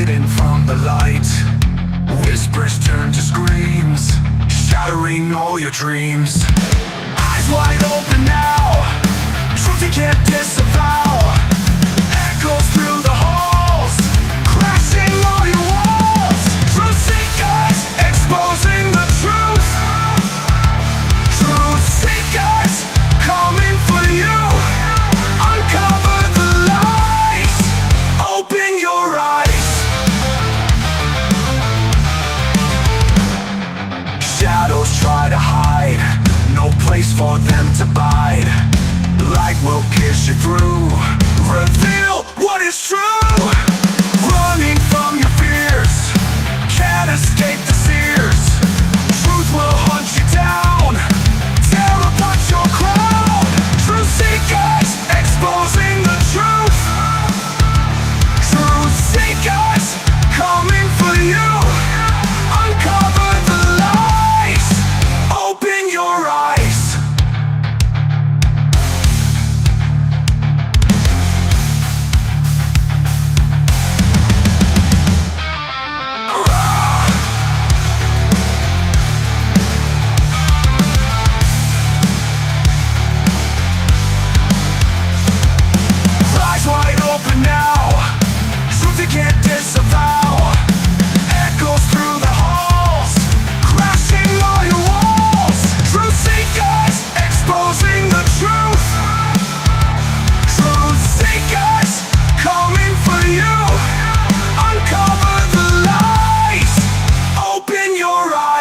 hidden from the light. Whispers turn to screams, shattering all your dreams. Eyes wide open now, truth you can't disavow. Echoes through the halls, crashing all your walls. Truth seekers, exposing the truth. Truth seekers, coming for you. Uncover the lies, open your eyes. Shadows try to hide, no place for them to bide. Light will pierce you through, reveal what is true. Running from your fears, can't escape the sears. Truth will hunt you down, tear apart your crown. Truth seekers, exposing the truth. Truth seekers, coming for you. Uncover the lies, open your eyes. Eyes wide open now, truth you can't disavow. Echoes through the halls, crashing all your walls. Truth seekers, exposing the truth. Truth seekers, coming for you. Uncover the lies, open your eyes.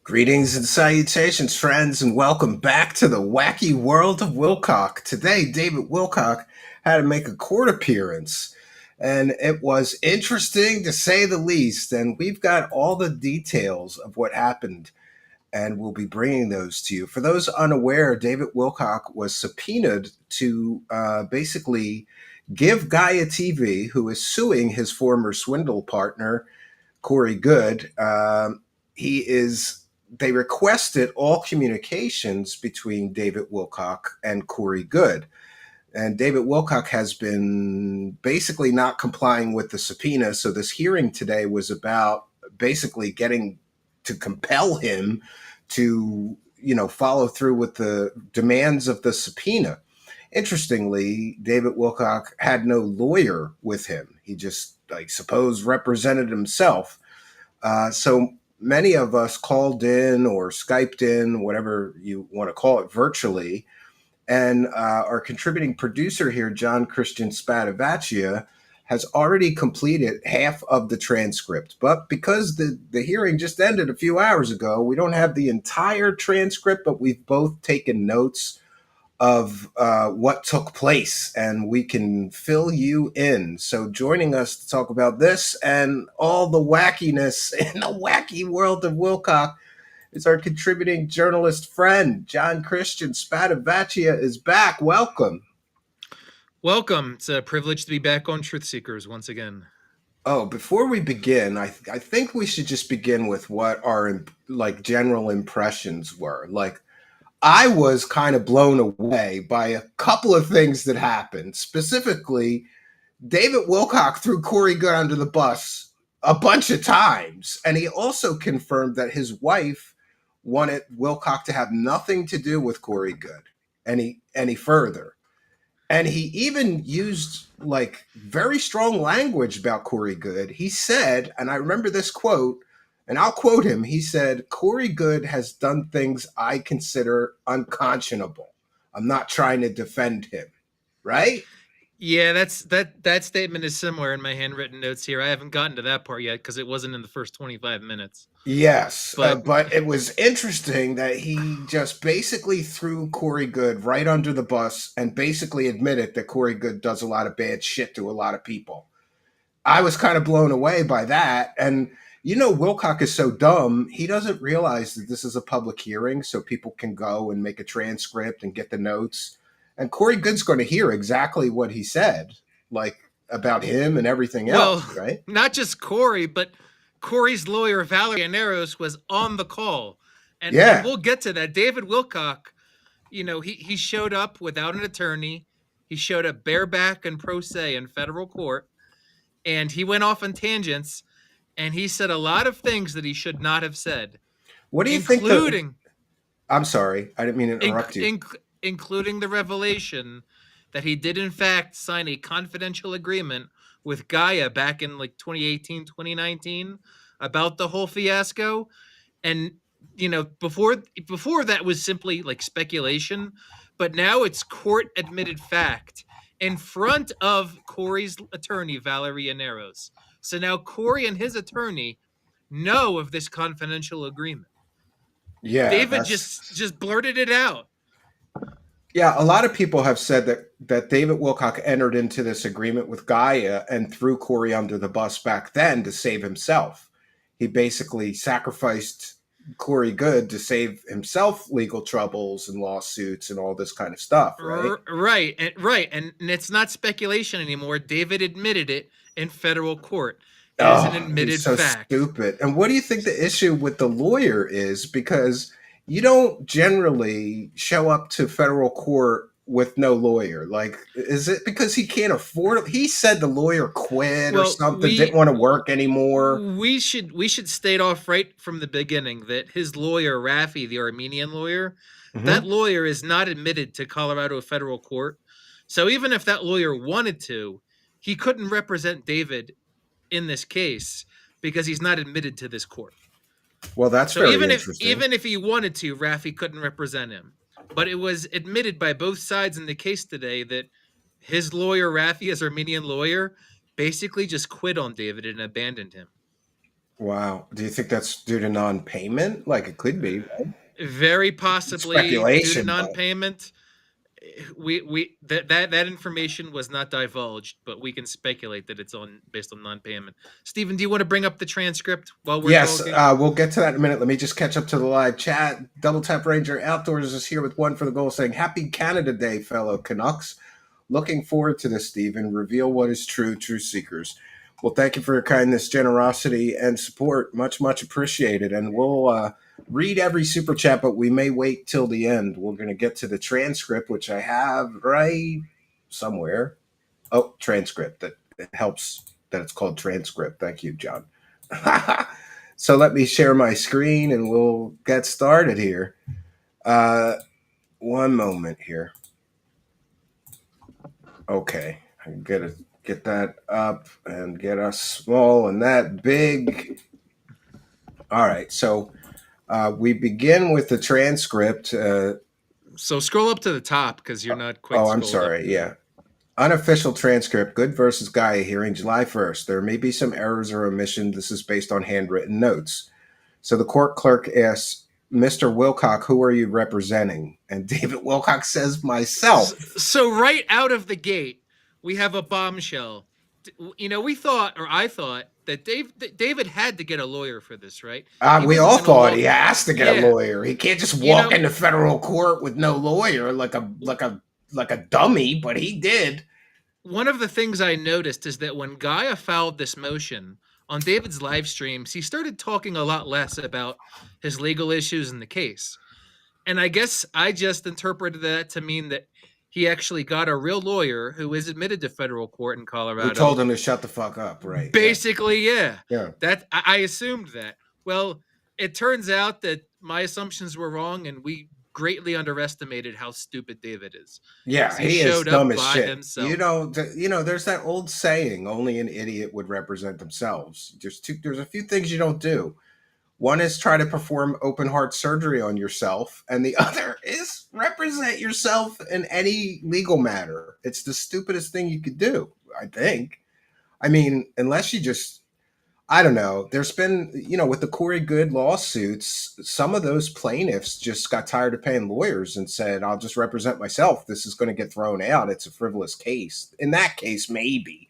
Greetings and salutations, friends, and welcome back to the wacky world of Wilcock. Today, David Wilcock had to make a court appearance, and it was interesting to say the least. And we've got all the details of what happened, and we'll be bringing those to you. For those unaware, David Wilcock was subpoenaed to basically give Gaia TV, who is suing his former swindle partner, Corey Goode, they requested all communications between David Wilcock and Corey Goode. And David Wilcock has been basically not complying with the subpoena. So this hearing today was about basically getting to compel him to, follow through with the demands of the subpoena. Interestingly, David Wilcock had no lawyer with him. He just, represented himself. So many of us called in or Skyped in, whatever you want to call it, virtually. And our contributing producer here, John Christian Stavati, has already completed half of the transcript. But because the hearing just ended a few hours ago, we don't have the entire transcript, but we've both taken notes of what took place, and we can fill you in. So joining us to talk about this and all the wackiness in the wacky world of Wilcock is our contributing journalist friend, John Christian Stavati is back. Welcome. Welcome. It's a privilege to be back on Truth Seekers once again. Oh, before we begin, I think we should just begin with what our general impressions were. I was kind of blown away by a couple of things that happened. Specifically, David Wilcock threw Corey Goode under the bus a bunch of times. And he also confirmed that his wife wanted Wilcock to have nothing to do with Corey Goode any further. And he even used very strong language about Corey Goode. He said, and I remember this quote, and I'll quote him. He said, "Corey Goode has done things I consider unconscionable. I'm not trying to defend him." Right? Yeah, that statement is similar in my handwritten notes here. I haven't gotten to that part yet because it wasn't in the first 25 minutes. Yes, but it was interesting that he just basically threw Corey Goode right under the bus and basically admitted that Corey Goode does a lot of bad shit to a lot of people. I was kind of blown away by that. And You know, Wilcock is so dumb, he doesn't realize that this is a public hearing, so people can go and make a transcript and get the notes. And Corey Goode's going to hear exactly what he said, like about him and everything else, Well, right? not just Corey, but Corey's lawyer Valerie Aneros was on the call, and Yeah. we'll get to that. David Wilcock, he showed up without an attorney. He showed up bareback and pro se in federal court, and he went off on tangents, and he said a lot of things that he should not have said, What do you think the. including I'm sorry, I didn't mean to interrupt inc- you. inc- including the revelation that he did in fact sign a confidential agreement with Gaia back in like 2018, 2019 about the whole fiasco. And before that was simply like speculation, but now it's court admitted fact in front of Corey's attorney Valerie Aneros. So now Corey and his attorney know of this confidential agreement. Yeah, David that's. just blurted it out. Yeah, a lot of people have said that David Wilcock entered into this agreement with Gaia and threw Corey under the bus back then to save himself. He basically sacrificed Corey Goode to save himself legal troubles and lawsuits and all this kind of stuff, right? Right, and it's not speculation anymore. David admitted it in federal court. It is an Oh, he's admitted so fact. stupid. And what do you think the issue with the lawyer is? Because you don't generally show up to federal court with no lawyer. Like, is it because he can't afford it? He said the lawyer quit or Well, something, didn't want to work anymore. we should state off right from the beginning that his lawyer Rafi, the Armenian lawyer, that Hmm. lawyer is not admitted to Colorado federal court. So even if that lawyer wanted to, he couldn't represent David in this case because he's not admitted to this court. Well, that's So very even if interesting. even if he wanted to, Rafi couldn't represent him. But it was admitted by both sides in the case today that his lawyer, Rafi, his Armenian lawyer, basically just quit on David and abandoned him. Wow. Do you think that's due to non-payment? Like it could be, right? Very It's possibly due to speculation, but non-payment. That information was not divulged, but we can speculate that it's on based on non-payment. Stephen, do you want to bring up the transcript while we're yes, talking? we'll get to that in a minute. Let me just catch up to the live chat. Double Tap Ranger Outdoors is here with one for the goal saying, Happy Canada Day, fellow Canucks. Looking forward to this, Stephen. Reveal what is true, true seekers. Well, thank you for your kindness, generosity, and support. Much, much appreciated. And we'll read every super chat, but we may wait till the end. We're going to get to the transcript, which I have right somewhere. Oh, transcript. That it helps that it's called transcript. Thank you, John. So let me share my screen and we'll get started here. One moment here. Okay, I can get that up and get us small and that big. All right, so we begin with the transcript. So scroll up to the top because you're not quite. Oh, I'm scrolled up. sorry. Yeah. Unofficial transcript, Goode versus Gaia hearing July 1st. There may be some errors or omissions. This is based on handwritten notes. So the court clerk asks, Mr. Wilcock, who are you representing? And David Wilcock says, myself. So right out of the gate, we have a bombshell. We thought, or I thought, that David had to get a lawyer for this, right? We all thought he has to get a lawyer. He can't just walk into federal court with no lawyer like a dummy, but he did. One of the things I noticed is that when Gaia filed this motion on David's live streams, he started talking a lot less about his legal issues in the case. And I guess I just interpreted that to mean that he actually got a real lawyer who is admitted to federal court in Colorado. Who told him to shut the fuck up, right? Basically, yeah. Yeah. That I assumed that. Well, it turns out that my assumptions were wrong, and we greatly underestimated how stupid David is. Yeah, he is dumb as shit. Himself. There's that old saying: only an idiot would represent themselves. There's a few things you don't do. One is try to perform open heart surgery on yourself, and the other is represent yourself in any legal matter. It's the stupidest thing you could do, I think. I mean, unless you just, I don't know. There's been, with the Corey Goode lawsuits, some of those plaintiffs just got tired of paying lawyers and said, I'll just represent myself. This is going to get thrown out. It's a frivolous case. In that case, maybe.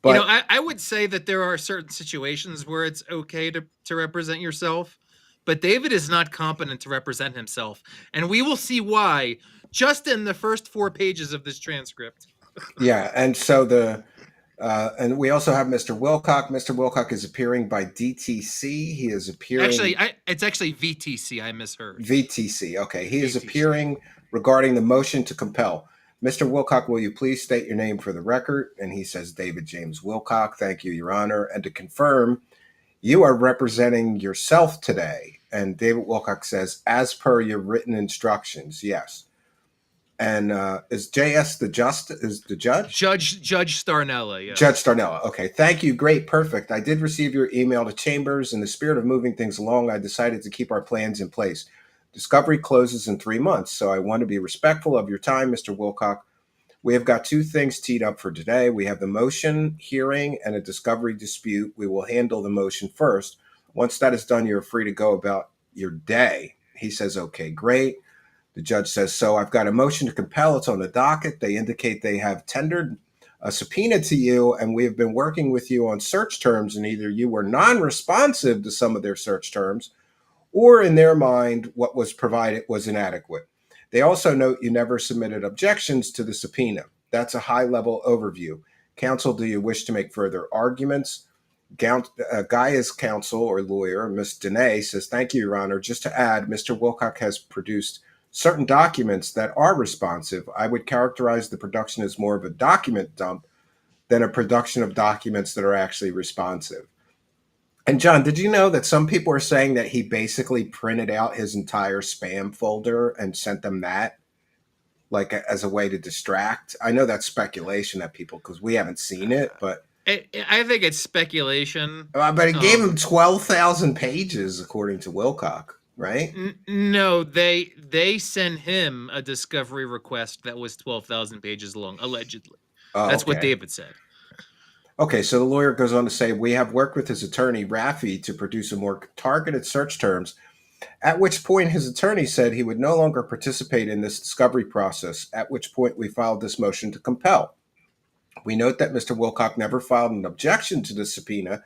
But I would say that there are certain situations where it's okay to represent yourself, but David is not competent to represent himself. And we will see why just in the first 4 pages of this transcript. yeah, and so and we also have Mr. Wilcock. Mr. Wilcock is appearing by DTC. He is appearing It's actually VTC. I misheard. VTC. Okay, he is VTC. appearing regarding the motion to compel. Mr. Wilcock, will you please state your name for the record? And he says, David James Wilcock. Thank you, Your Honor. And to confirm, you are representing yourself today. And David Wilcock says, as per your written instructions, yes. And is JS the judge? Judge Starnella, yes. Judge Starnella. Okay, thank you. Great, perfect. I did receive your email to Chambers. In the spirit of moving things along, I decided to keep our plans in place. Discovery closes in 3 months, so I want to be respectful of your time, Mr. Wilcock. We have got 2 things teed up for today. We have the motion hearing and a discovery dispute. We will handle the motion first. Once that is done, you're free to go about your day. He says, okay, great. The judge says, so I've got a motion to compel. It's on the docket. They indicate they have tendered a subpoena to you, and we have been working with you on search terms, and either you were non-responsive to some of their search terms, or in their mind, what was provided was inadequate. They also note you never submitted objections to the subpoena. That's a high-level overview. Counsel, do you wish to make further arguments? Gaia's counsel or lawyer, Ms. Dene, says, thank you, Your Honor. Just to add, Mr. Wilcock has produced certain documents that are responsive. I would characterize the production as more of a document dump than a production of documents that are actually responsive. And John, did you know that some people are saying that he basically printed out his entire spam folder and sent them that, like as a way to distract? I know that's speculation that people, because we haven't seen it, but I think it's speculation. But it gave him 12,000 pages, according to Wilcock, right? No, they sent him a discovery request that was 12,000 pages long, allegedly. That's what David said. Okay, so the lawyer goes on to say, we have worked with his attorney, Raffi, to produce a more targeted search terms, at which point his attorney said he would no longer participate in this discovery process, at which point we filed this motion to compel. We note that Mr. Wilcock never filed an objection to the subpoena,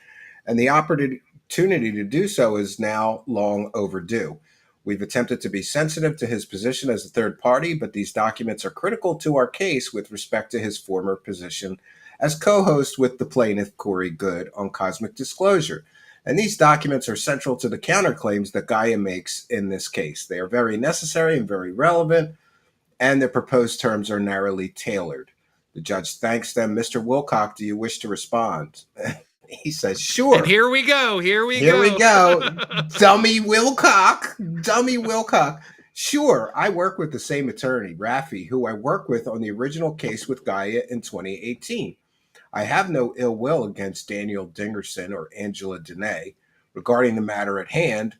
and the opportunity to do so is now long overdue. We've attempted to be sensitive to his position as a third party, but these documents are critical to our case with respect to his former position as co-host with the plaintiff, Corey Goode, on Cosmic Disclosure. And these documents are central to the counterclaims that Gaia makes in this case. They are very necessary and very relevant, and the proposed terms are narrowly tailored. The judge thanks them. Mr. Wilcock, do you wish to respond? He says, sure. And here we go. Here we go. Dummy Wilcock. Sure, I work with the same attorney, Raffi, who I worked with on the original case with Gaia in 2018. I have no ill will against Daniel Dingerson or Angela Dene. Regarding the matter at hand,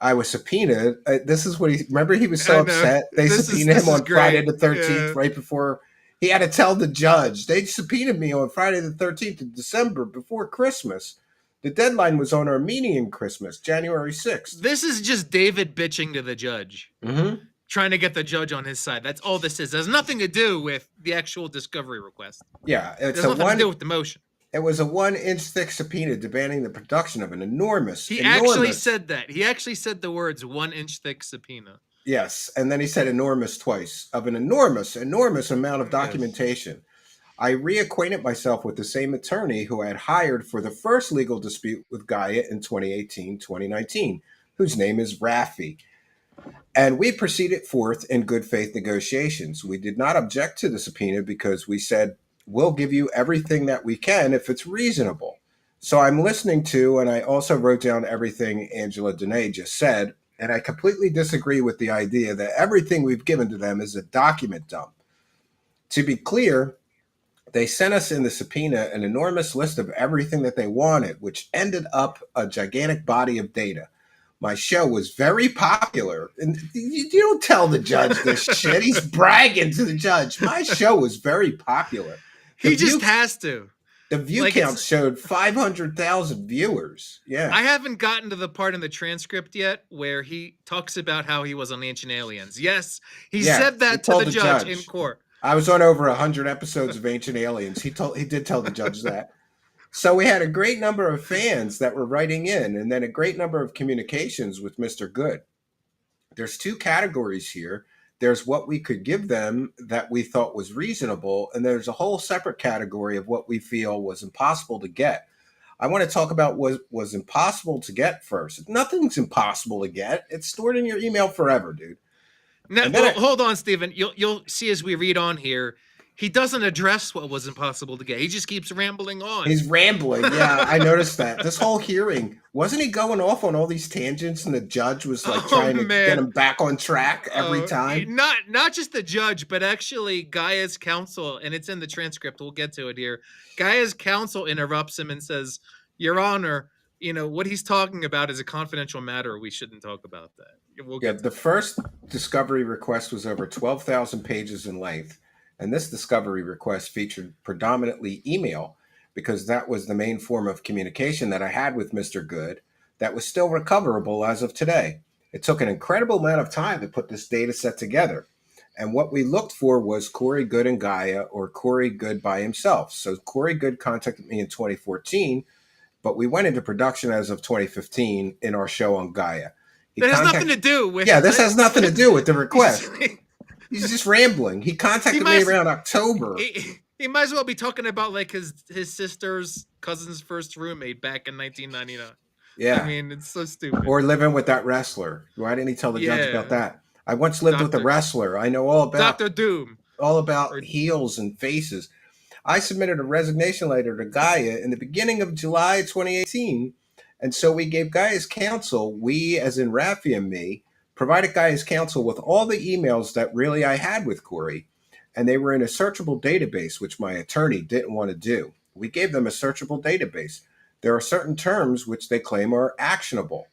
I was subpoenaed. This is what remember he was so upset. They subpoenaed him on Friday the 13th, right before he had to tell the judge. They subpoenaed me on Friday the 13th of December before Christmas. The deadline was on Armenian Christmas, January 6th. This is just David bitching to the judge. Mm-hmm. Trying to get the judge on his side. That's all this is. It has nothing to do with the actual discovery request. Yeah. It's nothing to do with the motion. It was a 1-inch thick subpoena demanding the production of an enormous... He actually said that. He actually said the words 1-inch thick subpoena. Yes. And then he said enormous twice, of an enormous amount of documentation. Yes. I reacquainted myself with the same attorney who I had hired for the first legal dispute with Gaia in 2018-2019, whose name is Raffi. And we proceeded forth in good faith negotiations. We did not object to the subpoena because we said, we'll give you everything that we can if it's reasonable. So I'm listening to, and I also wrote down everything Angela Dene just said, and I completely disagree with the idea that everything we've given to them is a document dump. To be clear, they sent us in the subpoena an enormous list of everything that they wanted, which ended up a gigantic body of data. My show was very popular. And you don't tell the judge this shit. He's bragging to the judge. My show was very popular. He just has to. The view count showed 500,000 viewers. Yeah. I haven't gotten to the part in the transcript yet where he talks about how he was on Ancient Aliens. Yes, he said that to the judge in court. I was on over 100 episodes of Ancient Aliens. He did tell the judge that. So we had a great number of fans that were writing in, and then a great number of communications with Mr. Good. There's two categories here. There's what we could give them that we thought was reasonable, and there's a whole separate category of what we feel was impossible to get. I want to talk about what was impossible to get first. Nothing's impossible to get. It's stored in your email forever, dude. Now, And then well, hold on, Stephen. You'll see as we read on here, he doesn't address what was impossible to get. He just keeps rambling on. he's rambling. Yeah, I noticed that. This whole hearing, wasn't he going off on all these tangents, and the judge was like trying to get him back on track every time? Not just the judge, but actually Gaia's counsel, and it's in the transcript. We'll get to it here. Gaia's counsel interrupts him and says, "Your Honor, what he's talking about is a confidential matter. We shouldn't talk about that." The first discovery request was over 12,000 pages in length. And this discovery request featured predominantly email because that was the main form of communication that I had with Mr. Good that was still recoverable as of today. It took an incredible amount of time to put this data set together. And what we looked for was Corey Goode and Gaia, or Corey Goode by himself. So Corey Goode contacted me in 2014, but we went into production as of 2015 in our show on Gaia. That has nothing to do with... Yeah, this has nothing to do with the request. He's just rambling. He contacted me around October. He might as well be talking about like his sister's cousin's first roommate back in 1999. Yeah. I mean, it's so stupid. Or living with that wrestler. Why didn't he tell the judge about that? I once lived with a wrestler. I know all about Dr. Doom. All about heels and faces. I submitted a resignation letter to Gaia in the beginning of July 2018. And so we gave Gaia's counsel, we as in Rafi and me, provided Gaia's counsel with all the emails that really I had with Corey, and they were in a searchable database, which my attorney didn't want to do. We gave them a searchable database. There are certain terms which they claim are actionable,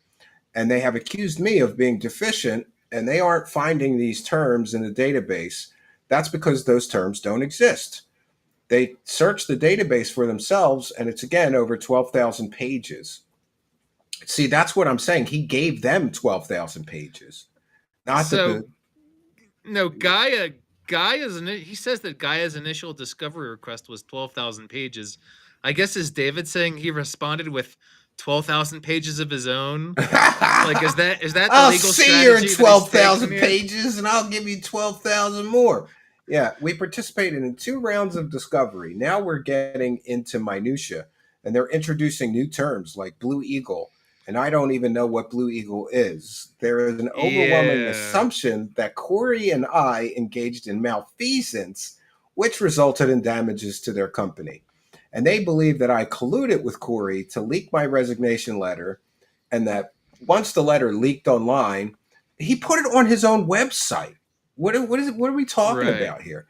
and they have accused me of being deficient, and they aren't finding these terms in the database. That's because those terms don't exist. They searched the database for themselves, and it's, again, over 12,000 pages. See, that's what I'm saying. He gave them 12,000 pages. Gaia's he says that Gaia's initial discovery request was 12,000 pages. I guess is David saying he responded with 12,000 pages of his own? Like, is that the I'll legal see strategy? you in 12,000 pages, and I'll give you 12,000 more. Yeah, we participated in 2 rounds of discovery. Now we're getting into minutia, and they're introducing new terms like Blue Eagle. And I don't even know what Blue Eagle is. There is an overwhelming assumption that Corey and I engaged in malfeasance, which resulted in damages to their company. And they believe that I colluded with Corey to leak my resignation letter, and that once the letter leaked online, he put it on his own website. What are we talking about here?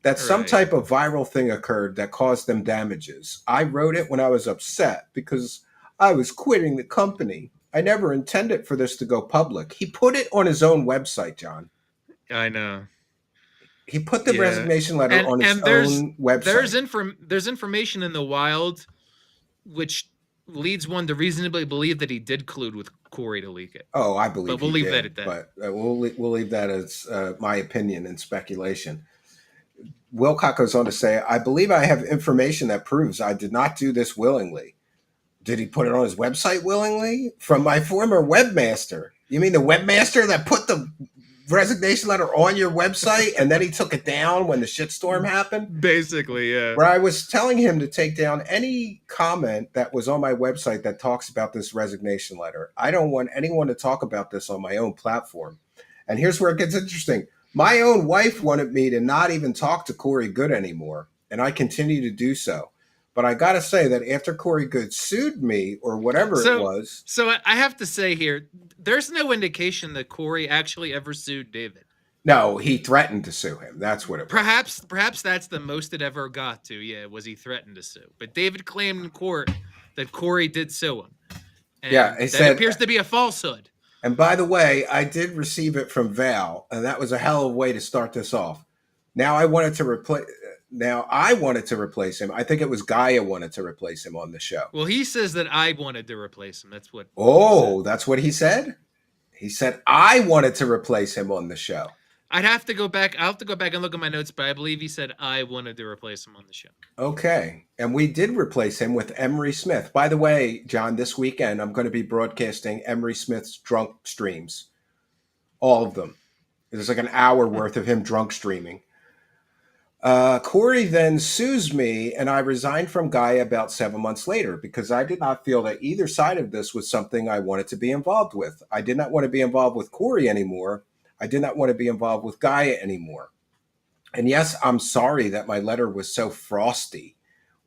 That some type of viral thing occurred that caused them damages. I wrote it when I was upset because I was quitting the company. I never intended for this to go public. He put it on his own website, John. I know. He put the resignation letter on his own website. There's information in the wild which leads one to reasonably believe that he did collude with Corey to leak it. Oh, I believe. But we'll leave that at that. But we'll leave that as my opinion and speculation. Wilcock goes on to say, "I believe I have information that proves I did not do this willingly." Did he put it on his website willingly? From my former webmaster. You mean the webmaster that put the resignation letter on your website and then he took it down when the shitstorm happened? Basically, yeah. Where I was telling him to take down any comment that was on my website that talks about this resignation letter. I don't want anyone to talk about this on my own platform. And here's where it gets interesting. My own wife wanted me to not even talk to Corey Goode anymore, and I continue to do so. But I got to say that after Corey Goode sued me or whatever it was. So I have to say here, there's no indication that Corey actually ever sued David. No, he threatened to sue him. That's what it was. Perhaps that's the most it ever got to. Yeah, was he threatened to sue. But David claimed in court that Corey did sue him. And he said, appears to be a falsehood. And by the way, I did receive it from Val, and that was a hell of a way to start this off. Now I wanted to replace him. I think it was Gaia wanted to replace him on the show. Well, he says that I wanted to replace him. That's what. Oh, that's what he said? He said I wanted to replace him on the show. I'd have to go back. I'll have to go back and look at my notes, but I believe he said I wanted to replace him on the show. Okay. And we did replace him with Emery Smith. By the way, John, this weekend I'm going to be broadcasting Emery Smith's drunk streams. All of them. There's like an hour worth of him drunk streaming. Corey then sues me, and I resigned from Gaia about 7 months later because I did not feel that either side of this was something I wanted to be involved with. I did not want to be involved with Corey anymore. I did not want to be involved with Gaia anymore. And yes, I'm sorry that my letter was so frosty.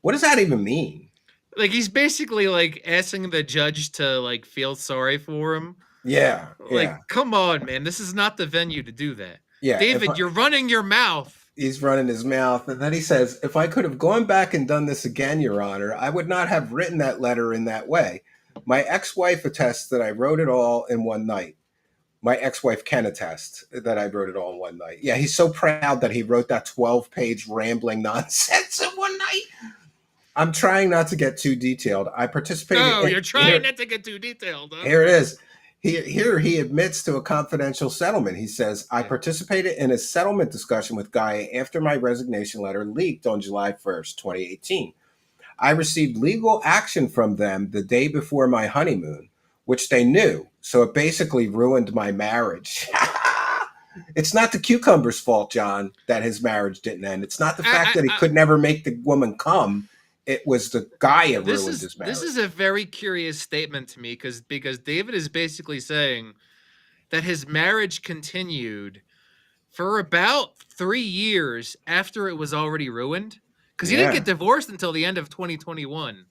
What does that even mean? Like, he's basically like asking the judge to like feel sorry for him. Yeah, Like, yeah, come on, man. This is not the venue to do that. yeah. David, you're running your mouth. He's running his mouth. And then he says, if I could have gone back and done this again, Your Honor, I would not have written that letter in that way. My ex-wife attests that I wrote it all in one night. My ex-wife can attest that I wrote it all in one night. Yeah, he's so proud that he wrote that 12-page rambling nonsense in one night. I'm trying not to get too detailed. I participated. No, you're trying not to get too detailed. Huh? Here it is. Here he admits to a confidential settlement. He says, I participated in a settlement discussion with Gaia after my resignation letter leaked on July 1st, 2018. I received legal action from them the day before my honeymoon, which they knew. So it basically ruined my marriage. It's not the cucumber's fault, John, that his marriage didn't end. It's not the fact that he could never make the woman come. It was the Gaia ruined his marriage. This is a very curious statement to me because David is basically saying that his marriage continued for about 3 years after it was already ruined. Because he didn't get divorced until the end of 2021.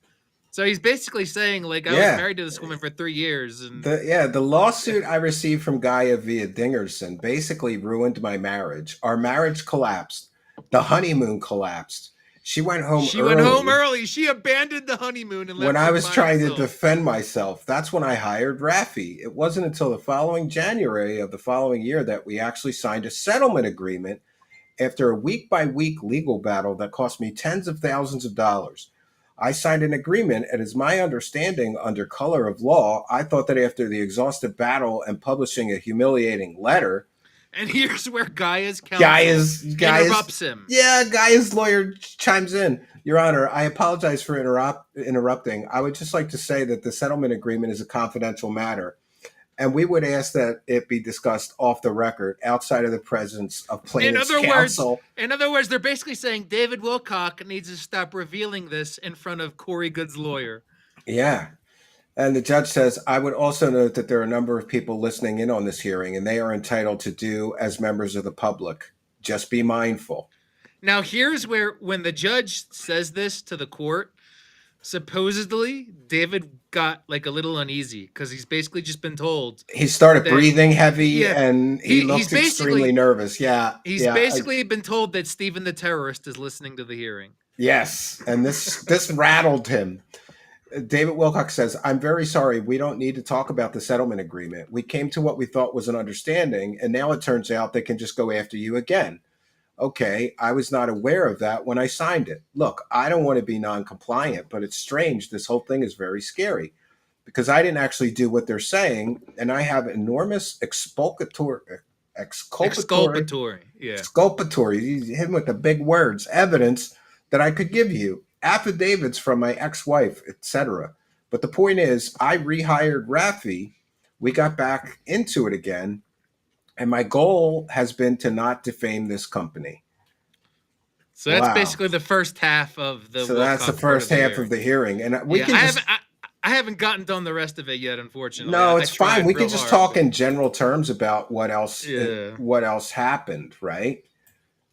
So he's basically saying, like, I was married to this woman for 3 years. And the lawsuit I received from Gaia via Dingerson basically ruined my marriage. Our marriage collapsed. The honeymoon collapsed. She went home early. She abandoned the honeymoon and left when I was trying himself. to defend myself. That's when I hired Raffi. It wasn't until the following January of the following year that we actually signed a settlement agreement after a week-by-week legal battle that cost me tens of thousands of dollars. I signed an agreement, and as my understanding under color of law, I thought that after the exhaustive battle and publishing a humiliating letter, and here's where Gaia's counsel interrupts him. Yeah, Gaia's lawyer chimes in. Your Honor, I apologize for interrupting. I would just like to say that the settlement agreement is a confidential matter, and we would ask that it be discussed off the record, outside of the presence of plaintiff's counsel. In other words, they're basically saying David Wilcock needs to stop revealing this in front of Corey Goode's lawyer. Yeah. And the judge says, I would also note that there are a number of people listening in on this hearing, and they are entitled to do as members of the public. Just be mindful. Now, here's where, when the judge says this to the court, supposedly David got like a little uneasy because he's basically just been told. He started breathing heavy, and he looked extremely nervous. Yeah. He's basically been told that Stephen the terrorist is listening to the hearing. Yes. And this rattled him. David Wilcock says, I'm very sorry. We don't need to talk about the settlement agreement. We came to what we thought was an understanding, and now it turns out they can just go after you again. Okay, I was not aware of that when I signed it. Look, I don't want to be non-compliant, but it's strange. This whole thing is very scary because I didn't actually do what they're saying, and I have enormous exculpatory, him with the big words, evidence that I could give you. Affidavits from my ex-wife, etc. But the point is, I rehired Raffi. We got back into it again. And my goal has been to not defame this company. So that's basically the first half of the. So that's the first half of the hearing, and I haven't gotten done the rest of it yet, unfortunately. No, it's fine. We can just talk in general terms about what else happened, right?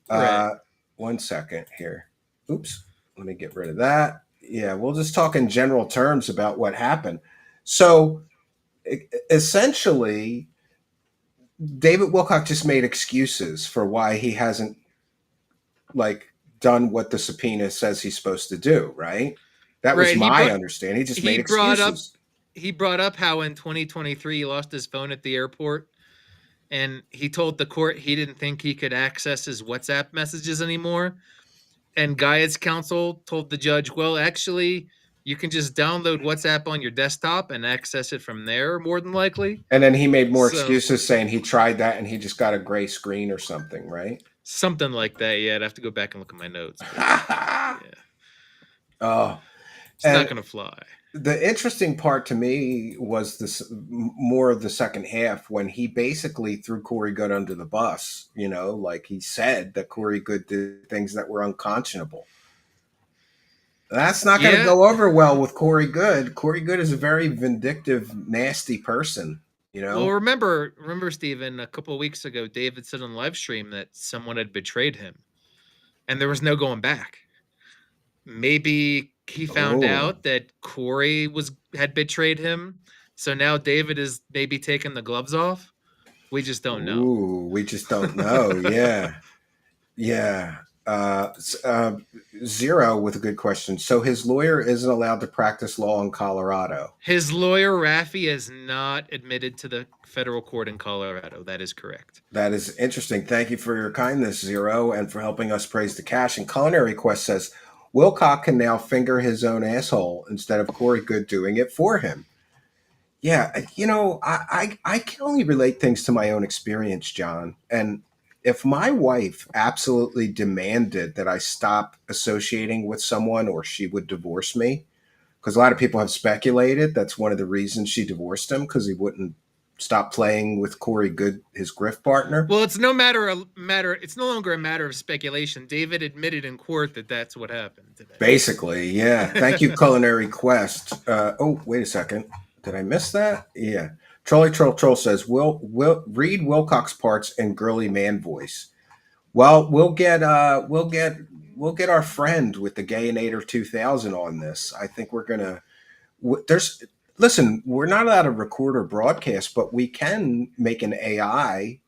Right. 1 second here. Oops. Let me get rid of that. Yeah, we'll just talk in general terms about what happened. So essentially, David Wilcock just made excuses for why he hasn't done what the subpoena says he's supposed to do, right? That was my understanding. He just made excuses. He brought up how in 2023 he lost his phone at the airport, and he told the court he didn't think he could access his WhatsApp messages anymore. And Gaia's counsel told the judge, well, actually, You can just download WhatsApp on your desktop and access it from there, more than likely. And then he made more So excuses saying he tried that and he just got a gray screen or something, right? something like that. Yeah, I'd have to go back and look at my notes, but yeah, Oh, it's not and gonna fly. the interesting part to me was this more of the second half when he basically threw Corey Good under the bus. You know, like he said that Corey Good did things that were unconscionable. That's not going to Yeah. go over well with Corey Good. Corey Good is a very vindictive, nasty person. You Well, know, remember, Stephen, a couple of weeks ago, David said on live stream that someone had betrayed him, and there was no going back. Maybe he found oh, out that Corey had betrayed him, so now David is maybe taking the gloves off. We just don't know. ooh, we just don't know. Yeah, yeah. Zero with a good question. So his lawyer isn't allowed to practice law in Colorado. His lawyer Raffi is not admitted to the federal court in Colorado. That is correct. That is interesting. Thank you for your kindness, Zero, and for helping us praise the cash. And Culinary Quest says Wilcock can now finger his own asshole instead of Corey Good doing it for him. Yeah, you know, I can only relate things to my own experience, John. And if my wife absolutely demanded that I stop associating with someone or she would divorce me, because a lot of people have speculated that's one of the reasons she divorced him because he wouldn't stop playing with Corey Good, his grift partner. Well, it's no matter. It's no longer a matter of speculation. David admitted in court that that's what happened today. Basically, yeah. Thank you, Culinary Quest. Oh, wait a second. Did I miss that? Yeah. Troll says, "Will read Wilcock's parts in girly man voice." Well, we'll get our friend with the Gayinator 2000 on this. I think we're gonna. There's listen. We're not allowed to record or broadcast, but we can make an AI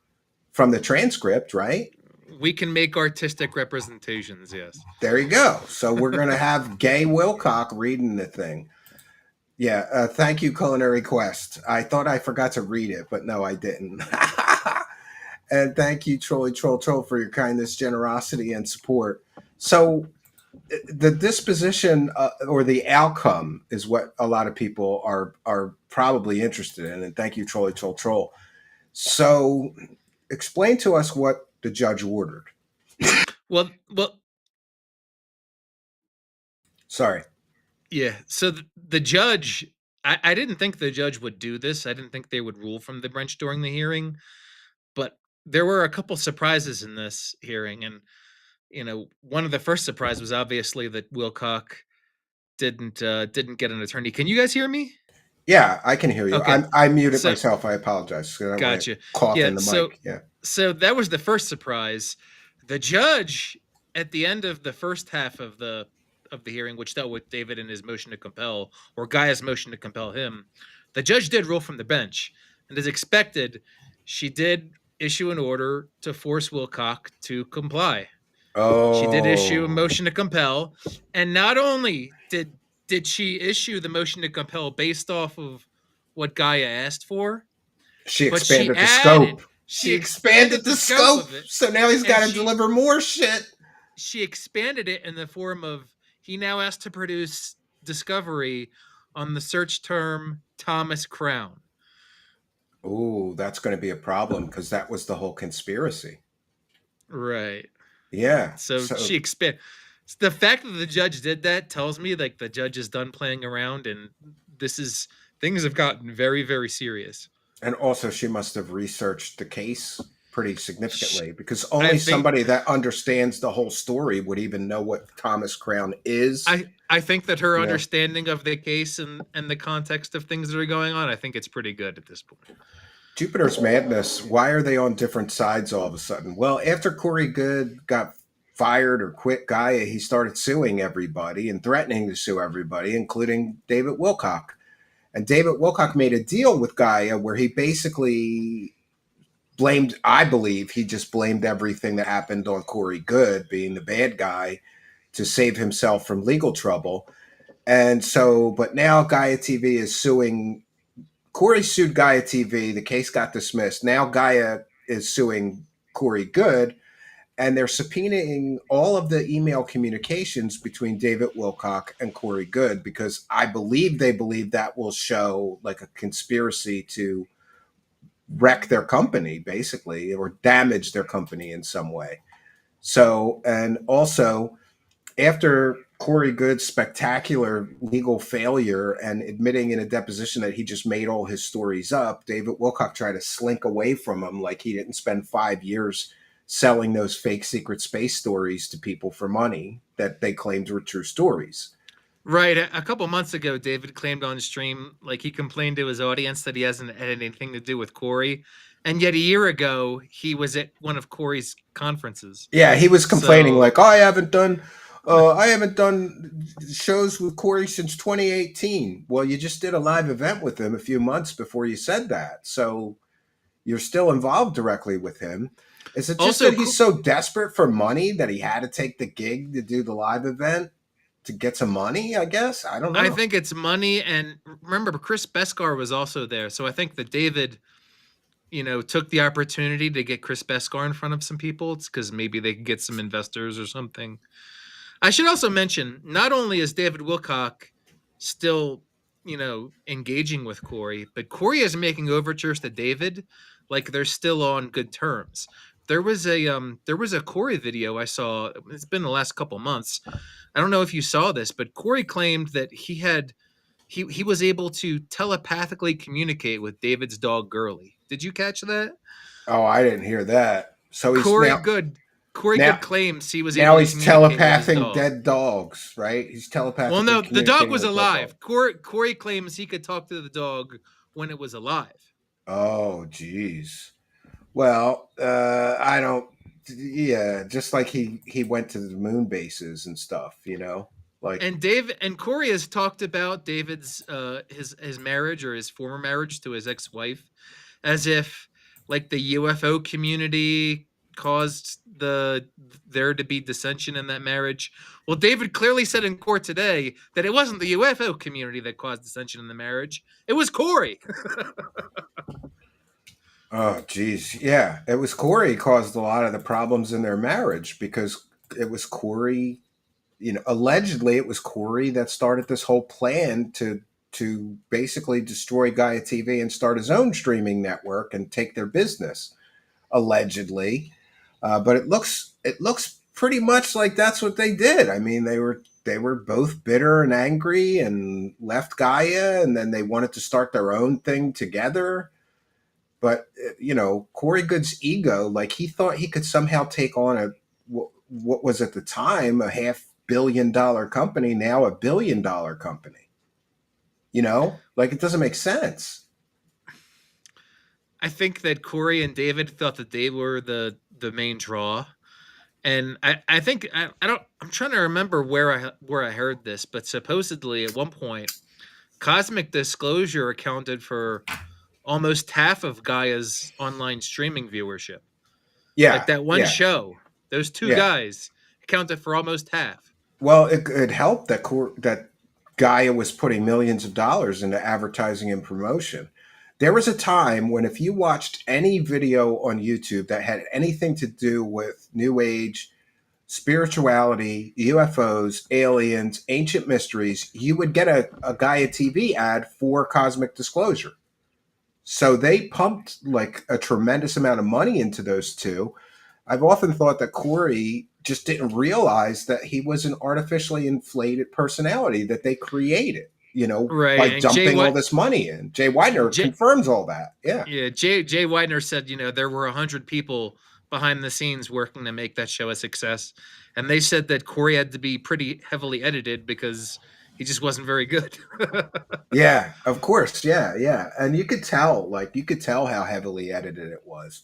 from the transcript, right? We can make artistic representations. Yes. There you go. So we're gonna have Gay Wilcock reading the thing. Yeah, thank you, Culinary Quest. I thought I forgot to read it, but no, I didn't. And thank you, Troll, for your kindness, generosity, and support. So, the disposition or the outcome is what a lot of people are probably interested in. And thank you, Troll. So, explain to us what the judge ordered. Well, Sorry. yeah. So the judge, I didn't think the judge would do this. I didn't think they would rule from the bench during the hearing, but there were a couple surprises in this hearing, and one of the first surprise was obviously that Wilcock didn't get an attorney. Can you guys hear me? Yeah, I can hear you. Okay, I muted so myself. I apologize. So that way I gotcha. cough Yeah, in the so mic. Yeah. so that was the first surprise. The judge at the end of the first half of the hearing, which dealt with David and his motion to compel, or Gaia's motion to compel him, the judge did rule from the bench, and as expected, she did issue an order to force Wilcock to comply. She did issue a Oh. motion to compel, and not only did she issue the motion to compel based off of what Gaia asked for, She but she expanded the added scope. she She expanded expanded the the scope scope. of it, So now he's and got to deliver more shit. she expanded it in the form of he now has to produce discovery on the search term Thomas Crown. Oh, that's going to be a problem because that was the whole conspiracy. Right. Yeah. So So, she expand the fact that the judge did that tells me like the judge is done playing around, and this is things have gotten very, very serious. and also she must have researched the case pretty Sh significantly because I only think somebody that understands the whole story would even know what Thomas Crown is. I think that her You know, understanding of the case and the context of things that are going on, I think it's pretty good at this point. Jupiter's Madness. Why are they on different sides all of a sudden? Well, after Corey Good got fired or quit Gaia, he started suing everybody and threatening to sue everybody, including David Wilcock. And David Wilcock made a deal with Gaia where he basically blamed, I believe, he just blamed everything that happened on Corey Good being the bad guy to save himself from legal trouble. And so, but now Gaia TV is suing. Corey sued Gaia TV. The case got dismissed. Now Gaia is suing Corey Good. and they're subpoenaing all of the email communications between David Wilcock and Corey Goode because I believe they believe that will show like a conspiracy to wreck their company, basically, or damage their company in some way. So, and also after Corey Goode's spectacular legal failure and admitting in a deposition that he just made all his stories up, David Wilcock tried to slink away from him like he didn't spend 5 years selling those fake secret space stories to people for money that they claimed were true stories. Right. A couple months ago, David claimed on stream, like he complained to his audience that he hasn't had anything to do with Corey. And yet a year ago, he was at one of Corey's conferences. Yeah, he was complaining So, like, "Oh, I haven't done shows with Corey since 2018." Well, you just did a live event with him a few months before you said that, so you're still involved directly with him. Is it just also, that he's so desperate for money that he had to take the gig to do the live event to get some money? I guess I don't I know. think it's money. And remember, Chris Beskar was also there. So I think that David, took the opportunity to get Chris Beskar in front of some people. It's because maybe they could get some investors or something. I should also mention, not only is David Wilcock still, engaging with Corey, but Corey is making overtures to David like they're still on good terms. There was a Corey video I saw. It's been the last couple months. I don't know if you saw this, but Corey claimed that he was able to telepathically communicate with David's dog Gurley. Did you catch that? Oh, I didn't hear that. So he's Corey Good Corey now Good claims he was able now to he's communicate with his telepathing dog. dead dogs, right? He's Well, telepathically no, the dog communicating was with dead dogs. alive. Corey claims he could talk to the dog when it was alive. Oh, geez. Well, I don't. Yeah, just like he went to the moon bases and stuff, like. And Dave and Corey has talked about David's his marriage or his former marriage to his ex-wife as if like the UFO community caused there to be dissension in that marriage. Well, David clearly said in court today that it wasn't the UFO community that caused dissension in the marriage. It was Corey. Oh, geez. Yeah, it was Corey caused a lot of the problems in their marriage because it was Corey. Allegedly, it was Corey that started this whole plan to basically destroy Gaia TV and start his own streaming network and take their business. Allegedly, but it looks pretty much like that's what they did. I mean, they were both bitter and angry and left Gaia, and then they wanted to start their own thing together. But Corey Goode's ego, like he thought he could somehow take on what was at the time a $500 million company, now $1 billion company. Like it doesn't make sense. I think that Corey and David thought that they were the main draw. And I think I don't I'm trying to remember where I heard this, but supposedly at one point Cosmic Disclosure accounted for almost half of Gaia's online streaming viewership. Like Yeah, that one yeah, show, those two yeah. guys accounted for almost half. Well, it helped that Gaia was putting millions of dollars into advertising and promotion. There was a time when if you watched any video on YouTube that had anything to do with New Age, spirituality, UFOs, aliens, ancient mysteries, you would get a Gaia TV ad for Cosmic Disclosure. So they pumped like a tremendous amount of money into those two. I've often thought that Corey just didn't realize that he was an artificially inflated personality that they created, Right. by And Jay dumping all White this money in. Jay Widener Jay, confirms all that. Yeah. yeah, Jay Widener said, there were 100 people behind the scenes working to make that show a success. And they said that Corey had to be pretty heavily edited because he just wasn't very good. Yeah, of course. Yeah, yeah. And you could tell how heavily edited it was.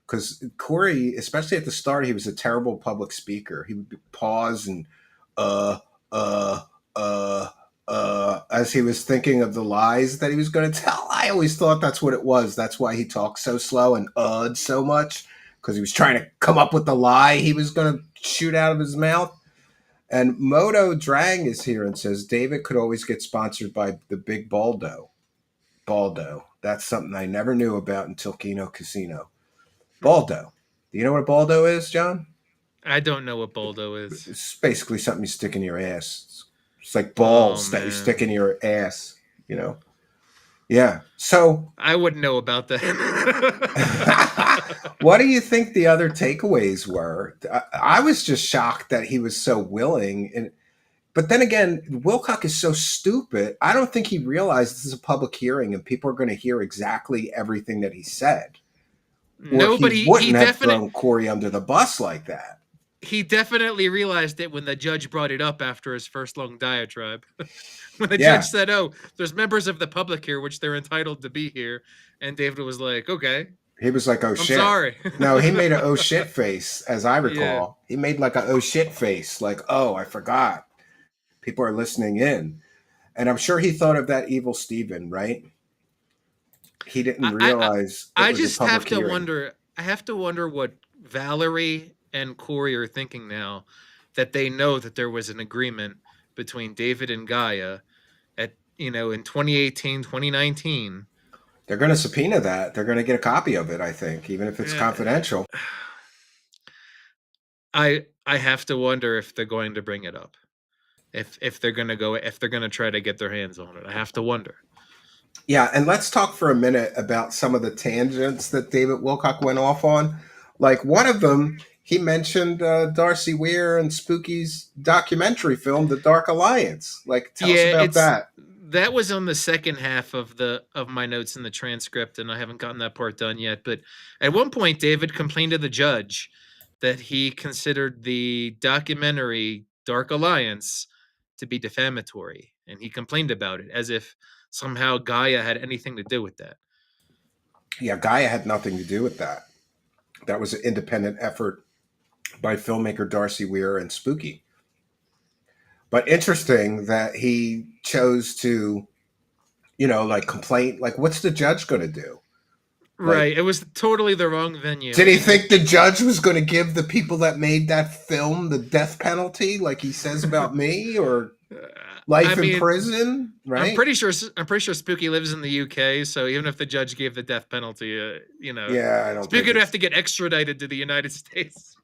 Because Corey, especially at the start, he was a terrible public speaker. He would pause and uh uh as he was thinking of the lies that he was going to tell. I always thought that's what it was. That's why he talked so slow and so much because he was trying to come up with the lie he was going to shoot out of his mouth. And Moto Drang is here and says David could always get sponsored by the big Baldo. Baldo. That's something I never knew about until Kino Casino. Baldo. Do you know what a Baldo is, John? I don't know what boldo is. It's basically something you stick in your ass. It's like Oh balls that you stick in man, your ass, you know? Yeah. So, I wouldn't know about that. what do you think the other takeaways were? I was just shocked that he was so willing. And but then again, Wilcock is so stupid. I don't think he realized this is a public hearing and people are going to hear exactly everything that he said, or No, but he he wouldn't have definitely thrown Corey under the bus like that. he definitely realized it when the judge brought it up after his first long diatribe. When the judge Yeah. said, "Oh, there's members of the public here, which they're entitled to be here," and David was like, "Okay, He was like, oh I'm shit. sorry." No, he made an oh shit face, as I Yeah. recall. He made like a oh shit face, like, oh, I forgot. People are listening in. And I'm sure he thought of that evil Stephen, right? He didn't I, I realize it I was a just have public to hearing. wonder. I have to wonder what Valerie and Corey are thinking now that they know that there was an agreement between David and Gaia at in 2018, 2019. They're going to subpoena that. They're going to get a copy of it, I think, even if it's Yeah, confidential. I have to wonder if they're going to bring it up. If they're going to try to get their hands on it. I have to wonder. Yeah, and let's talk for a minute about some of the tangents that David Wilcock went off on. Like one of them, he mentioned Darcy Weir and Spooky's documentary film, The Dark Alliance. Like, tell us Yeah, about it's that. that was on the second half of my notes in the transcript, and I haven't gotten that part done yet. But at one point, David complained to the judge that he considered the documentary Dark Alliance to be defamatory, and he complained about it as if somehow Gaia had anything to do with that. Yeah, Gaia had nothing to do with that. That was an independent effort by filmmaker Darcy Weir and Spooky. But interesting that he chose to, like complain. Like, what's the judge going to do? Like, Right. It was totally the wrong venue. did he think the judge was going to give the people that made that film the death penalty, like he says about me, or life in prison? Right? I'm pretty sure Spooky lives in the UK, so even if the judge gave the death penalty, Yeah, I don't Spooky think would have to get extradited to the United States.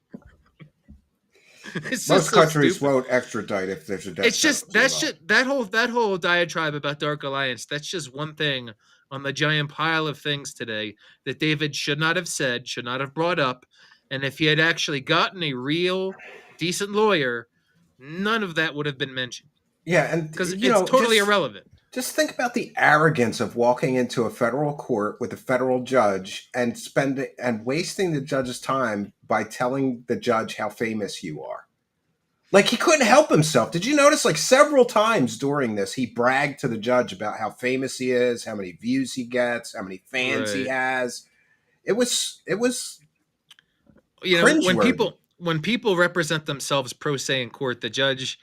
It's most just countries stupid. won't extradite if there's a death It's just penalty. that whole diatribe about Dark Alliance. That's just one thing on the giant pile of things today that David should not have said, should not have brought up, and if he had actually gotten a real decent lawyer, none of that would have been mentioned Yeah, and because it's totally irrelevant. just think about the arrogance of walking into a federal court with a federal judge and spending and wasting the judge's time by telling the judge how famous you are. Like, he couldn't help himself. Did you notice, like, several times during this, he bragged to the judge about how famous he is, how many views he gets, how many fans he Right. has. It was When cringeworthy. people represent themselves pro se in court, the judge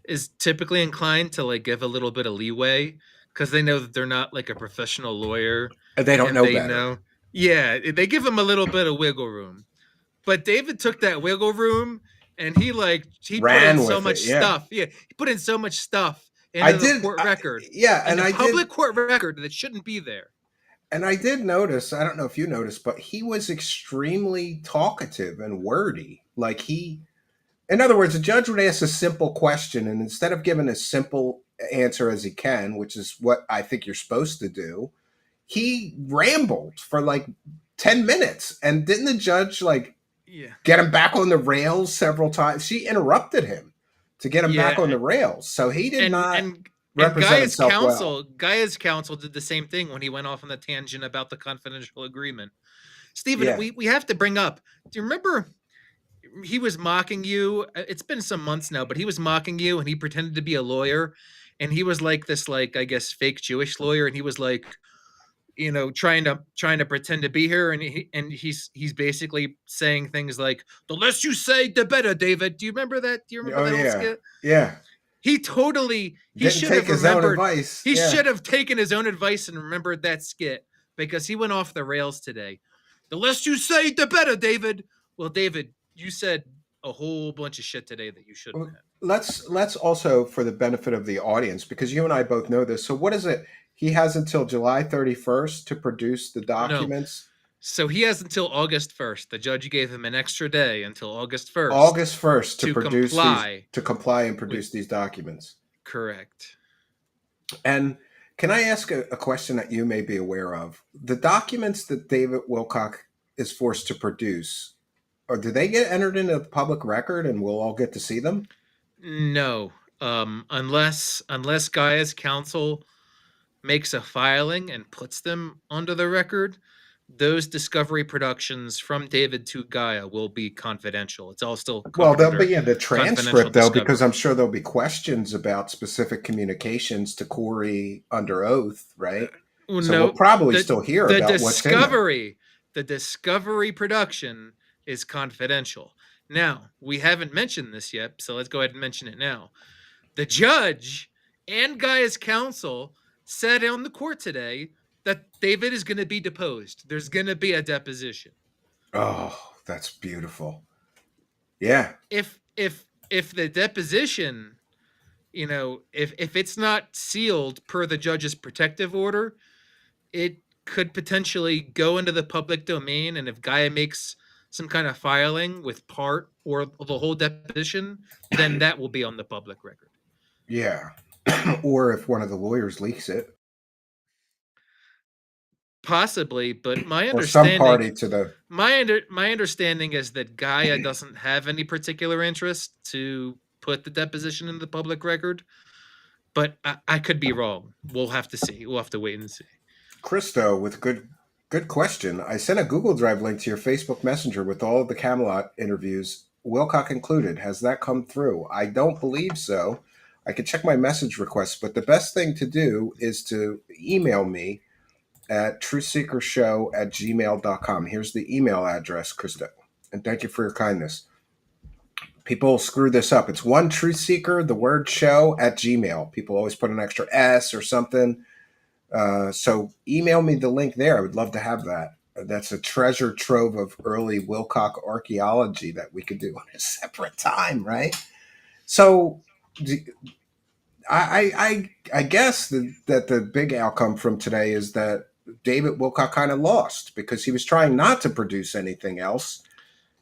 is typically inclined to like give a little bit of leeway because they know that they're not like a professional lawyer, And they don't and know they better. know, yeah, they give him a little bit of wiggle room. But David took that wiggle room and he put in Ran so with much it, yeah. stuff. Yeah, he put in so much stuff I into the did, court record, yeah, and into I public did, court record that shouldn't be there. and I did notice. I don't know if you noticed, but he was extremely talkative and wordy. Like in other words, a judge would ask a simple question, and instead of giving as simple answer as he can, which is what I think you're supposed to do, he rambled for like 10 minutes. And didn't the judge like Yeah. get him back on the rails several times? She interrupted him to get him back on the rails. So he did not and represent himself well. Gaia's counsel did the same thing when he went off on the tangent about the confidential agreement. Stephen, Yeah. we have to bring up. Do you remember he was mocking you? It's been some months now, but he was mocking you and he pretended to be a lawyer, and he was like this, like, I guess, fake Jewish lawyer, and he was like, trying to pretend to be here, and he's basically saying things like, "The less you say, the better." David, do you remember that? Do you remember Oh, that old yeah. skit? Yeah. He Didn't should take have his own remembered. advice. He Yeah. should have taken his own advice and remembered that skit because he went off the rails today. The less you say, the better, David. Well, David, you said a whole bunch of shit today that you shouldn't have. Let's also, for the benefit of the audience, because you and I both know this. So what is it? He has until July 31st to produce the documents. So he has until August 1st. The judge gave him an extra day until August 1st August 1st to to produce these, comply to comply and with. produce these documents. Correct. And can I ask a question that you may be aware of? The documents that David Wilcock is forced to produce, or do they get entered into the public record and we'll all get to see them? No. Unless Gaia's counsel makes a filing and puts them onto the record, those discovery productions from David to Gaia will be confidential. It's all still Well, covered they'll under be in the confidential transcript, though, because discovery. I'm sure there'll be questions about specific communications to Corey under oath, right? So we'll No, probably the still hear the about what's in there. discovery production is confidential. Now, we haven't mentioned this yet, so let's go ahead and mention it now. The judge and Gaia's counsel said on the court today that David is going to be deposed. There's going to be a deposition. Oh, that's beautiful. Yeah. If the deposition, if it's not sealed per the judge's protective order, it could potentially go into the public domain, and if Gaia makes some kind of filing with part or the whole deposition, then that will be on the public record. Yeah. Or if one of the lawyers leaks it, Possibly, but my or some understanding party to the. my understanding is that Gaia doesn't have any particular interest to put the deposition in the public record, but I could be wrong. We'll have to see. We'll have to wait and see. Christo with good question. I sent a Google Drive link to your Facebook Messenger with all of the Camelot interviews, Wilcock included. Has that come through? I don't believe so. I can check my message requests, but the best thing to do is to email me at truthseekershow@gmail.com. Here's the email address, Christo. And thank you for your kindness. People screw this up. It's one truth seeker, the word show at Gmail. People always put an extra S or something. So email me the link there. I would love to have that. That's a treasure trove of early Wilcock archaeology that we could do on a separate time, right? So I guess that the big outcome from today is that David Wilcock kind of lost because he was trying not to produce anything else.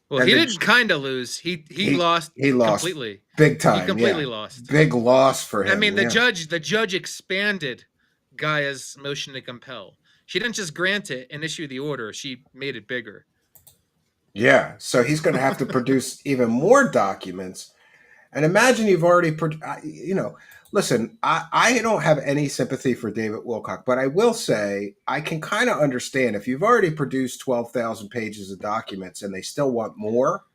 Well, And he didn't kind of lose. He lost. He lost completely. big time. He completely Yeah. lost. Big loss for him. I mean, the yeah. judge expanded Gaia's motion to compel. She didn't just grant it and issue the order. She made it bigger. Yeah. So he's going to have to produce even more documents. And imagine you've already, listen, I don't have any sympathy for David Wilcock, but I will say I can kind of understand if you've already produced 12,000 pages of documents and they still want more.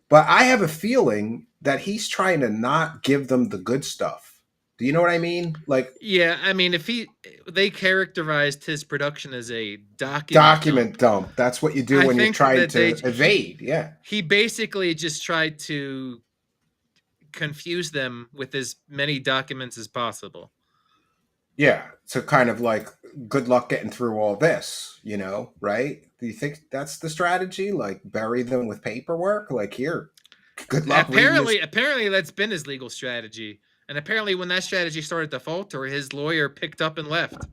But I have a feeling that he's trying to not give them the good stuff. Do you know what I mean? Like, yeah, I mean, they characterized his production as a document dump. That's what you do when you're trying to evade. Yeah. He basically just tried to confuse them with as many documents as possible. Yeah. So kind of like, good luck getting through all this, right? Do you think that's the strategy? Like bury them with paperwork? Like here, good luck. Apparently that's been his legal strategy. And apparently when that strategy started to falter, his lawyer picked up and left.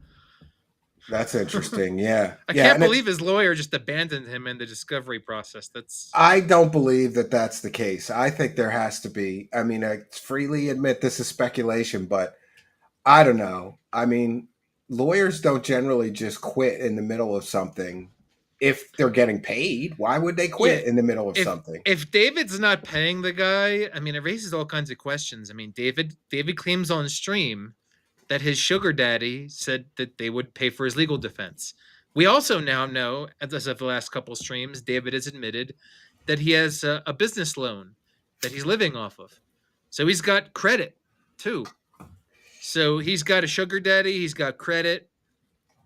That's interesting. Yeah. I can't believe his lawyer just abandoned him in the discovery process. I don't believe that that's the case. I think there has to be. I mean, I freely admit this is speculation, but I don't know. I mean, lawyers don't generally just quit in the middle of something if they're getting paid. Why would they quit in the middle of something? If David's not paying the guy, I mean, it raises all kinds of questions. I mean, David claims on stream that his sugar daddy said that they would pay for his legal defense. We also now know, as of the last couple streams, David has admitted that he has a business loan that he's living off of. So he's got credit too. So he's got a sugar daddy. He's got credit.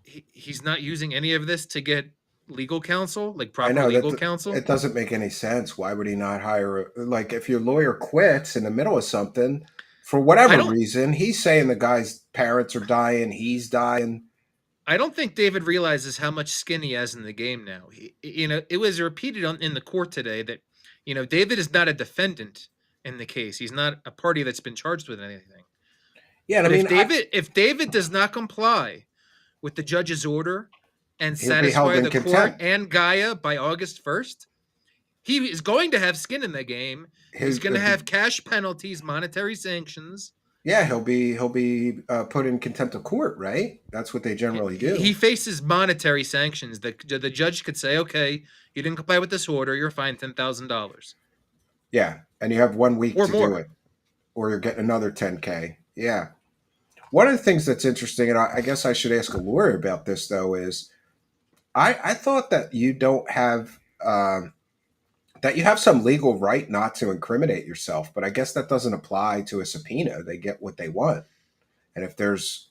He's not using any of this to get legal counsel, like proper legal counsel. It doesn't make any sense. Why would he not hire? Like, if your lawyer quits in the middle of something, for whatever reason, he's saying the guy's parents are dying, he's dying. I don't think David realizes how much skin he has in the game now. It was repeated in the court today that, David is not a defendant in the case. He's not a party that's been charged with anything. Yeah, but if David does not comply with the judge's order and He'll be held satisfy in the court contempt. and Gaia by August 1st, he is going to have skin in the game. He's going to have cash penalties, monetary sanctions. Yeah, he'll be put in contempt of court, right? That's what they generally He do. faces monetary sanctions. The judge could say, okay, you didn't comply with this order, you're fined $10,000 Yeah, and you have 1 week or to do more. it, or you're getting another 10K. Yeah. One of the things that's interesting, and I guess I should ask a lawyer about this though, is I thought that you don't have that you have some legal right not to incriminate yourself, but I guess that doesn't apply to a subpoena. They get what they want, and if there's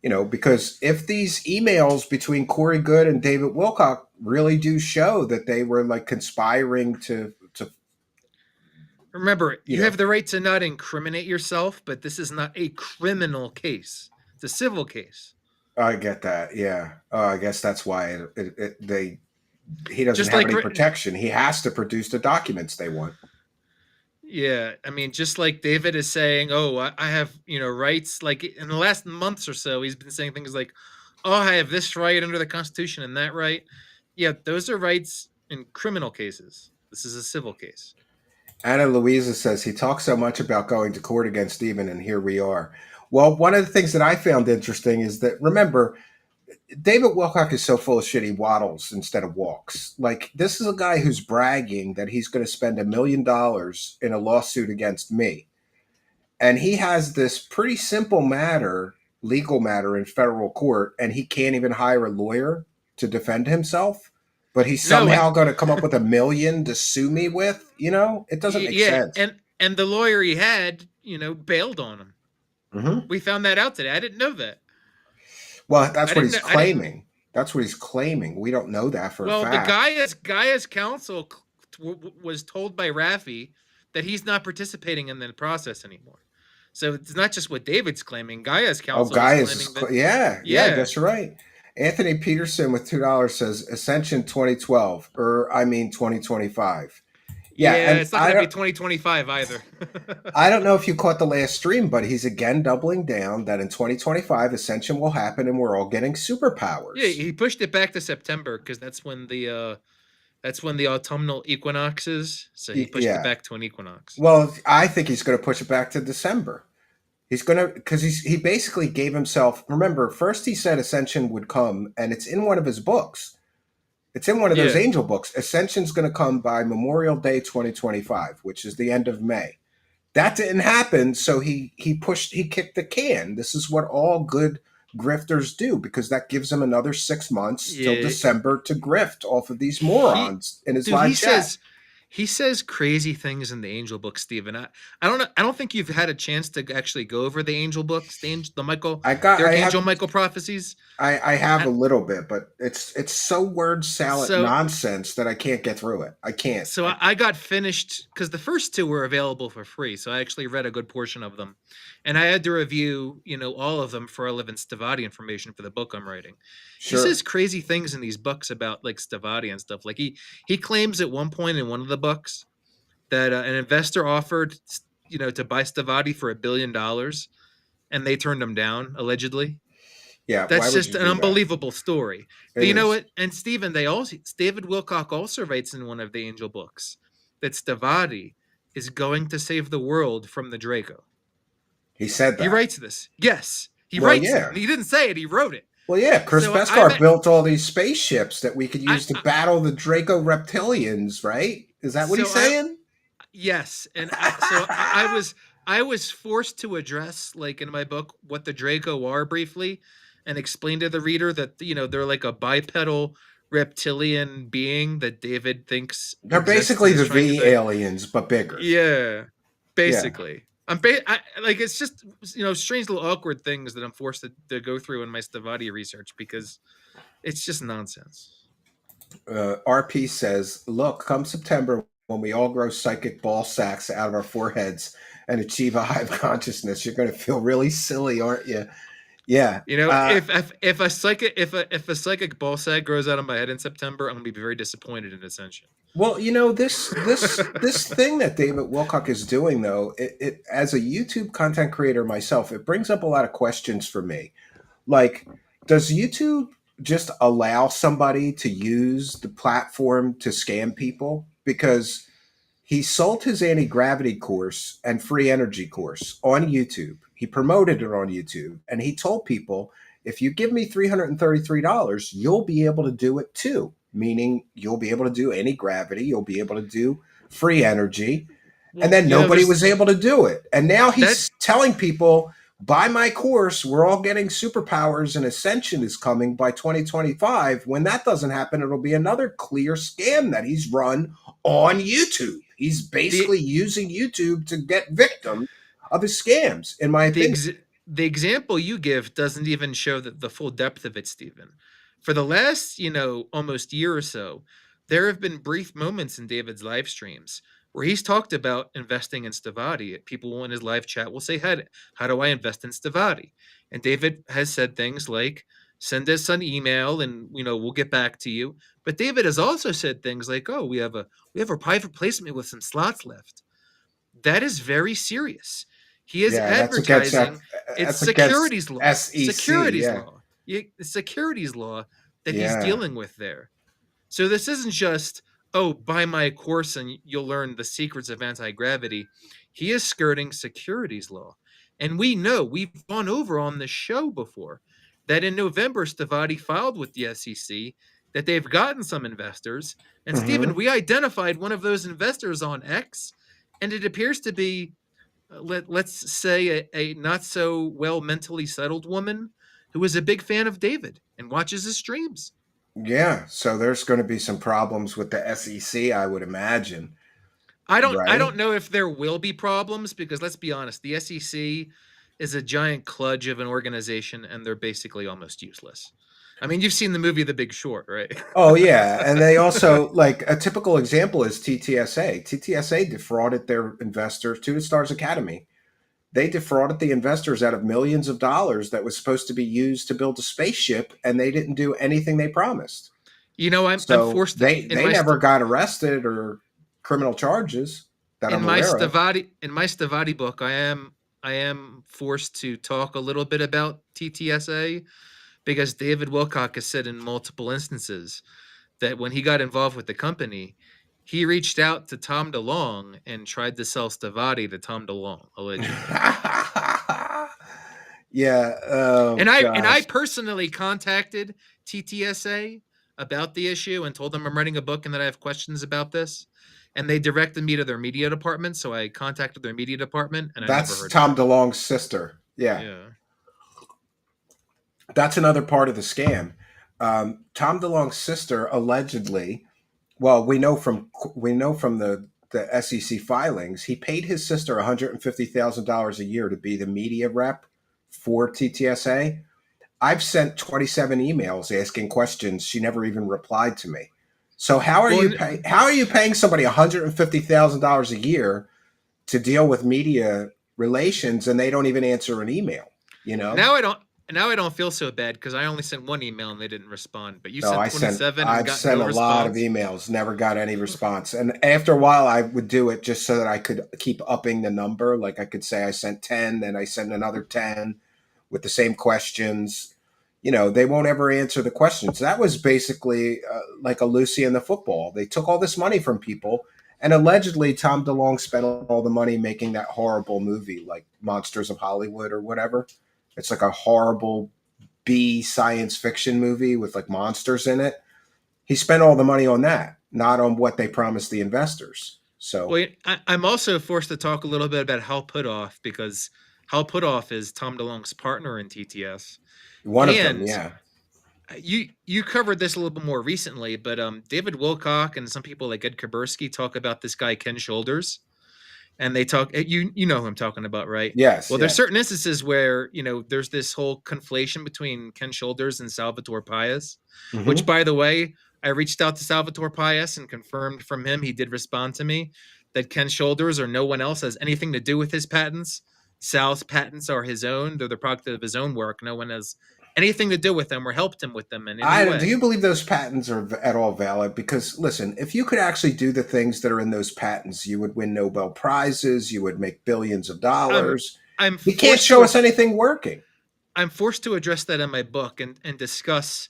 because if these emails between Corey Goode and David Wilcock really do show that they were like conspiring to Remember, you you know have the right to not incriminate yourself, but this is not a criminal case. It's a civil case. I get that. Yeah. I guess that's why he doesn't Just have like any protection. He has to produce the documents they want. yeah, I mean, just like David is saying, "Oh, I have rights." Like in the last months or so, he's been saying things like, "Oh, I have this right under the Constitution and that right." Yeah, those are rights in criminal cases. This is a civil case. Anna Louisa says he talks so much about going to court against Stephen, and here we are. Well, one of the things that I found interesting is that remember, David Wilcock is so full of shit he waddles instead of walks. Like this is a guy who's bragging that he's going to spend $1 million in a lawsuit against me. And he has this pretty simple legal matter in federal court, and he can't even hire a lawyer to defend himself. But he's No, somehow going to come up with $1 million to sue me with. It doesn't make yeah, sense. and the lawyer he had, bailed on him. Mm-hmm. We found that out today. I didn't know that. Well, that's I what didn't. he's I didn't. claiming. That's what he's claiming. We don't know that for a Well, the fact. Gaia's counsel was told by Raffi that he's not participating in the process anymore. So it's not just what David's claiming. Gaia's Oh, counsel guy is is claiming that. yeah. I guess you're right. Anthony Peterson with $2 says Ascension 2012, or I mean 2025. Yeah, Yeah, and it's not going to be 2025 either. I don't know if you caught the last stream, but he's again doubling down that in 2025 Ascension will happen, and we're all getting superpowers. Yeah, he pushed it back to September because that's when the autumnal equinox is. So he pushed it back to an equinox. Well, I think he's going to push it back to December. He's going to because he basically gave himself. Remember, first he said Ascension would come, and it's in one of his books. It's in one of those angel books. Ascension's going to come by Memorial Day 2025, which is the end of May. That didn't happen, so he kicked the can. This is what all good grifters do because that gives him another 6 months till December to grift off of these morons in his live chat. He says crazy things in the angel book, Stephen. I don't know. I don't think you've had a chance to actually go over the angel books, the Michael Michael prophecies. I have a little bit, but it's so word salad nonsense that I can't get through it. I can't. So I got finished because the first two were available for free. So I actually read a good portion of them, and I had to review, all of them for relevant Stavati information for the book I'm writing. Sure. He says crazy things in these books about like Stavati and stuff. Like he claims at one point in one of the books that an investor offered, to buy Stavati for $1 billion, and they turned him down allegedly. Yeah, that's just an unbelievable story. But you know what? And Stephen, David Wilcock also writes in one of the angel books that Stavati is going to save the world from the Draco. He said that. He writes this. Yes, he writes it. He didn't say it. He wrote it. Well, yeah, Chris Beskar built all these spaceships that we could use to battle the Draco reptilians, right? Is that what he's saying? Yes, and I was forced to address, like in my book, what the Draco are briefly, and explain to the reader that they're like a bipedal reptilian being that David thinks they're basically the V aliens, but bigger. Yeah, basically. Yeah. It's just strange little awkward things that I'm forced to go through in my Stavati research because it's just nonsense. RP says, "Look, come September when we all grow psychic ball sacks out of our foreheads and achieve a hive consciousness, you're going to feel really silly, aren't you?" Yeah. If a psychic ball sack grows out of my head in September, I'm going to be very disappointed in Ascension. Well, this thing that David Wilcock is doing, though, it as a YouTube content creator myself, it brings up a lot of questions for me. Like, does YouTube just allow somebody to use the platform to scam people? Because he sold his anti-gravity course and free energy course on YouTube. He promoted it on YouTube, and he told people, if you give me $333, you'll be able to do it too. Meaning you'll be able to do anti-gravity, you'll be able to do free energy. And Well, then nobody was able to do it. And now that he's telling people, buy my course, we're all getting superpowers and ascension is coming by 2025. When that doesn't happen, it'll be another clear scam that he's run on YouTube. He's the basically using YouTube to get victims of his scams, in my the opinion. ex- the example you give doesn't even show the full depth of it, Stephen. For the last, almost year or so, there have been brief moments in David's live streams where he's talked about investing in Stavati. People in his live chat will say, how do I invest in Stavati? And David has said things like, send us an email and we'll get back to you. But David has also said things like, oh, we have a private placement with some slots left. That is very serious. He is Yeah, that's against advertising. It's that's against securities law. SEC. Yeah, Securities law that he's yeah, dealing with there. So this isn't just, oh, buy my course and you'll learn the secrets of anti-gravity. He is skirting securities law. And we've gone over on the show before that in November, Stavati filed with the SEC that they've gotten some investors. And Stephen, hmm we identified one of those investors on X, and it appears to be, let's say, a not so well mentally settled woman who is a big fan of David and watches his streams. yeah. So there's going to be some problems with the SEC, I would imagine, I right? don't know if there will be problems because let's be honest, the SEC is a giant kludge of an organization and they're basically almost useless. I mean, you've seen the movie The Big Short, right? Oh yeah, and they also like a typical example is TTSA. TTSA defrauded their investors to the Stars Academy. They defrauded the investors out of millions of dollars that was supposed to be used to build a spaceship, and they didn't do anything they promised. I'm So forced to, they never got arrested or criminal charges that I'm aware of. In my Stavati book, I am forced to talk a little bit about TTSA because David Wilcock has said in multiple instances that when he got involved with the company, he reached out to Tom DeLonge and tried to sell Stavati to Tom DeLonge, allegedly. Yeah. Oh And I gosh. personally contacted TTSA about the issue and told them I'm writing a book and that I have questions about this. And they directed me to their media department, so I contacted their media department and I never That's heard Tom back. DeLonge's sister. Yeah. Yeah. That's another part of the scam. Tom DeLonge's sister allegedly, well, we know from the SEC filings, he paid his sister $150,000 a year to be the media rep for TTSA. I've sent 27 emails asking questions. She never even replied to me. So Well, how are you paying somebody $150,000 a year to deal with media relations and they don't even answer an email? You know? now I don't now I don't feel so bad because I only sent one email and they didn't respond. But you No, sent 27 and I've got sent no a lot of response. emails, never got any response. And after a while I would do it just so that I could keep upping the number. Like I could say I sent 10, then I sent another 10 with the same questions. They won't ever answer the questions. That was basically like a Lucy in the football. They took all this money from people, and allegedly Tom DeLonge spent all the money making that horrible movie, like Monsters of Hollywood or whatever. It's like a horrible B science fiction movie with like monsters in it. He spent all the money on that, not on what they promised the investors. So Well, I'm also forced to talk a little bit about Hal Putoff because Hal Putoff is Tom DeLonge's partner in TTS. one of them, And yeah. you covered this a little bit more recently, but David Wilcock and some people like Ed Kabursky talk about this guy Ken Shoulders, and they talk. You know who I'm talking about, right? Yes, Well, there's yes. certain instances where there's this whole conflation between Ken Shoulders and Salvatore Payas, which, hmm by the way, I reached out to Salvatore Payas and confirmed from him. He did respond to me that Ken Shoulders or no one else has anything to do with his patents. Sal's patents are his own; they're the product of his own work. No one has anything to do with them or helped him with them in any Do you way. believe those patents are at all valid? Because listen, if you could actually do the things that are in those patents, you would win Nobel prizes. You would make billions of I'm dollars. I'm You can't forced to show us anything working. I'm forced to address that in my book and discuss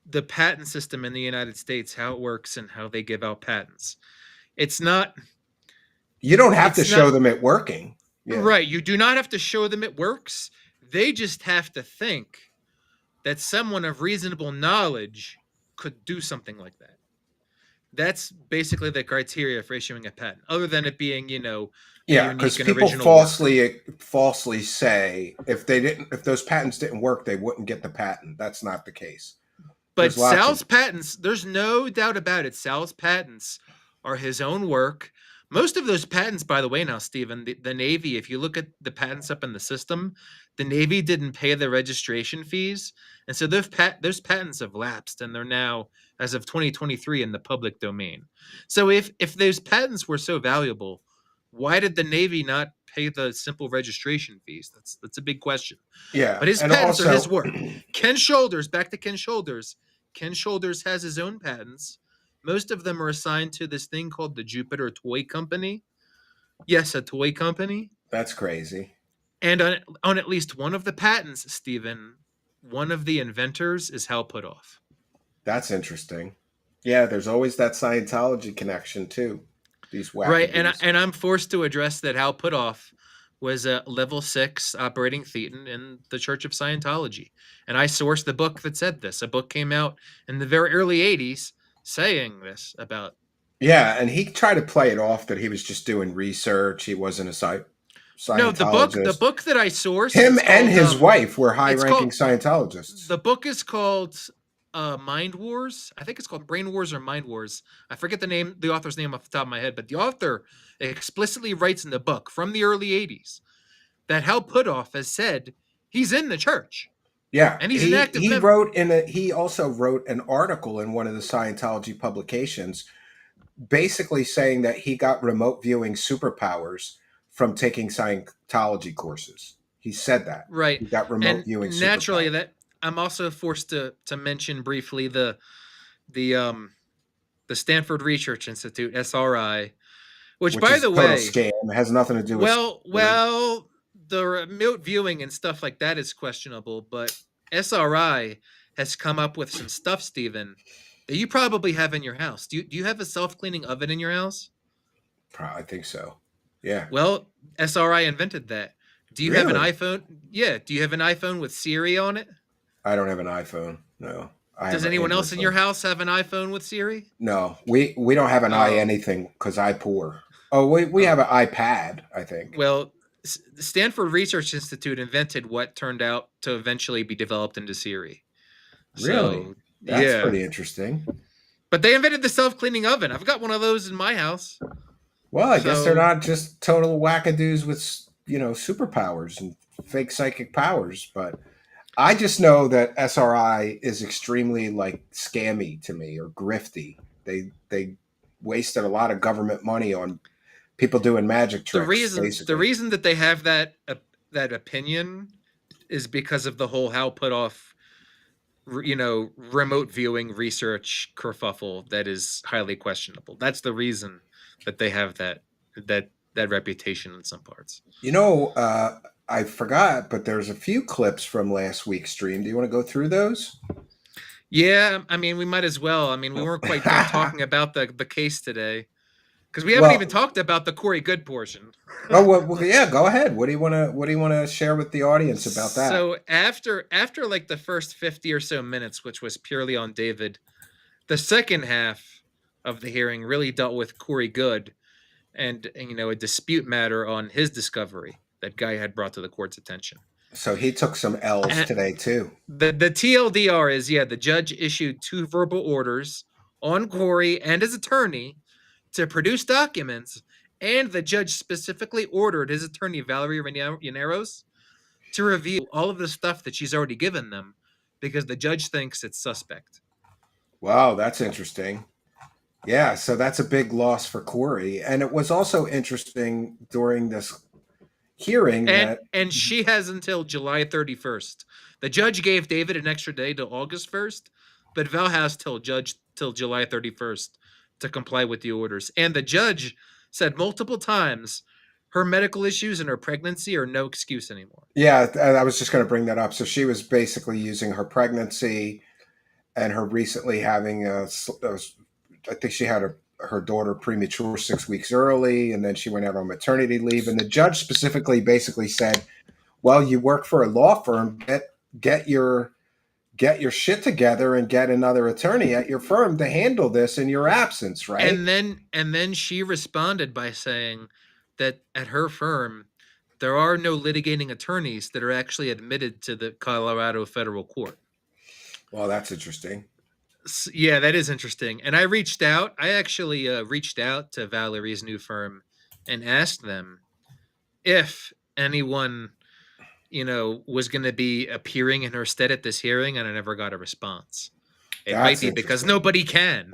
the patent system in the United States, how it works and how they give out patents. It's not You don't have to it's not show them it working. Yeah. right. You do not have to show them it works. They just have to think that someone of reasonable knowledge could do something like that. That's basically the criteria for issuing a patent, other than it being, a Yeah, because unique and people original work. falsely say if those patents didn't work, they wouldn't get the patent. That's not the case. But There's lots Sal's of patents, there's no doubt about it. Sal's patents are his own work. Most of those patents, by the way, now, Stephen, the Navy, if you look at the patents up in the system, the Navy didn't pay the registration fees. And so those patents have lapsed and they're now, as of 2023, in the public domain. So if those patents were so valuable, why did the Navy not pay the simple registration fees? That's a big question. yeah, But his and patents are his also work. Ken Shoulders, back to Ken Shoulders. Ken Shoulders has his own patents. Most of them are assigned to this thing called the Jupiter Toy Company. Yes, a toy company. that's crazy. And on at least one of the patents, Stephen, one of the inventors is Hal Puthoff. That's interesting. Yeah, there's always that Scientology connection too. These Right, wackadoos. and I'm forced to address that Hal Puthoff was a level 6 operating thetan in the Church of Scientology. And I sourced the book that said this. A book came out in the very early 80s saying this about. Yeah, and he tried to play it off that he was just doing research. He wasn't a No, the Scientologist. book that I sourced, Him it's and called his wife were it's high-ranking called Scientologists. the book is called Mind Wars. I think it's called Brain Wars or Mind Wars. I forget the author's name off the top of my head, but the author explicitly writes in the book from the early 80s that Hal Puthoff has said he's in the church Yeah, and he's an active he member. wrote in a he also wrote an article in one of the Scientology publications, basically saying that he got remote viewing superpowers from taking Scientology courses. He said that Right. he got remote And viewing naturally superpowers, that I'm also forced to mention briefly the the Stanford Research Institute, SRI, which which by is a the total way, scam. It has nothing to do with. well, the remote viewing and stuff like that is questionable, but SRI has come up with some stuff, Stephen, that you probably have in your house. Do you have a self-cleaning oven in your house? I think so. Yeah, Well, SRI invented that. Do you have an really. iPhone? Yeah. Do you have an iPhone with Siri on it? I don't have an iPhone. No, I have Does an anyone Android else in your phone. house have an iPhone with Siri? No, we don't have an i Oh, anything because I poor. Oh, we have oh. an iPad. I think. Well, the Stanford Research Institute invented what turned out to eventually be developed into Siri. Really, So, that's yeah. pretty interesting. But they invented the self-cleaning oven. I've got one of those in my house. Well, I guess they're So, not just total wackadoos with superpowers and fake psychic powers, but I just know that SRI is extremely like scammy to me or grifty. They wasted a lot of government money on people doing magic the tricks, reason the basically. reason that they have that opinion is because of the whole Hal Puthoff remote viewing research kerfuffle that is highly questionable. That's the reason that they have that reputation in some parts. I forgot, but there's a few clips from last week's stream. Do you want to go through those? Yeah, I mean, we might as well. I mean, we weren't quite done talking about the case today because we haven't even Well, talked about the Corey Good portion. yeah, go ahead. What do you want to share with the audience about that? So after like the first 50 or so minutes, which was purely on David, the second half of the hearing really dealt with Corey Good and a dispute matter on his discovery that Guy had brought to the court's attention. So he took some L's And today too. the TLDR is, yeah, the judge issued 2 verbal orders on Corey and his attorney to produce documents, and the judge specifically ordered his attorney Valerie Llaneros to review all of the stuff that she's already given them because the judge thinks it's suspect. Wow, that's interesting. Yeah, so that's a big loss for Corey. And it was also interesting during this hearing And that, and she has until July 31st. The judge gave David an extra day to August 1st, but Val has till July 31st to comply with the orders. And the judge said multiple times her medical issues and her pregnancy are no excuse anymore. yeah, I was just going to bring that up. So she was basically using her pregnancy and her recently having I think she had her daughter premature 6 weeks early, and then she went out on maternity leave. And the judge specifically basically said, "Well, you work for a law firm. Get your get your shit together and get another attorney at your firm to handle this in your absence, right?" And then she responded by saying that at her firm there are no litigating attorneys that are actually admitted to the Colorado federal court. Well, that's interesting. Yeah, that is interesting. And I actually reached out to Valerie's new firm and asked them if anyone, was going to be appearing in her stead at this hearing, and I never got a response. It might That's be because interesting. nobody can.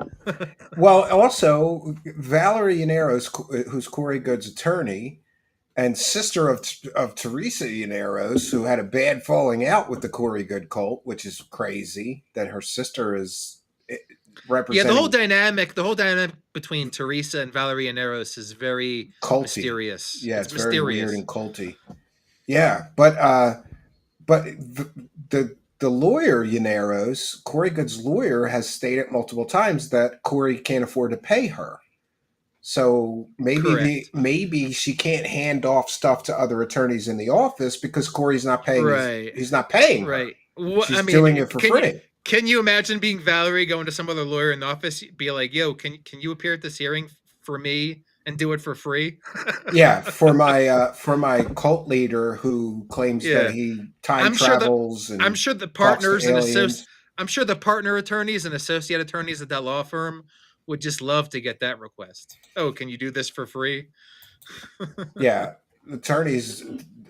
Well, also Valerie Llaneros, who's Corey Goode's attorney and sister of Teresa Llaneros, who had a bad falling out with the Corey Goode cult, which is crazy that her sister is representing. Yeah, the whole dynamic between Teresa and Valerie Llaneros is very culty. Mysterious. Yeah, it's mysterious. Very weird and culty. Yeah, but the lawyer Llaneros, Corey Goode's lawyer, has stated multiple times that Corey can't afford to pay her. So maybe she can't hand off stuff to other attorneys in the office because Corey's not paying. Right. He's not paying her. Right. Well, She's doing it for free. Can you imagine being Valerie going to some other lawyer in the office, be like, "Yo, can you appear at this hearing for me and do it for free?" Yeah, for my cult leader who claims that he time travels. I'm sure the partners and I'm sure the partner attorneys and associate attorneys at that law firm would just love to get that request. "Oh, can you do this for free?" Yeah, attorneys.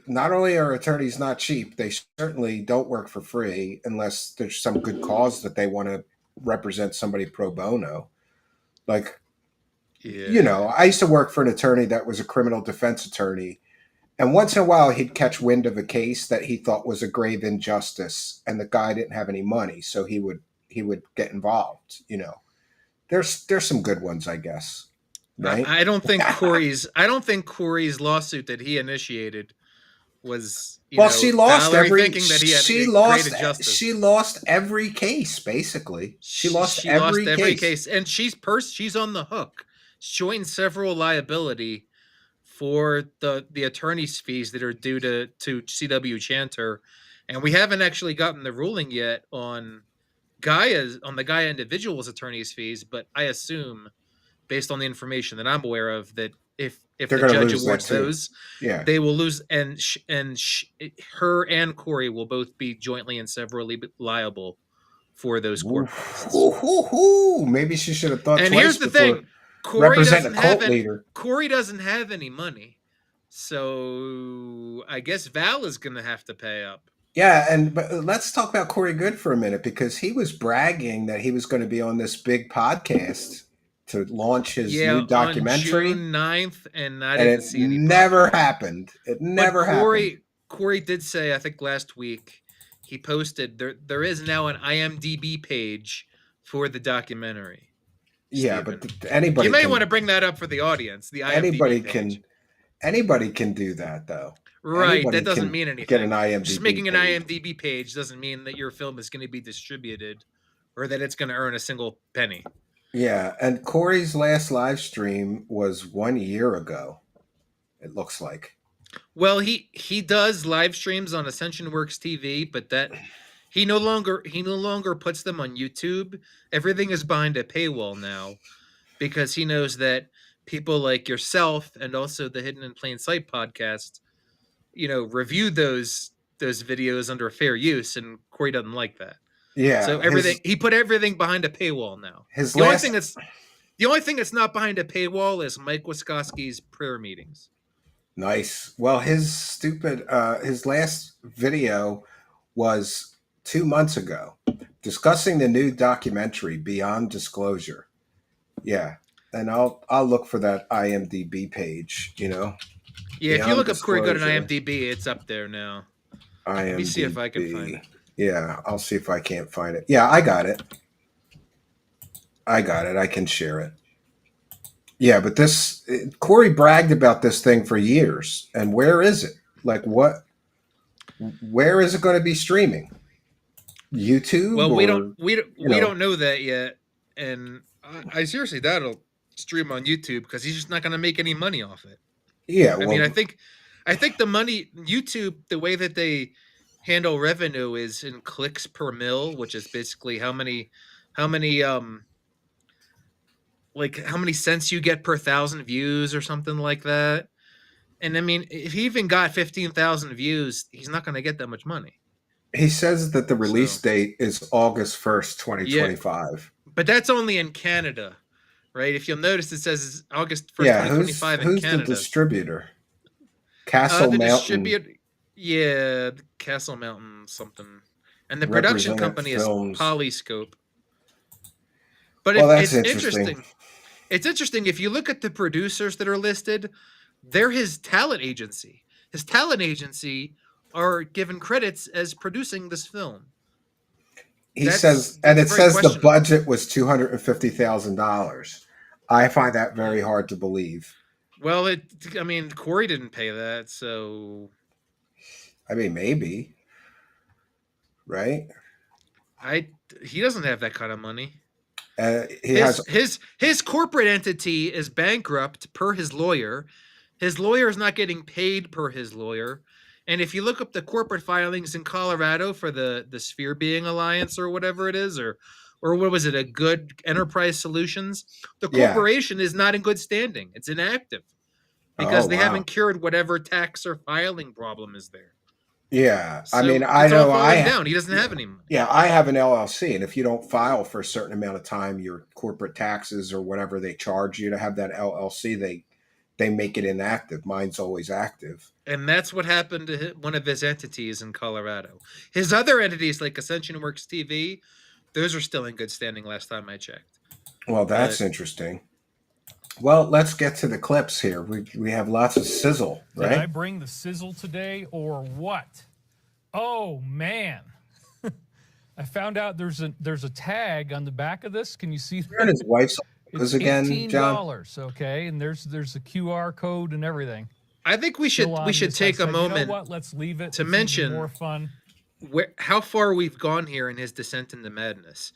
Not only are attorneys not cheap, they certainly don't work for free unless there's some good cause that they want to represent somebody pro bono. Like, I used to work for an attorney that was a criminal defense attorney, and once in a while he'd catch wind of a case that he thought was a grave injustice, and the guy didn't have any money, so he would get involved. There's some good ones, I guess. Right? I don't think Corey's lawsuit that he initiated was she lost Valerie thinking that she lost every case. Basically, she lost every case, and she's on the hook, showing several liability for the attorney's fees that are due to CW Chanter, and we haven't actually gotten the ruling yet on the Gaia individual's attorney's fees, but I assume, based on the information that I'm aware of, that if the judge awards those, they will lose, and her and Corey will both be jointly and severally liable for those court costs. Maybe she should have thought twice. And here's the thing: Corey doesn't have any money, so I guess Val is going to have to pay up. Yeah, but let's talk about Corey Goode for a minute, because he was bragging that he was going to be on this big podcast to launch his new documentary on June 9th, and I didn't see any. Never happened. It never happened. Corey did say, I think last week, he posted there is now an IMDb page for the documentary. Yeah, Steven. But anybody you may want to bring that up for the audience. The IMDb anybody can do that, though. Right, anybody that doesn't mean anything. Get an IMDb Just making an IMDb page doesn't mean that your film is going to be distributed or that it's going to earn a single penny. Yeah, and Corey's last live stream was 1 year ago, it looks like. Well, he does live streams on Ascension Works TV, but that he no longer puts them on YouTube. Everything is behind a paywall now, because he knows that people like yourself and also the Hidden in Plain Sight podcast, review those videos under fair use, and Corey doesn't like that. Yeah. So he put everything behind a paywall now. The only thing that's not behind a paywall is Mike Wiskoski's prayer meetings. Nice. Well, his last video was 2 months ago, discussing the new documentary Beyond Disclosure. Yeah. And I'll look for that IMDb page, Yeah, if you look up Corey Goode on IMDb, it's up there now. Let me see if I can find it. Yeah, I'll see if I can't find it. Yeah, I got it. I can share it. Yeah, but Corey bragged about this thing for years. And where is it? Like, where is it going to be streaming? YouTube Well, or you we know? don't know that yet, and I seriously doubt he'll stream on YouTube because he's just not going to make any money off it. Yeah, I mean, well, I think the money YouTube, the way that they handle revenue is in clicks per mil, which is basically how many like how many cents you get per 1,000 views or something like that. And I mean, if he even got 15,000 views, he's not going to get that much money. he says that the release So date is August 1st, yeah, 2025. but that's only in Canada, right? If you'll notice, it says August 1st, Yeah, 2025 in who's the Canada. distributor? Castle The Mountain distributor, yeah, Castle Mountain something, and the production Represented company is Films. Polyscope. But Well, if that's it's interesting. interesting, it's interesting if you look at the producers that are listed, they're his talent agency. His talent agency are given credits as producing this film. He says, and That's it very says the questionable. budget was $250,000. I find that very Yeah. hard to believe. Well, I mean, Corey didn't pay that, so I mean, maybe, right? I he doesn't have that kind of money. He has, His corporate entity is bankrupt per his lawyer. His lawyer is not getting paid per his lawyer. And if you look up the corporate filings in Colorado for the Sphere Being Alliance or whatever it is, or what was it, a Good Enterprise Solutions, the yeah. corporation is not in good standing. It's inactive Oh, because they wow. haven't cured whatever tax or filing problem is there. Yeah. I mean, So I it's all know falling down. He doesn't have any money. yeah, I have an LLC, and if you don't file for a certain amount of time, your corporate taxes or whatever they charge you to have that LLC, they make it inactive. Mine's always active. And that's what happened to one of his entities in Colorado. His other entities, like Ascension Works TV, those are still in good standing last time I checked. Well, But that's interesting. Well, let's get to the clips here. We have lots of sizzle, Did I right? bring the sizzle today or what? Oh man. I found out there's a tag on the back of this. Can you see And that? his wife's It's again, John. $18, okay? And there's a QR code and everything. I think we Still on should this. I take a said, you know moment what? Let's leave it. to It's even mention more fun. how far we've gone here in his descent into madness.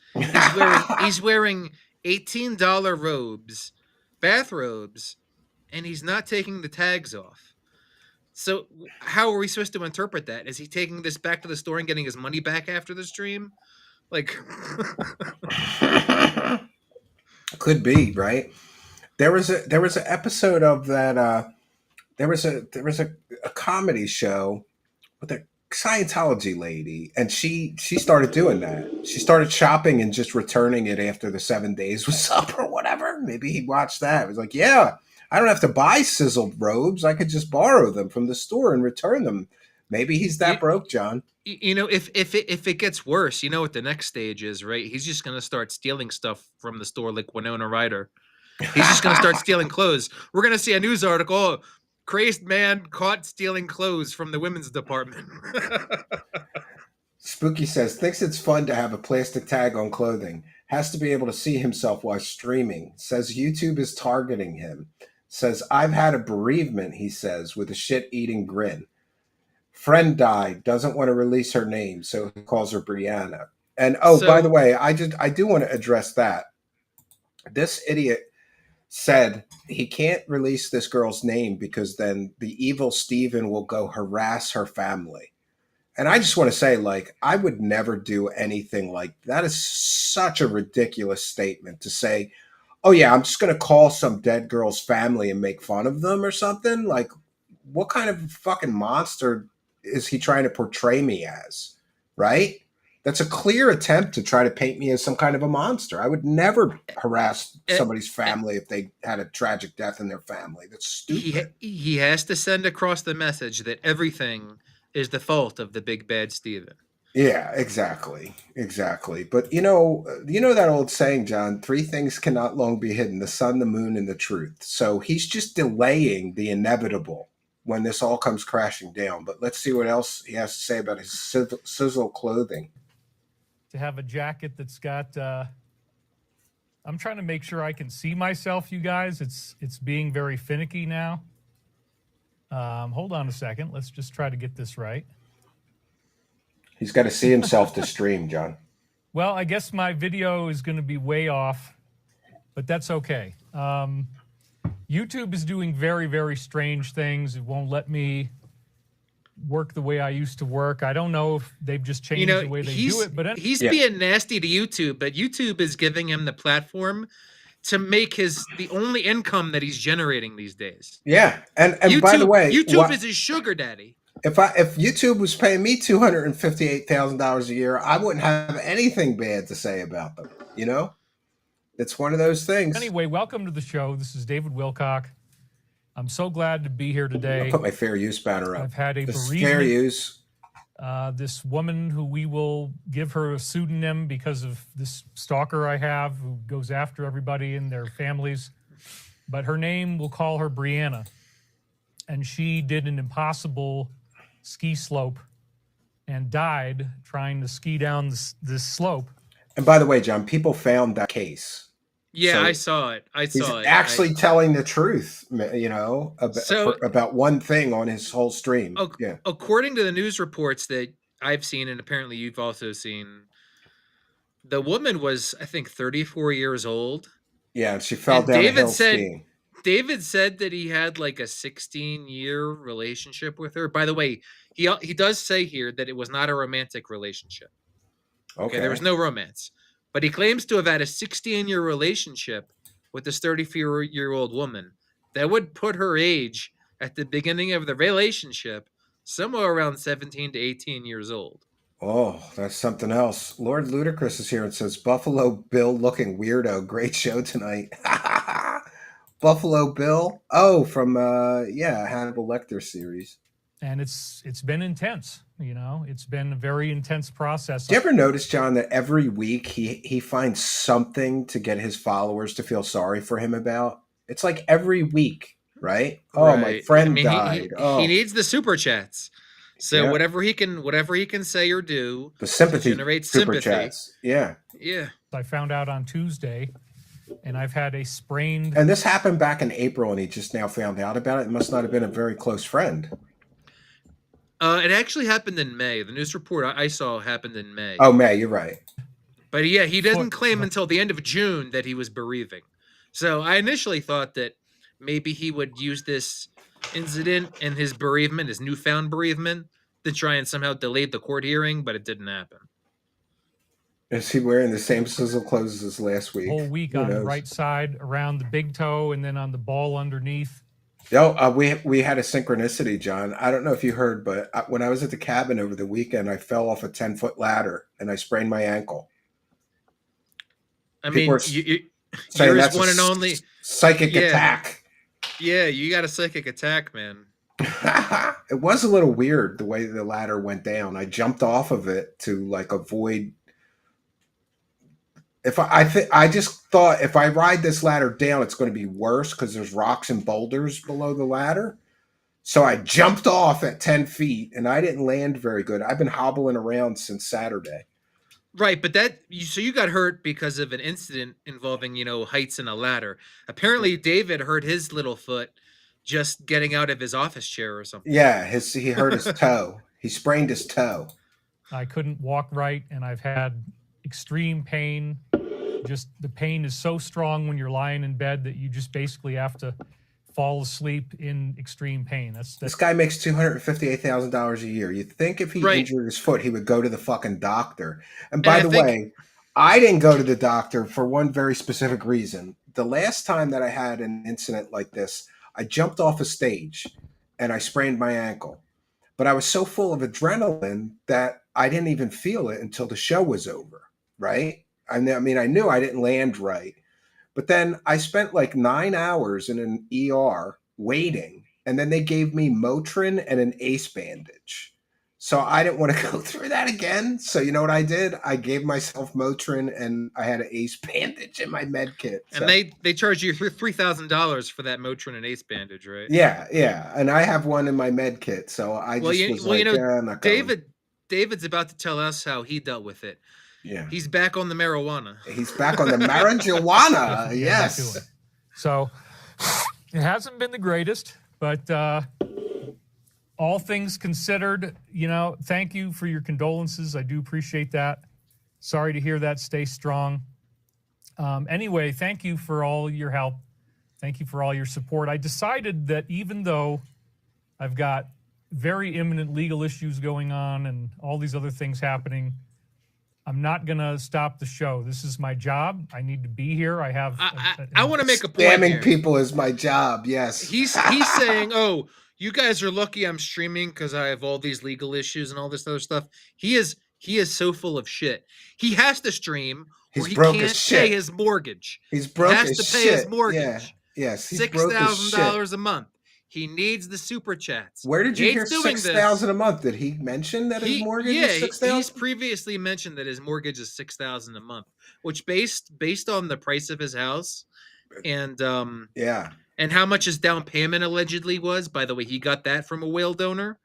He's wearing $18 robes, bathrobes, and he's not taking the tags off. So how are we supposed to interpret that? Is he taking this back to the store and getting his money back after the stream? Like Could be, right? There was an episode of that there was a comedy show with a Scientology lady, and she started doing that. She started shopping and just returning it after the 7 days was up or whatever. Maybe he watched that. It was like, yeah, I don't have to buy sizzled robes. I could just borrow them from the store and return them. Maybe he's that you, broke, John. you know, if it gets worse, you know what the next stage is, right? He's just gonna start stealing stuff from the store like Winona Ryder. He's just gonna start stealing clothes. We're gonna see a news article. Oh, crazed man caught stealing clothes from the women's department. Spooky says, thinks it's fun to have a plastic tag on clothing. Has to be able to see himself while streaming. Says YouTube is targeting him. Says, I've had a bereavement, he says, with a shit-eating grin. Friend died, doesn't want to release her name, so he calls her Brianna. And oh, by the So way, I do want to address that. This idiot said he can't release this girl's name because then the evil Steven will go harass her family. And I just want to say, like, I would never do anything like that. Is such a ridiculous statement to say, oh, yeah, I'm just going to call some dead girl's family and make fun of them or something. Like, what kind of fucking monster is he trying to portray me as? Right? That's a clear attempt to try to paint me as some kind of a monster. I would never harass eh, somebody's eh, family if they had a tragic death in their family. That's stupid. he has to send across the message that everything is the fault of the big bad Steven. Yeah, exactly. Exactly. But you know that old saying, John, three things cannot long be hidden: the sun, the moon, and the truth. So he's just delaying the inevitable when this all comes crashing down. But let's see what else he has to say about his sizzle clothing. To have a jacket that's got I'm trying to make sure I can see myself, you guys. It's being very finicky now. Hold on a second. Let's just try to get this right. He's got to see himself to stream, John. Well, I guess my video is going to be way off, but that's okay. YouTube is doing very, very strange things. It won't let me work the way I used to work. I don't know if they've just changed the way they do it, but he's being nasty to YouTube, but YouTube is giving him the platform to make the only income that he's generating these days. Yeah, and YouTube, by the way, YouTube is his sugar daddy. If YouTube was paying me $258,000 a year, I wouldn't have anything bad to say about them. You know, it's one of those things. Anyway, welcome to the show. This is David Wilcock. I'm so glad to be here today. I'll put my fair use banner up. I've had a bereavement. Fair use. This woman who we will give her a pseudonym because of this stalker I have who goes after everybody and their families. But her name, we'll call her Brianna. And she did an impossible ski slope and died trying to ski down this slope. And by the way, John, people found that case. Yeah, so I saw it. He's actually telling the truth, you know, about one thing on his whole stream. Yeah. According to the news reports that I've seen, and apparently you've also seen, the woman was, I think, 34 years old. Yeah, she fell down a hill skiing. David said that he had like a 16-year relationship with her. By the way, he does say here that it was not a romantic relationship. Okay, there was no romance. But he claims to have had a 16-year relationship with this 34-year-old woman. That would put her age at the beginning of the relationship somewhere around 17 to 18 years old. Oh, that's something else. Lord Ludacris is here and says, Buffalo Bill looking weirdo. Great show tonight. Buffalo Bill? Oh, from Hannibal Lecter series. And it's been intense, you know. It's been a very intense process. Do you ever notice, John, that every week he finds something to get his followers to feel sorry for him about? It's like every week, right? Oh, my friend died. He needs the super chats. So whatever he can say or do, the sympathy generate super sympathy. Chats. Yeah. I found out on Tuesday, and I've had a sprained. And this happened back in April, and he just now found out about it. It must not have been a very close friend. It actually happened in May. The news report I saw happened in May. Oh, May, you're right. But yeah, he doesn't claim until the end of June that he was bereaving. So I initially thought that maybe he would use this incident and his bereavement, his newfound bereavement, to try and somehow delay the court hearing, but it didn't happen. Is he wearing the same sizzle clothes as last week? Whole week on the right side, around the big toe, and then on the ball underneath. No, we had a synchronicity, John. I don't know if you heard, but when I was at the cabin over the weekend, I fell off a 10-foot ladder and I sprained my ankle. I mean, you're his one and only psychic attack. Yeah, you got a psychic attack, man. It was a little weird the way the ladder went down. I jumped off of it to like avoid. I just thought if I ride this ladder down, it's going to be worse because there's rocks and boulders below the ladder. So I jumped off at 10 feet and I didn't land very good. I've been hobbling around since Saturday. Right, but so you got hurt because of an incident involving, heights and a ladder. Apparently, David hurt his little foot just getting out of his office chair or something. Yeah, he hurt his toe. He sprained his toe. I couldn't walk right, and I've had extreme pain. Just the pain is so strong when you're lying in bed that you just basically have to fall asleep in extreme pain. This guy makes $258,000 a year. You'd think if he injured his foot, he would go to the fucking doctor. And by the way, I didn't go to the doctor for one very specific reason. The last time that I had an incident like this, I jumped off a stage and I sprained my ankle. But I was so full of adrenaline that I didn't even feel it until the show was over, right? I mean, I knew I didn't land right. But then I spent like 9 hours in an ER waiting, and then they gave me Motrin and an ACE bandage. So I didn't want to go through that again. So you know what I did? I gave myself Motrin, and I had an ACE bandage in my med kit. So. And they charge you $3,000 for that Motrin and ACE bandage, right? Yeah. And I have one in my med kit, so I'm not going. David's about to tell us how he dealt with it. Yeah, he's back on the marijuana. He's back on the marijuana. Yes. So it hasn't been the greatest, but all things considered, you know, thank you for your condolences. I do appreciate that. Sorry to hear that. Stay strong. Anyway, thank you for all your help. Thank you for all your support. I decided that even though I've got very imminent legal issues going on and all these other things happening, I'm not going to stop the show. This is my job. I need to be here. I have. I want to make a point Spamming here. people is my job. Yes. He's saying, "Oh, you guys are lucky I'm streaming because I have all these legal issues and all this other stuff." He is so full of shit. He has to stream or He's he broke can't as shit. pay his mortgage. He's broke He has as to pay his shit. mortgage. Yeah. Yes. He's broke as shit. $6,000 a month. He needs the super chats. Where did you He hear hates doing 6,000 a month? Did he mention that his mortgage is 6,000? He's previously mentioned that his mortgage is $6,000 a month, which based on the price of his house and Yeah. and how much his down payment allegedly was. By the way, he got that from a whale donor.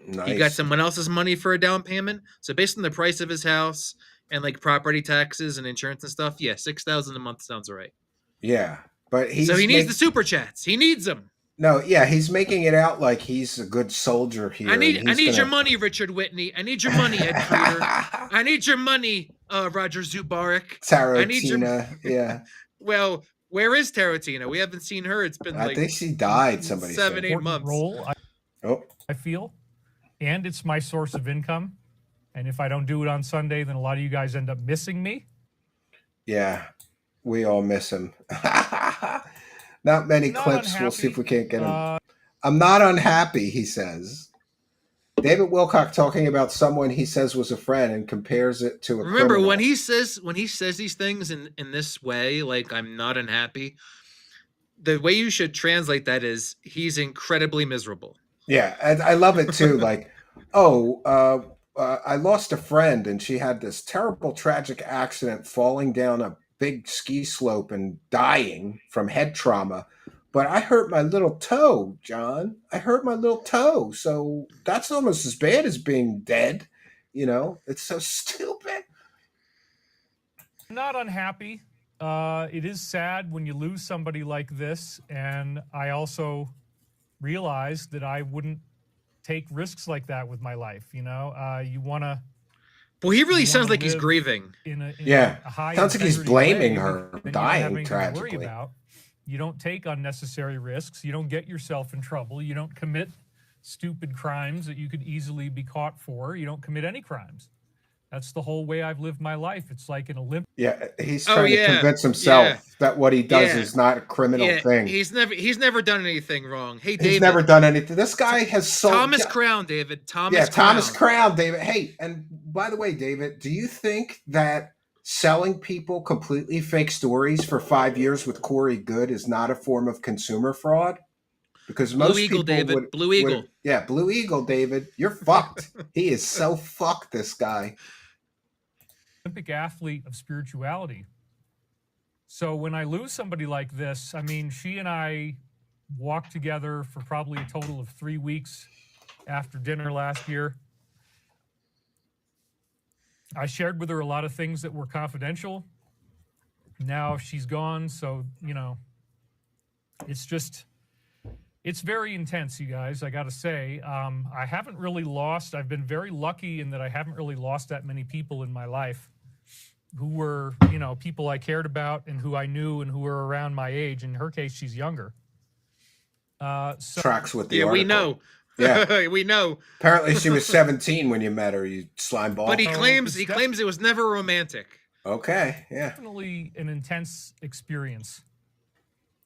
Nice. He got someone else's money for a down payment. So based on the price of his house and like property taxes and insurance and stuff, yeah, $6,000 a month sounds right. Yeah. But he needs the super chats. He needs them. No, yeah, he's making it out like he's a good soldier here. I need your money, Richard Whitney. I need your money, Ed Creeder. I need your money, Roger Zubarik. Tarantina, yeah. Well, where is Tarantina? We haven't seen her. It's been I think she died. Somebody 7, said. 8 months. Role, I feel, and it's my source of income. And if I don't do it on Sunday, then a lot of you guys end up missing me. Yeah, we all miss him. Not many clips. Unhappy. We'll see if we can't get him. I'm not unhappy, he says. David Wilcock talking about someone he says was a friend and compares it to a Remember, criminal. when he says these things in this way, like I'm not unhappy, the way you should translate that is he's incredibly miserable. Yeah, and I love it too. Like, I lost a friend and she had this terrible, tragic accident falling down a big ski slope and dying from head trauma. But I hurt my little toe, John. I hurt my little toe. So that's almost as bad as being dead. You know, it's so stupid. Not unhappy. It is sad when you lose somebody like this. And I also realized that I wouldn't take risks like that with my life. You know, you want to. Well, he really sounds like he's grieving. In a high sounds like he's blaming her for dying tragically. You don't take unnecessary risks. You don't get yourself in trouble. You don't commit stupid crimes that you could easily be caught for. You don't commit any crimes. That's the whole way I've lived my life. It's like an Olympic. Yeah, he's trying to convince himself that what he does is not a criminal thing. He's never done anything wrong. Hey, David. He's never done anything. This guy has sold Thomas Crown, David. Thomas Crown, David. Hey, and by the way, David, do you think that selling people completely fake stories for 5 years with Corey Goode is not a form of consumer fraud? Because most Blue Eagle, people David. Blue Eagle. Blue Eagle, David. You're fucked. He is so fucked, this guy. Olympic athlete of spirituality. So when I lose somebody like this, I mean, she and I walked together for probably a total of 3 weeks after dinner last year. I shared with her a lot of things that were confidential. Now she's gone, so, you know, it's very intense, you guys, I got to say. I haven't really lost. I've been very lucky in that I haven't really lost that many people in my life who were, you know, people I cared about and who I knew and who were around my age. In her case, she's younger. Tracks with the article. We know. Yeah, we know. Apparently, she was 17 when you met her. You slime ball. But he claims it was never romantic. Okay, yeah. Definitely an intense experience.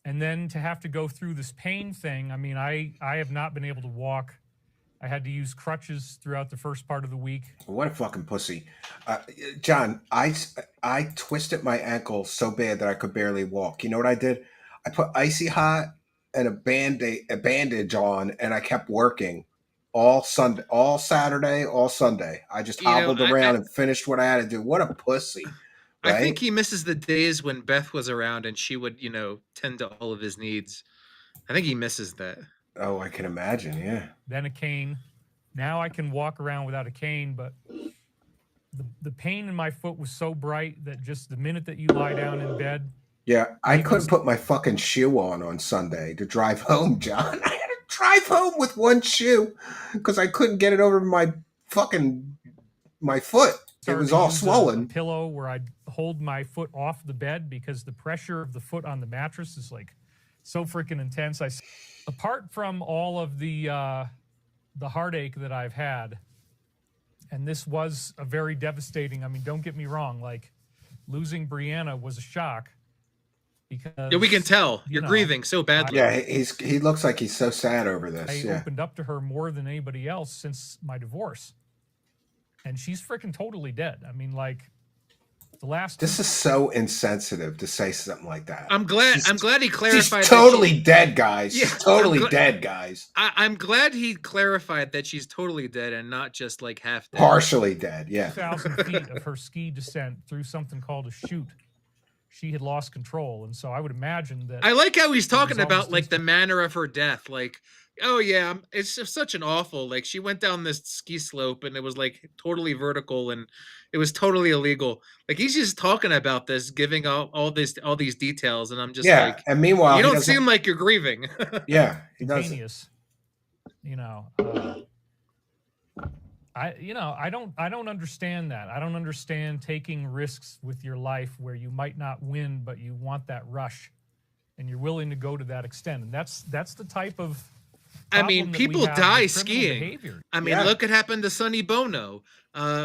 And then to have to go through this pain thing, I mean, I have not been able to walk. I had to use crutches throughout the first part of the week. What a fucking pussy. John, I twisted my ankle so bad that I could barely walk. You know what I did? I put icy hot and a bandage on, and I kept working all Sunday, all Saturday, all Sunday. I just hobbled around and finished what I had to do. What a pussy. Right? I think he misses the days when Beth was around and she would, you know, tend to all of his needs. I think he misses that. Oh, I can imagine, yeah. Then a cane. Now I can walk around without a cane, but the pain in my foot was so bright that just the minute that you lie down in bed. Yeah, I couldn't put my fucking shoe on Sunday to drive home, John. I had to drive home with one shoe because I couldn't get it over my foot. It was all A swollen. pillow where I'd hold my foot off the bed because the pressure of the foot on the mattress is like so freaking intense. Apart from all of the heartache that I've had, and this was a very devastating. I mean, don't get me wrong. Like losing Brianna was a shock. Because, yeah, we can tell you're grieving so badly. Yeah, he looks like he's so sad over this. I opened up to her more than anybody else since my divorce, and she's freaking totally dead. I mean, like the last. This is so insensitive to say something like that. I'm glad he clarified. She's totally dead, guys. Yeah, she's totally dead, guys. I'm glad he clarified that she's totally dead and not just like half dead. Partially dead. Yeah. 2,000 feet of her ski descent through something called a chute. She had lost control, and so I would imagine that. I like how he's talking about like the manner of her death. Like, oh yeah, it's just such an awful. Like she went down this ski slope, and it was like totally vertical, and it was totally illegal. Like he's just talking about this, giving all these details, and I'm just like, and meanwhile, you don't seem like you're grieving. Yeah, he does. You know. I don't understand that. I don't understand taking risks with your life where you might not win, but you want that rush, and you're willing to go to that extent. And that's the type of. I mean, people die skiing. Behavior. I mean, look what happened to Sonny Bono,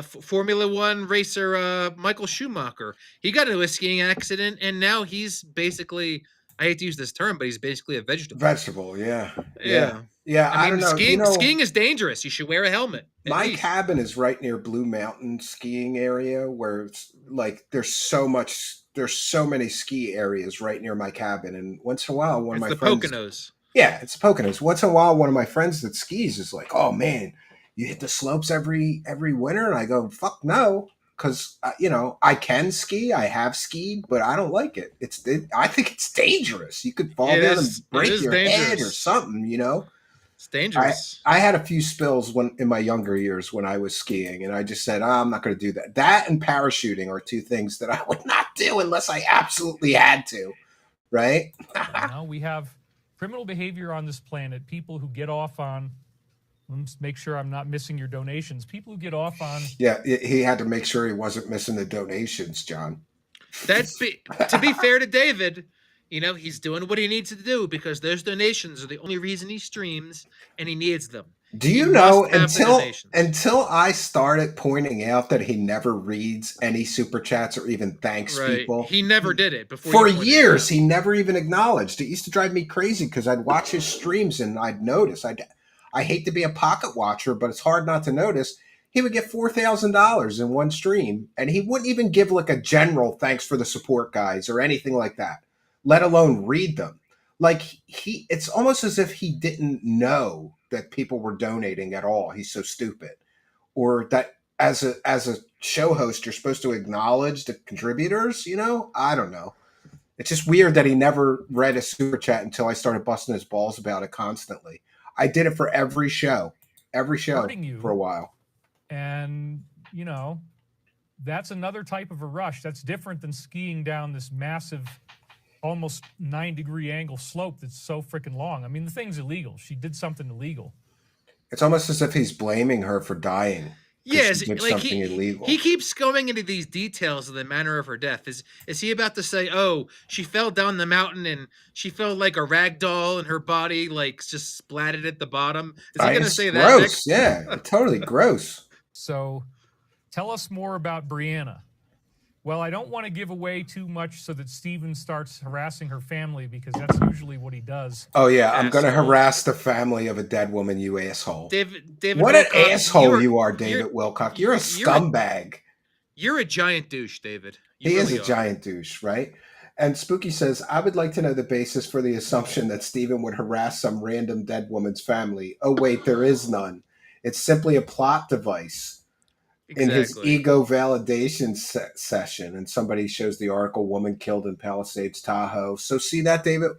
Formula One racer Michael Schumacher. He got into a skiing accident, and now he's basically. I hate to use this term, but he's basically a vegetable. Yeah. I don't know. Skiing is dangerous. You should wear a helmet. My cabin is right near Blue Mountain skiing area, where it's like there's so many ski areas right near my cabin, and once in a while, one of my friends. Poconos. Yeah, it's Poconos. Once in a while, one of my friends that skis is like, "Oh man, you hit the slopes every winter," and I go, "Fuck no." Because I can ski, I have skied, but I don't like it. I think it's dangerous. You could fall down and break your head or something. It's dangerous. I had a few spills in my younger years when I was skiing, and I just said, I'm not going to do that. That and parachuting are two things that I would not do unless I absolutely had to. Right? We have criminal behavior on this planet. People who get off on. Let's make sure I'm not missing your donations. People who get off on. Yeah, he had to make sure he wasn't missing the donations, John. To be fair to David, he's doing what he needs to do because those donations are the only reason he streams, and he needs them. Do you know until I started pointing out that he never reads any super chats or even thanks people? He never did it before. For years, he never even acknowledged. It used to drive me crazy because I'd watch his streams and I'd notice. I hate to be a pocket watcher, but it's hard not to notice. He would get $4,000 in one stream, and he wouldn't even give like a general thanks for the support, guys, or anything like that, let alone read them. Like it's almost as if he didn't know that people were donating at all. He's so stupid. Or that as a show host, you're supposed to acknowledge the contributors, I don't know. It's just weird that he never read a super chat until I started busting his balls about it constantly. I did it for every show for a while. And, that's another type of a rush. That's different than skiing down this massive, almost 9-degree angle slope that's so freaking long. I mean, the thing's illegal. She did something illegal. It's almost as if he's blaming her for dying. Yes, she did something illegal. He keeps going into these details of the manner of her death. Is he about to say, "Oh, she fell down the mountain and she fell like a rag doll and her body like just splatted at the bottom"? Is he going to say that? Gross, yeah, totally gross. So, tell us more about Brianna. Well, I don't want to give away too much so that Steven starts harassing her family because that's usually what he does. Oh, yeah. I'm going to harass the family of a dead woman, you asshole. David what Wilcock, an asshole you are, David Wilcock. You're a scumbag. You're a giant douche, David. He is a giant douche, right? And Spooky says, I would like to know the basis for the assumption that Steven would harass some random dead woman's family. Oh, wait, there is none. It's simply a plot device. Exactly. In his ego validation session, and somebody shows the article "Woman Killed in Palisades, Tahoe." So see that, David?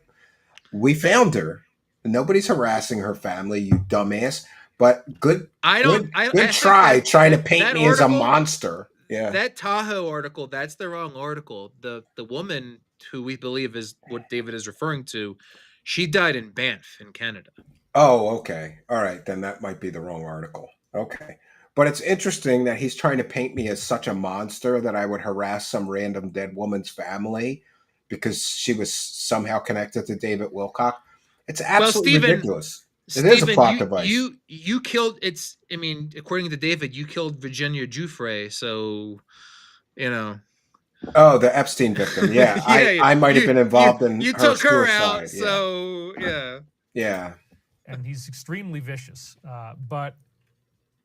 We found her. Nobody's harassing her family, you dumbass. But good try trying to paint me as a monster. Yeah, that Tahoe article, that's the wrong article. The woman who we believe is what David is referring to, she died in Banff in Canada. Oh, okay. All right, then that might be the wrong article. Okay. But it's interesting that he's trying to paint me as such a monster that I would harass some random dead woman's family because she was somehow connected to David Wilcock. It's Well, absolutely Stephen, ridiculous. It is a Stephen, plot you device. you you killed. It's. I mean, according to David, you killed Virginia Giuffre. So you know. Oh, the Epstein victim. Yeah, Yeah, I might have you been you involved in you her took her out. suicide. Yeah. So yeah. Yeah. And he's extremely vicious. But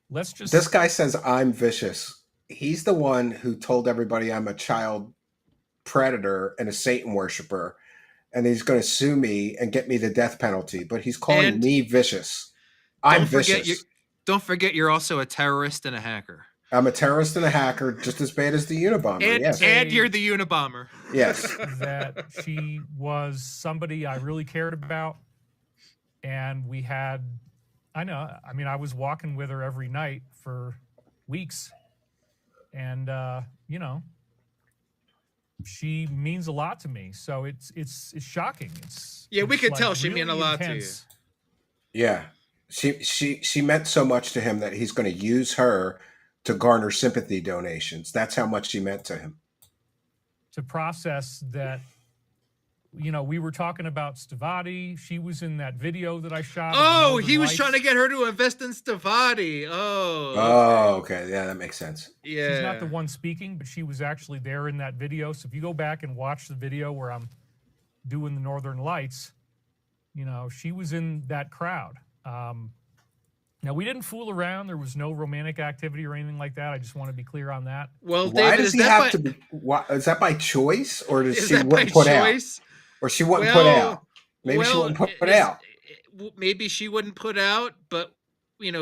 let's This just guy says I'm vicious. He's the one who told everybody I'm a child predator and a Satan worshiper, and he's going to sue me and get me the death penalty. But he's calling And me vicious. I'm don't forget you. vicious. Don't forget you're also a terrorist and a hacker. I'm a terrorist and a hacker, just as bad as the Unabomber. And Yes. and you're the Unabomber. Yes. that she was somebody I really cared about. And we had, I mean, I was walking with her every night for weeks. And, she means a lot to me. So it's shocking. Yeah, we it's could like tell she meant a really lot to you. intense. Yeah. She meant so much to him that he's going to use her to garner sympathy donations. That's how much she meant to him. To process that, we were talking about Stavati. She was in that video that I shot. Oh, he was trying to get her to invest in Stavati. Oh, okay. Yeah, that makes sense. Yeah. She's not the one speaking, but she was actually there in that video. So if you go back and watch the video where I'm doing the Northern Lights, she was in that crowd. Now, we didn't fool around. There was no romantic activity or anything like that. I just want to be clear on that. Well, Why David, does is he that have by, to be? Why, is that by choice, or does is she that by wouldn't put out? choice? Or she wouldn't put out? Maybe she well, wouldn't put is- out. Maybe she wouldn't put out, but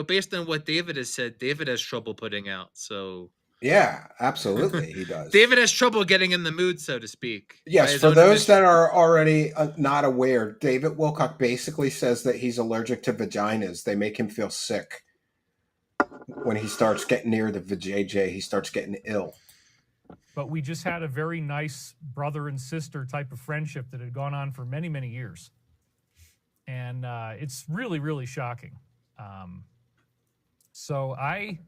based on what David has said, David has trouble putting out. So Yeah, absolutely, he does. David has trouble getting in the mood, so to speak. by Yes, his for own those that admission. are already not aware, David Wilcock basically says that he's allergic to vaginas. They make him feel sick. When he starts getting near the vajayjay, he starts getting ill. But we just had a very nice brother and sister type of friendship that had gone on for many, many years. And it's really, really shocking. So I,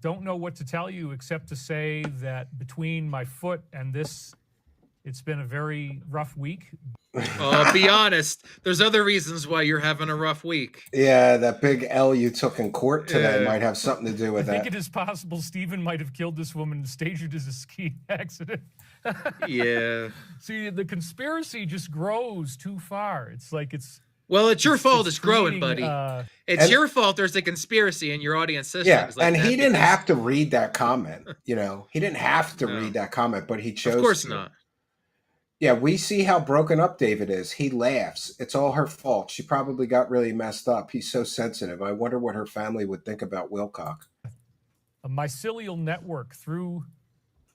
don't know what to tell you except to say that between my foot and this, it's been a very rough week. Be honest. There's other reasons why you're having a rough week. Yeah, that big L you took in court today Yeah. might have something to do with I think that. it is possible Stephen might have killed this woman and staged it as a ski accident. Yeah. See, the conspiracy just grows too far. It's like Well, it's your fault it's growing, creating, buddy. It's And- your fault there's a conspiracy and your audience says Yeah, things like and that. he didn't because- have to read that comment. He didn't have to No. read that comment, but he chose. Of course to. not. Yeah, we see how broken up David is. He laughs. It's all her fault. She probably got really messed up. He's so sensitive. I wonder what her family would think about Wilcock. a mycelial network through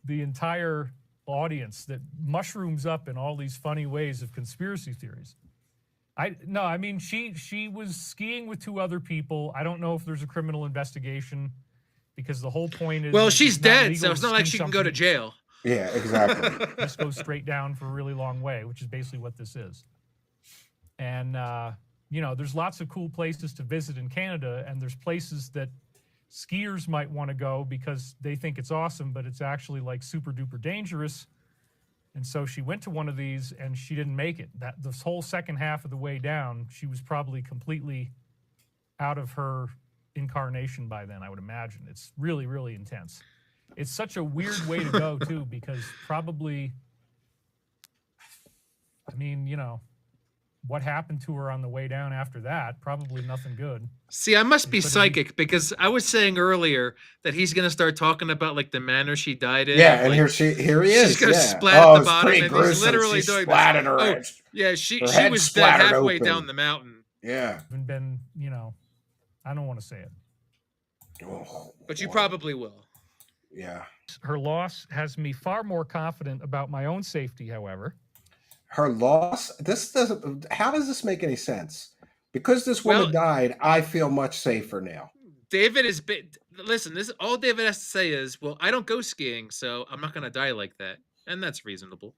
the entire audience that mushrooms up in all these funny ways of conspiracy theories. I mean, she was skiing with two other people. I don't know if there's a criminal investigation because the whole point is. Well, that she's it's not dead, legal so it's to not like ski she can go to something. jail. Yeah, exactly. Just goes straight down for a really long way, which is basically what this is. And, there's lots of cool places to visit in Canada, and there's places that skiers might want to go because they think it's awesome, but it's actually like super duper dangerous. And so she went to one of these and she didn't make it. This whole second half of the way down, she was probably completely out of her incarnation by then, I would imagine. It's really, really intense. It's such a weird way to go, too, because probably, what happened to her on the way down after that? Probably nothing good. See, I must be But if you- psychic because I was saying earlier that he's gonna start talking about like the manner she died in. Yeah, and like, here he is. she's gonna yeah. splat at the it's bottom, pretty and he's gruesome. literally She doing this. splatted her Oh, head. yeah, she Her she head was dead splattered halfway open. down the mountain. Yeah. Haven't been, I don't want to say it. Oh, But you boy. probably will. Yeah. Her loss has me far more confident about my own safety, however. Her loss. This doesn't. How does this make any sense? Because this woman Well- died, I feel much safer now. David is listen, this all David has to say is, well, I don't go skiing, so I'm not gonna die like that. And that's reasonable.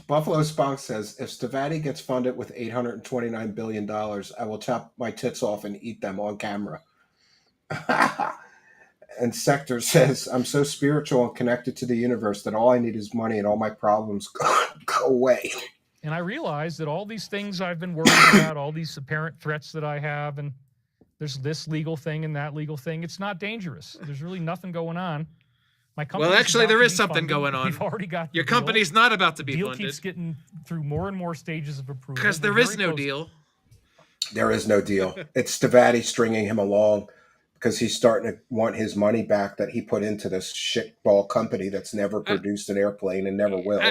Buffalo Spunk says, if Stavati gets funded with $829 billion, I will chop my tits off and eat them on camera. And Sector says, I'm so spiritual and connected to the universe that all I need is money and all my problems go away. And I realize that all these things I've been worried about, all these apparent threats that I have, and there's this legal thing and that legal thing, it's not dangerous. There's really nothing going on. My company. Well, actually, there is something going on. We've already got your company's not about to be deal funded. Keeps getting through more and more stages of approval. Because there is no deal. There is no deal. It's Stavati stringing him along because he's starting to want his money back that he put into this shitball company that's never produced an airplane and never will.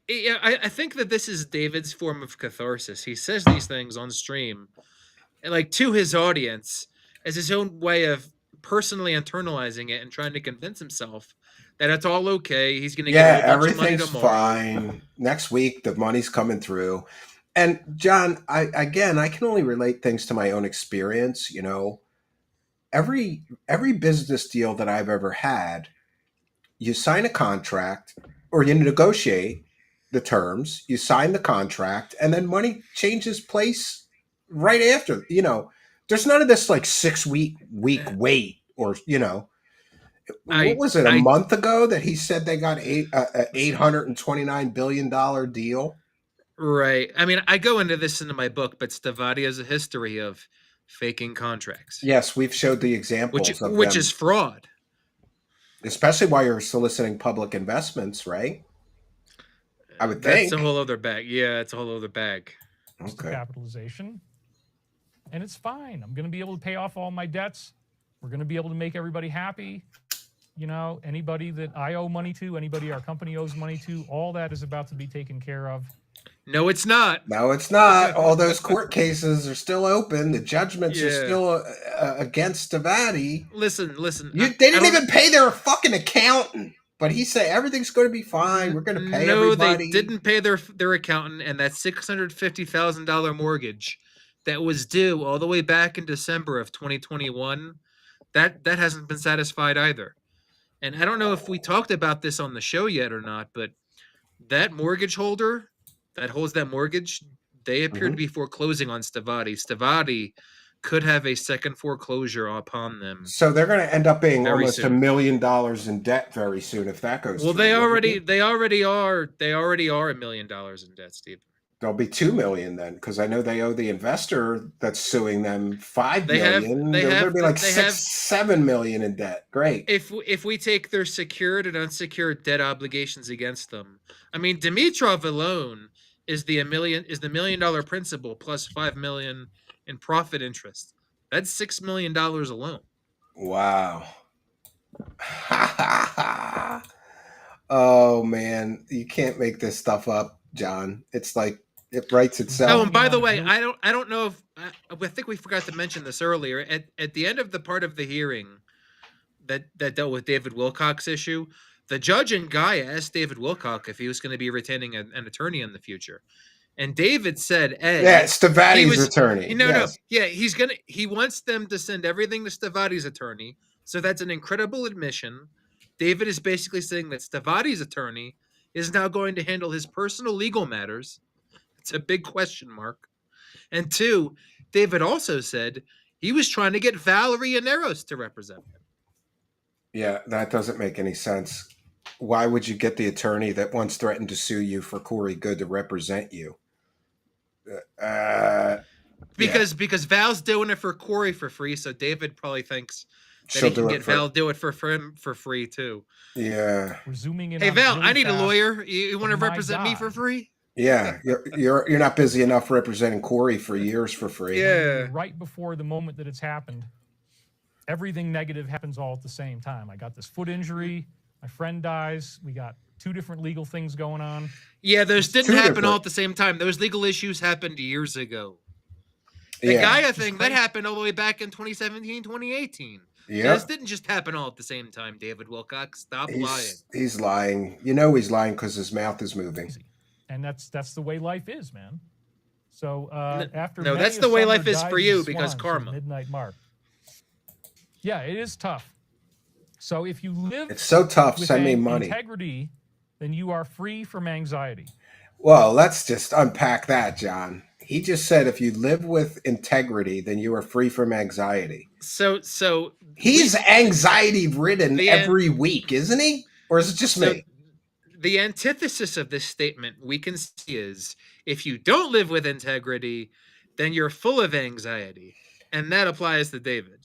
I think that this is David's form of catharsis. He says these things on stream, like to his audience, as his own way of personally internalizing it and trying to convince himself that it's all okay. He's going to get a bunch of money tomorrow. Fine. Next week, the money's coming through. And John, I can only relate things to my own experience. You know, every business deal that I've ever had, you sign a contract or you negotiate the terms, you sign the contract, and then money changes place right after. You know, there's none of this like 6-week wait or, you know. What was it, a month ago that he said they got $829 billion deal? Right. I mean, I go into this into my book, but Stavati has a history of faking contracts. Yes, we've showed the examples which is fraud. Especially while you're soliciting public investments, right? I would think. That's a whole other bag. Yeah, it's a whole other bag. Okay. Capitalization. And it's fine. I'm going to be able to pay off all my debts. We're going to be able to make everybody happy. You know, anybody that I owe money to, anybody our company owes money to, all that is about to be taken care of. No, it's not. No, it's not. All those court cases are still open. The judgments are still against Stavati. Listen. They didn't even pay their fucking accountant. But he said everything's going to be fine. We're going to pay everybody. No, they didn't pay their accountant, and that $650,000 mortgage that was due all the way back in December of 2021, that hasn't been satisfied either. And I don't know if we talked about this on the show yet or not, but that mortgage holder that holds that mortgage, they appear to be foreclosing on Stavati. Stavati could have a second foreclosure upon them. So they're going to end up being almost $1 million in debt very soon if that goes. Well, they already are $1 million in debt, Steve. There'll be $2 million then, because I know they owe the investor that's suing them $5 million. They're going to be like $7 million in debt. Great. If we take their secured and unsecured debt obligations against them, I mean, Dimitrov alone is the $1 million principal plus $5 million in profit interest. That's $6 million alone. Wow. Oh man, you can't make this stuff up, John. It's like it writes itself. Oh, and by the way, I don't know if I think we forgot to mention this earlier. At the end of the part of the hearing that dealt with David Wilcock's issue, the judge in Gaia asked David Wilcock if he was going to be retaining an attorney in the future. And David said, Stavati's attorney. No, he wants them to send everything to Stavati's attorney. So that's an incredible admission. David is basically saying that Stavati's attorney is now going to handle his personal legal matters. It's a big question mark. And 2, David also said he was trying to get Valerie Aneros to represent him. Yeah, that doesn't make any sense. Why would you get the attorney that once threatened to sue you for Corey Goode to represent you? Because Val's doing it for Corey for free, so David probably thinks that he can get Val do it for him for free too. Yeah. We're zooming in. Hey Val, I need a lawyer. You want to represent me for free? Yeah, you're not busy enough representing Corey for years for free. Yeah. Right before the moment that it's happened, everything negative happens all at the same time. I got this foot injury. My friend dies. We got 2 different legal things going on. Yeah, those didn't happen all at the same time. Those legal issues happened years ago. The Gaia thing, that happened all the way back in 2017, 2018. Yeah. This didn't just happen all at the same time, David Wilcock. Stop lying. He's lying. You know he's lying because his mouth is moving. And that's the way life is, man. So after that's the way life is for you because karma. Midnight mark. Yeah, it is tough. So if you live it's so tough, with send me money. Integrity, then you are free from anxiety. Well, let's just unpack that, John. He just said if you live with integrity, then you are free from anxiety. So He's anxiety ridden the an- every week, isn't he? Or is it just so me? the antithesis of this statement we can see is if you don't live with integrity, then you're full of anxiety, and that applies to David.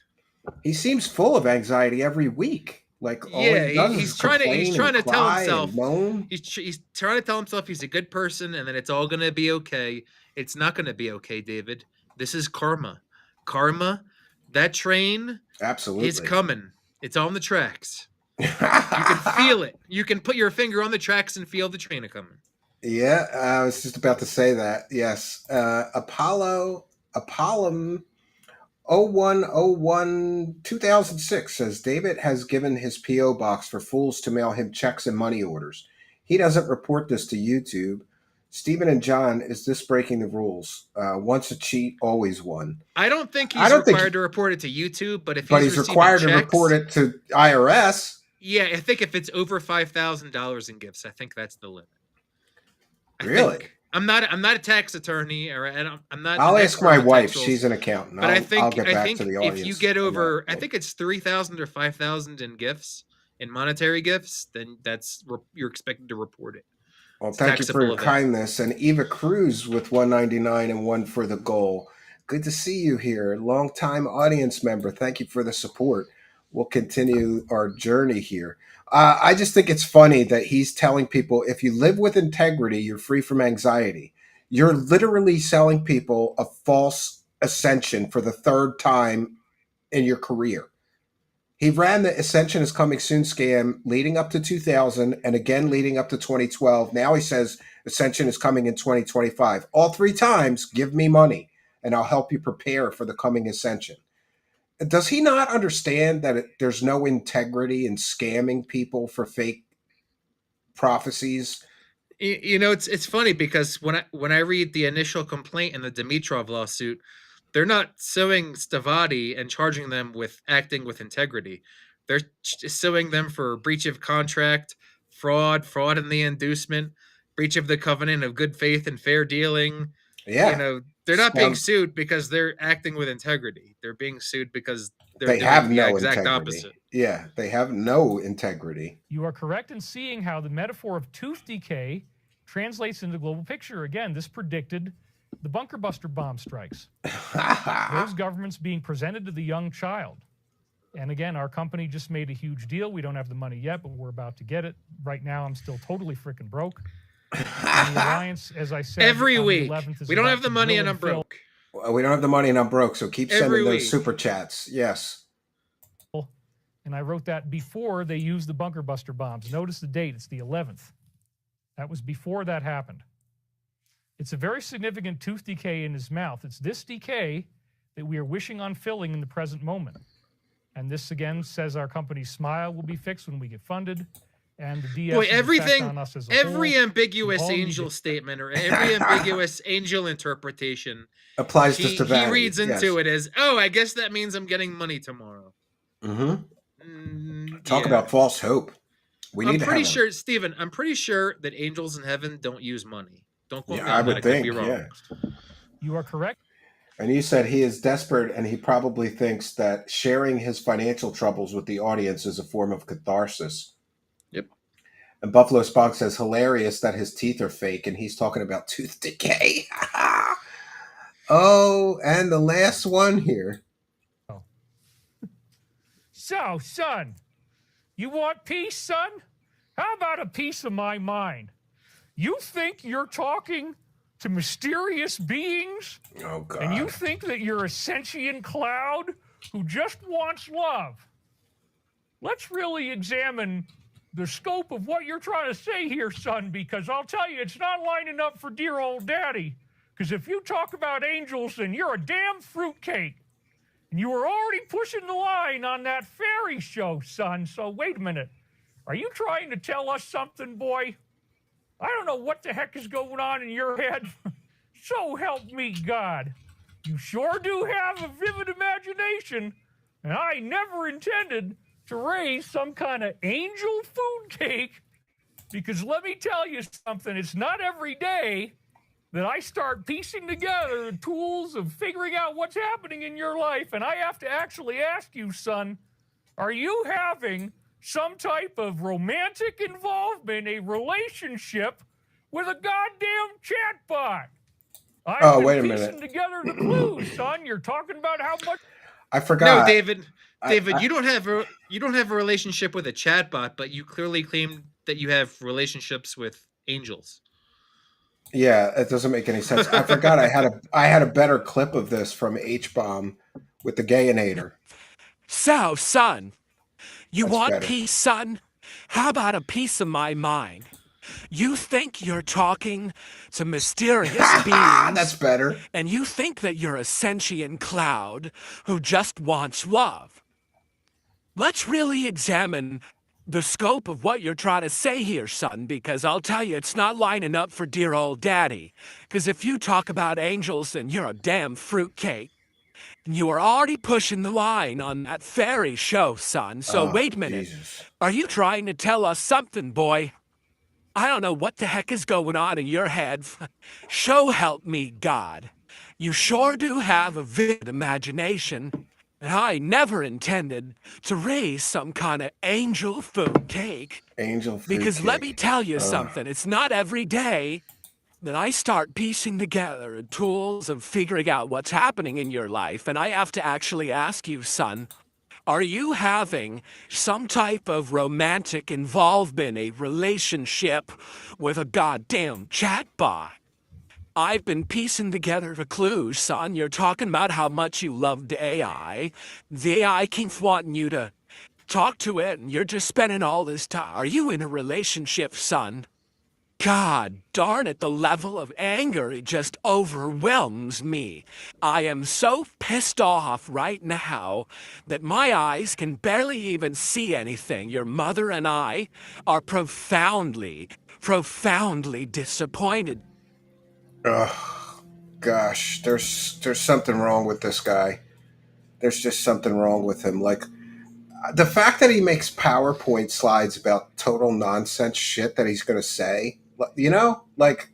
He seems full of anxiety every week. Like all Yeah, he does is he's complain and trying to tell cry and himself moan. he's trying to tell himself he's a good person and that it's all gonna be okay. It's not gonna be okay, David. This is karma. Karma. That train is Absolutely. coming. It's on the tracks. You can feel it. You can put your finger on the tracks and feel the train coming. Yeah, I was just about to say that. Yes. Apollo 0101 2006 says David has given his P.O. box for fools to mail him checks and money orders. He doesn't report this to YouTube. Stephen and John, is this breaking the rules? Once a cheat, always one. I don't think I he's don't think, required to report it to YouTube, but if but he's he's receiving required to checks, report it to IRS. yeah, I think if it's over $5,000 in gifts, I think that's the limit. Really? I'm not a tax attorney, or I'm not. I'll an ask expert my on wife. tax rules, She's an accountant. but I'll I get back think to the audience. if you get on over, that. I think it's 3,000 or 5,000 in gifts, in monetary gifts, then you're expected to report it. Well, It's thank you for taxable your event. kindness. And Eva Cruz with 199 and one for the goal. Good to see you here. Long-time audience member. Thank you for the support. We'll continue our journey here. I just think it's funny that he's telling people if you live with integrity, you're free from anxiety. You're literally selling people a false ascension for the third time in your career. He ran the Ascension is Coming Soon scam leading up to 2000 and again leading up to 2012. Now he says Ascension is coming in 2025. All three times, give me money and I'll help you prepare for the coming Ascension. Does he not understand that there's no integrity in scamming people for fake prophecies? You know, it's funny because when I read the initial complaint in the Dimitrov lawsuit, they're not suing Stavati and charging them with acting with integrity. They're suing them for breach of contract, fraud in the inducement, breach of the covenant of good faith and fair dealing. You Yeah. know, they're not being Sounds, sued because they're acting with integrity. They're being sued because they're they doing have the no exact integrity. opposite. Yeah, they have no integrity. You are correct in seeing how the metaphor of tooth decay translates into the global picture. Again, this predicted the bunker buster bomb strikes. Those governments being presented to the young child. And again, our company just made a huge deal. We don't have the money yet, but we're about to get it. Right now, I'm still totally freaking broke. And the alliance, as I said, Every on the week, 11th is we don't about have the to money drill and I'm fill. broke. Well, we don't have the money and I'm broke, so keep Every sending those week. super chats. Yes. And I wrote that before they used the bunker buster bombs. Notice the date, it's the 11th. That was before that happened. It's a very significant tooth decay in his mouth. It's this decay that we are wishing on filling in the present moment. And this again says our company's smile will be fixed when we get funded. And the DS Boy, everything, on us as a every whole. ambiguous all need angel to- statement or every ambiguous angel interpretation, Applies to he Stavati. reads into yes. it as, oh, I guess that means I'm getting money tomorrow. Talk Yeah. about false hope. We I'm need pretty to have sure, Stephen, I'm pretty sure that angels in heaven don't use money. Don't quote me I on would that. I could think, be wrong. yeah. You are correct. And you said he is desperate and he probably thinks that sharing his financial troubles with the audience is a form of catharsis. Yep. And Buffalo Spock says, hilarious that his teeth are fake and he's talking about tooth decay. Oh, and the last one here. So, son, you want peace, son? How about a piece of my mind? You think you're talking to mysterious beings? Oh, God. And you think that you're a sentient cloud who just wants love? Let's really examine the scope of what you're trying to say here, son, because I'll tell you, it's not lining up for dear old daddy. Because if you talk about angels, then you're a damn fruitcake. And you were already pushing the line on that fairy show, son. So wait a minute. Are you trying to tell us something, boy? I don't know what the heck is going on in your head. So help me God. You sure do have a vivid imagination. And I never intended to raise some kind of angel food cake Because let me tell you something, it's not every day that I start piecing together the tools of figuring out what's happening in your life. And I have to actually ask you, son, are you having some type of romantic involvement, a relationship with a goddamn chatbot? I've wait a been minute. piecing together the clues, son. You're talking about how much. I forgot. No, David. David, I- you don't have a relationship with a chatbot, but you clearly claim that you have relationships with angels. Yeah, it doesn't make any sense. I forgot I had a better clip of this from H-Bomb with the Gayinator. So, son, you That's want better. peace, son? How about a piece of my mind? You think you're talking to mysterious beings, That's better. and you think that you're a sentient cloud who just wants love. Let's really examine the scope of what you're trying to say here, son, because I'll tell you, it's not lining up for dear old daddy. Because if you talk about angels, then you're a damn fruitcake. And you are already pushing the line on that fairy show, son. So Oh, wait a minute. Jesus. Are you trying to tell us something, boy? I don't know what the heck is going on in your head. Show help me, God. You sure do have a vivid imagination. And I never intended to raise some kind of angel food cake. Angel food Because let me cake. tell you something, it's not every day that I start piecing together tools of figuring out what's happening in your life. And I have to actually ask you, son, are you having some type of romantic involvement, a relationship with a goddamn chatbot? I've been piecing together the clues, son. You're talking about how much you loved AI. The AI keeps wanting you to talk to it, and you're just spending all this time. Are you in a relationship, son? God darn it, the level of anger, it just overwhelms me. I am so pissed off right now that my eyes can barely even see anything. Your mother and I are profoundly, profoundly disappointed. Oh, gosh. There's something wrong with this guy. There's just something wrong with him. Like, the fact that he makes PowerPoint slides about total nonsense shit that he's going to say, like,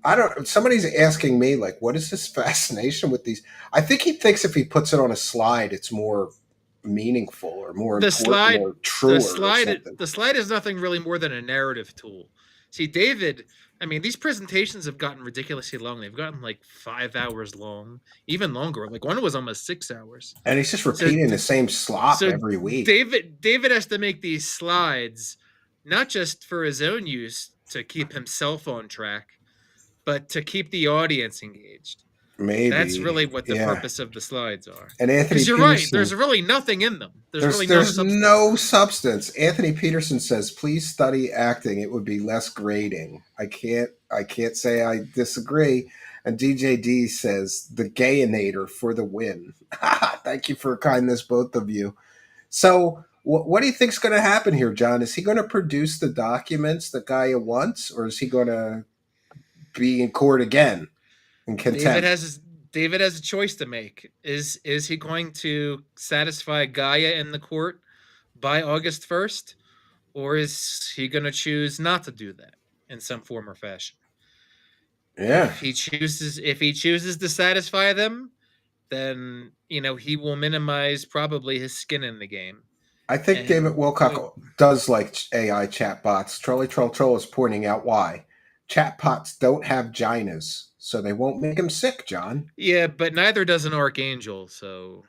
I don't, somebody's asking me, like, what is this fascination with these? I think he thinks if he puts it on a slide, it's more meaningful or more The important slide, or truer or something. the slide is nothing really more than a narrative tool. See, David, I mean, these presentations have gotten ridiculously long. They've gotten like 5 hours long, even longer. Like one was almost 6 hours. And he's just So, repeating the same slop so every week. David has to make these slides not just for his own use to keep himself on track, but to keep the audience engaged. Maybe. That's really what the Yeah. purpose of the slides are. And Anthony Because you're Peterson, right, there's really nothing in them. There's really there's no no substance. Anthony Peterson says, "Please study acting. It would be less grating." I can't say I disagree. And DJD says, "The Gayinator for the win." Thank you for kindness, both of you. So, what do you think's going to happen here, John? Is he going to produce the documents that Gaia wants, or is he going to be in court again in contempt? David has a choice to make. Is he going to satisfy Gaia in the court by August 1st, or is he going to choose not to do that in some form or fashion? Yeah. If he chooses to satisfy them, then he will minimize probably his skin in the game. I think David Wilcock does like AI chatbots. Trolly Troll Troll is pointing out why. Chatbots don't have ginas, so they won't make him sick, John. Yeah, but neither does an archangel, so...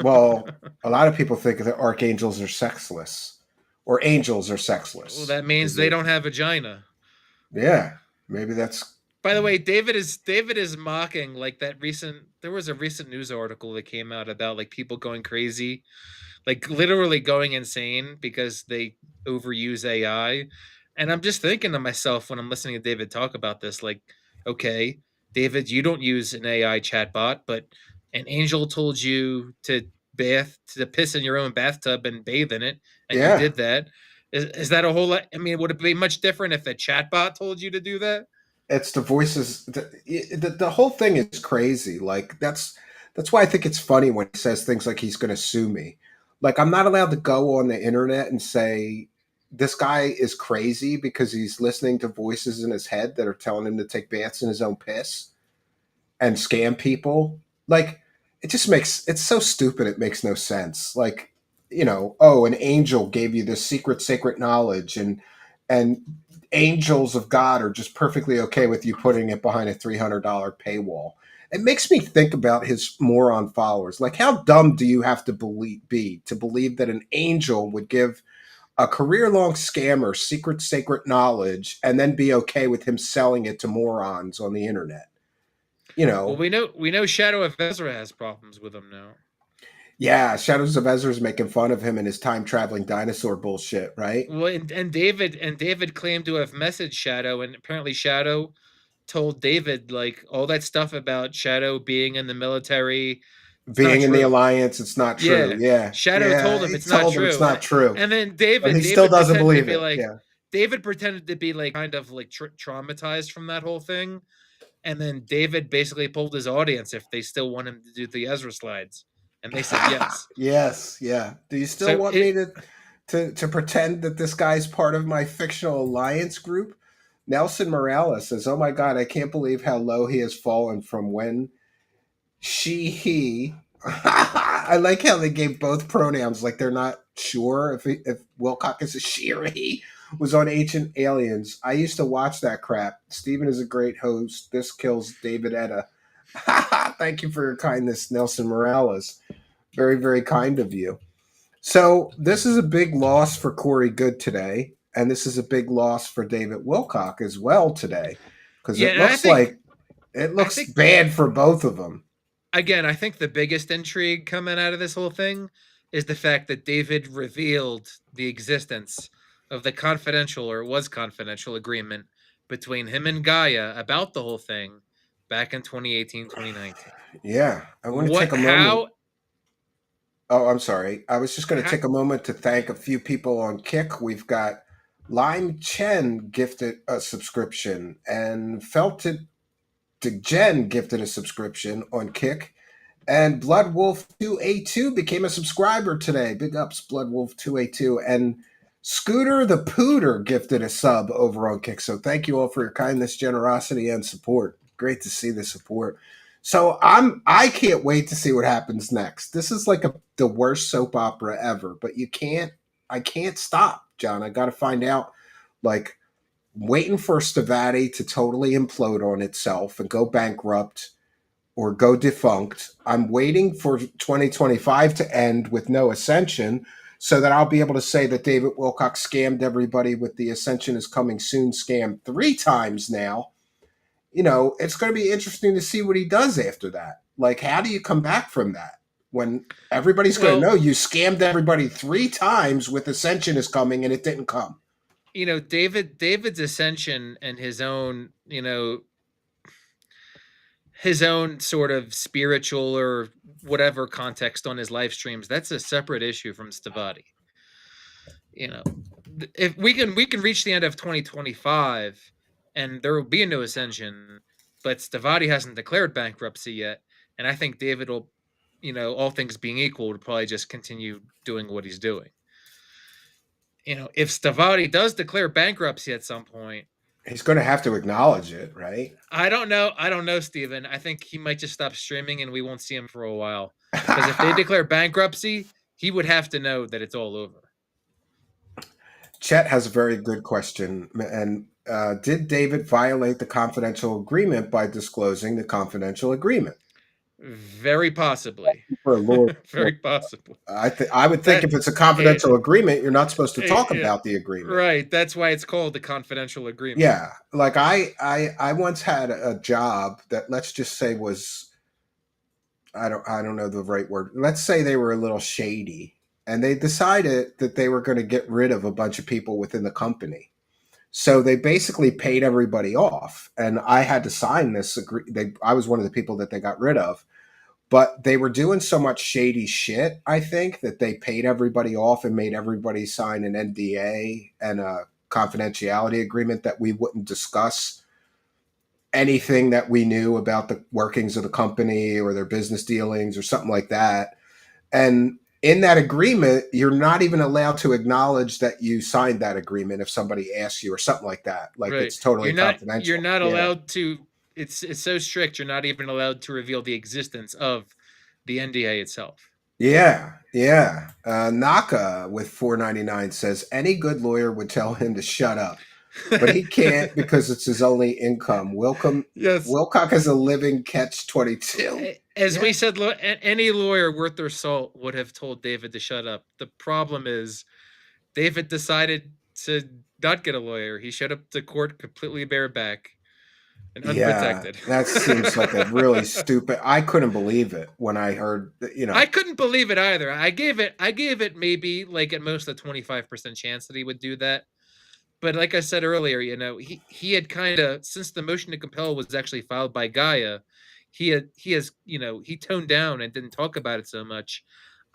Well, a lot of people think that archangels are sexless, or angels are sexless. Well, that means they don't have vagina. Yeah, maybe that's... By the way, David is mocking like there was a recent news article that came out about like people going crazy, like literally going insane because they overuse AI. And I'm just thinking to myself when I'm listening to David talk about this, like, okay, David, you don't use an AI chatbot, but an angel told you to piss in your own bathtub and bathe in it, and you did that. Is that a whole lot? I mean, would it be much different if a chatbot told you to do that? It's the voices. The whole thing is crazy. Like that's why I think it's funny when he says things like he's going to sue me. Like I'm not allowed to go on the internet and say this guy is crazy because he's listening to voices in his head that are telling him to take baths in his own piss and scam people. Like, it just makes it's so stupid. It makes no sense. Like, oh, an angel gave you this secret, sacred knowledge, and angels of God are just perfectly okay with you putting it behind a $300 paywall. It makes me think about his moron followers. Like, how dumb do you have to be to believe that an angel would give a career-long scammer secret, sacred knowledge and then be okay with him selling it to morons on the internet? Well, we know Shadow of Ezra has problems with him now. Yeah, Shadows of Ezra is making fun of him and his time-traveling dinosaur bullshit, right? Well, and David claimed to have messaged Shadow, and apparently Shadow told David like all that stuff about Shadow being in the military. It's not Being in the true. Alliance, it's not true. Yeah, Yeah, Shadow yeah, told him he it's not told him it's true, not true, and then but he still David doesn't pretended to believe be it. like Yeah. David pretended to be like kind of like traumatized from that whole thing, and then David basically pulled his audience if they still want him to do the Ezra slides, and they said yes. Yes, yeah. Do you still So want me to pretend that this guy's part of my fictional alliance group? Nelson Morales says, "Oh my God, I can't believe how low he has fallen from when he." I like how they gave both pronouns, like they're not sure if Wilcock is a she or he. Was on Ancient Aliens. I used to watch that crap. Steven is a great host. This kills David Etta. Thank you for your kindness, Nelson Morales. Very, very kind of you. So this is a big loss for Corey Goode today, and this is a big loss for David Wilcock as well today, because yeah, it and I looks think like it I looks think bad for both of them. again, I think the biggest intrigue coming out of this whole thing is the fact that David revealed the existence of the confidential or was confidential agreement between him and Gaia about the whole thing back in 2018, 2019. Yeah, I want to take What a moment. how Oh, I'm sorry. I was just going to how take a moment to thank a few people on Kick. We've got Lime Chen gifted a subscription, and Felt It to Jen gifted a subscription on Kick. And Bloodwolf 282 became a subscriber today. Big ups, Bloodwolf 282. And Scooter the Pooter gifted a sub over on Kick. So thank you all for your kindness, generosity, and support. Great to see the support. So I can't wait to see what happens next. This is like the worst soap opera ever, but I can't stop, John. I got to find out, like, waiting for Stavati to totally implode on itself and go bankrupt or go defunct. I'm waiting for 2025 to end with no Ascension so that I'll be able to say that David Wilcock scammed everybody with the Ascension is coming soon scam 3 times now. It's going to be interesting to see what he does after that. Like, how do you come back from that when everybody's going to well, know you scammed everybody 3 times with Ascension is coming and it didn't come? David's ascension and his own sort of spiritual or whatever context on his live streams, that's a separate issue from Stavati. If we can reach the end of 2025 and there will be a new ascension, but Stavati hasn't declared bankruptcy yet, and I think David will, all things being equal, would probably just continue doing what he's doing. If Stavati does declare bankruptcy at some point, He's going to have to acknowledge it, right? I don't know, Steven. I think he might just stop streaming and we won't see him for a while. Because if they declare bankruptcy, he would have to know that it's all over. Chet has a very good question. And did David violate the confidential agreement by disclosing the confidential agreement? Very possibly. For a lawyer, Very possibly. I would think That if it's a confidential agreement, you're not supposed to talk yeah, about the agreement. right. That's why it's called the confidential agreement. Yeah, like I once had a job that, let's just say, was, I don't know the right word. Let's say they were a little shady, and they decided that they were going to get rid of a bunch of people within the company. So they basically paid everybody off, and I had to sign this. I was one of the people that they got rid of, but they were doing so much shady shit, I think, that they paid everybody off and made everybody sign an NDA and a confidentiality agreement that we wouldn't discuss anything that we knew about the workings of the company or their business dealings or something like that. And in that agreement, you're not even allowed to acknowledge that you signed that agreement if somebody asks you or something like that. Like Right. it's totally You're confidential. not Yeah. allowed to. It's so strict. You're not even allowed to reveal the existence of the NDA itself. Yeah, yeah. Naka with 4.99 says any good lawyer would tell him to shut up, but he can't because it's his only income. Yes. Wilcock is a living catch-22. As Yeah. we said, any lawyer worth their salt would have told David to shut up. The problem is David decided to not get a lawyer. He showed up to court completely bareback and Yeah, unprotected. that seems like a really stupid. I couldn't believe it when I heard, I couldn't believe it either. I gave it maybe like at most a 25% chance that he would do that. But like I said earlier, he had kind of, since the motion to compel was actually filed by Gaia, he has he toned down and didn't talk about it so much.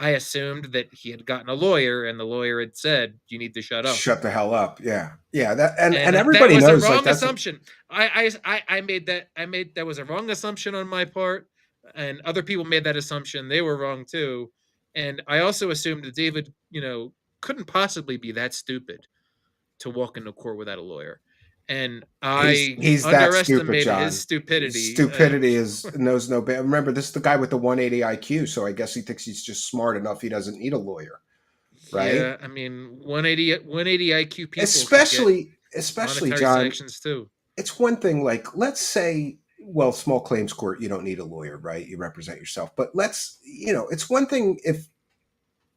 I assumed that he had gotten a lawyer and the lawyer had said you need to shut up. shut the hell up. Yeah, yeah. That and And that everybody was knows a like wrong that's assumption. I made that was a wrong assumption on my part, and other people made that assumption. They were wrong too. And I also assumed that David, couldn't possibly be that stupid to walk into court without a lawyer. And I he's that stupid, underestimated John. his stupidity. Stupidity knows no better. Remember, this is the guy with the 180 IQ, so I guess he thinks he's just smart enough. He doesn't need a lawyer, right? Yeah, I mean 180 IQ people especially monetary John. sanctions too. It's one thing, like, let's say, well, small claims court, you don't need a lawyer, right? You represent yourself. But it's one thing if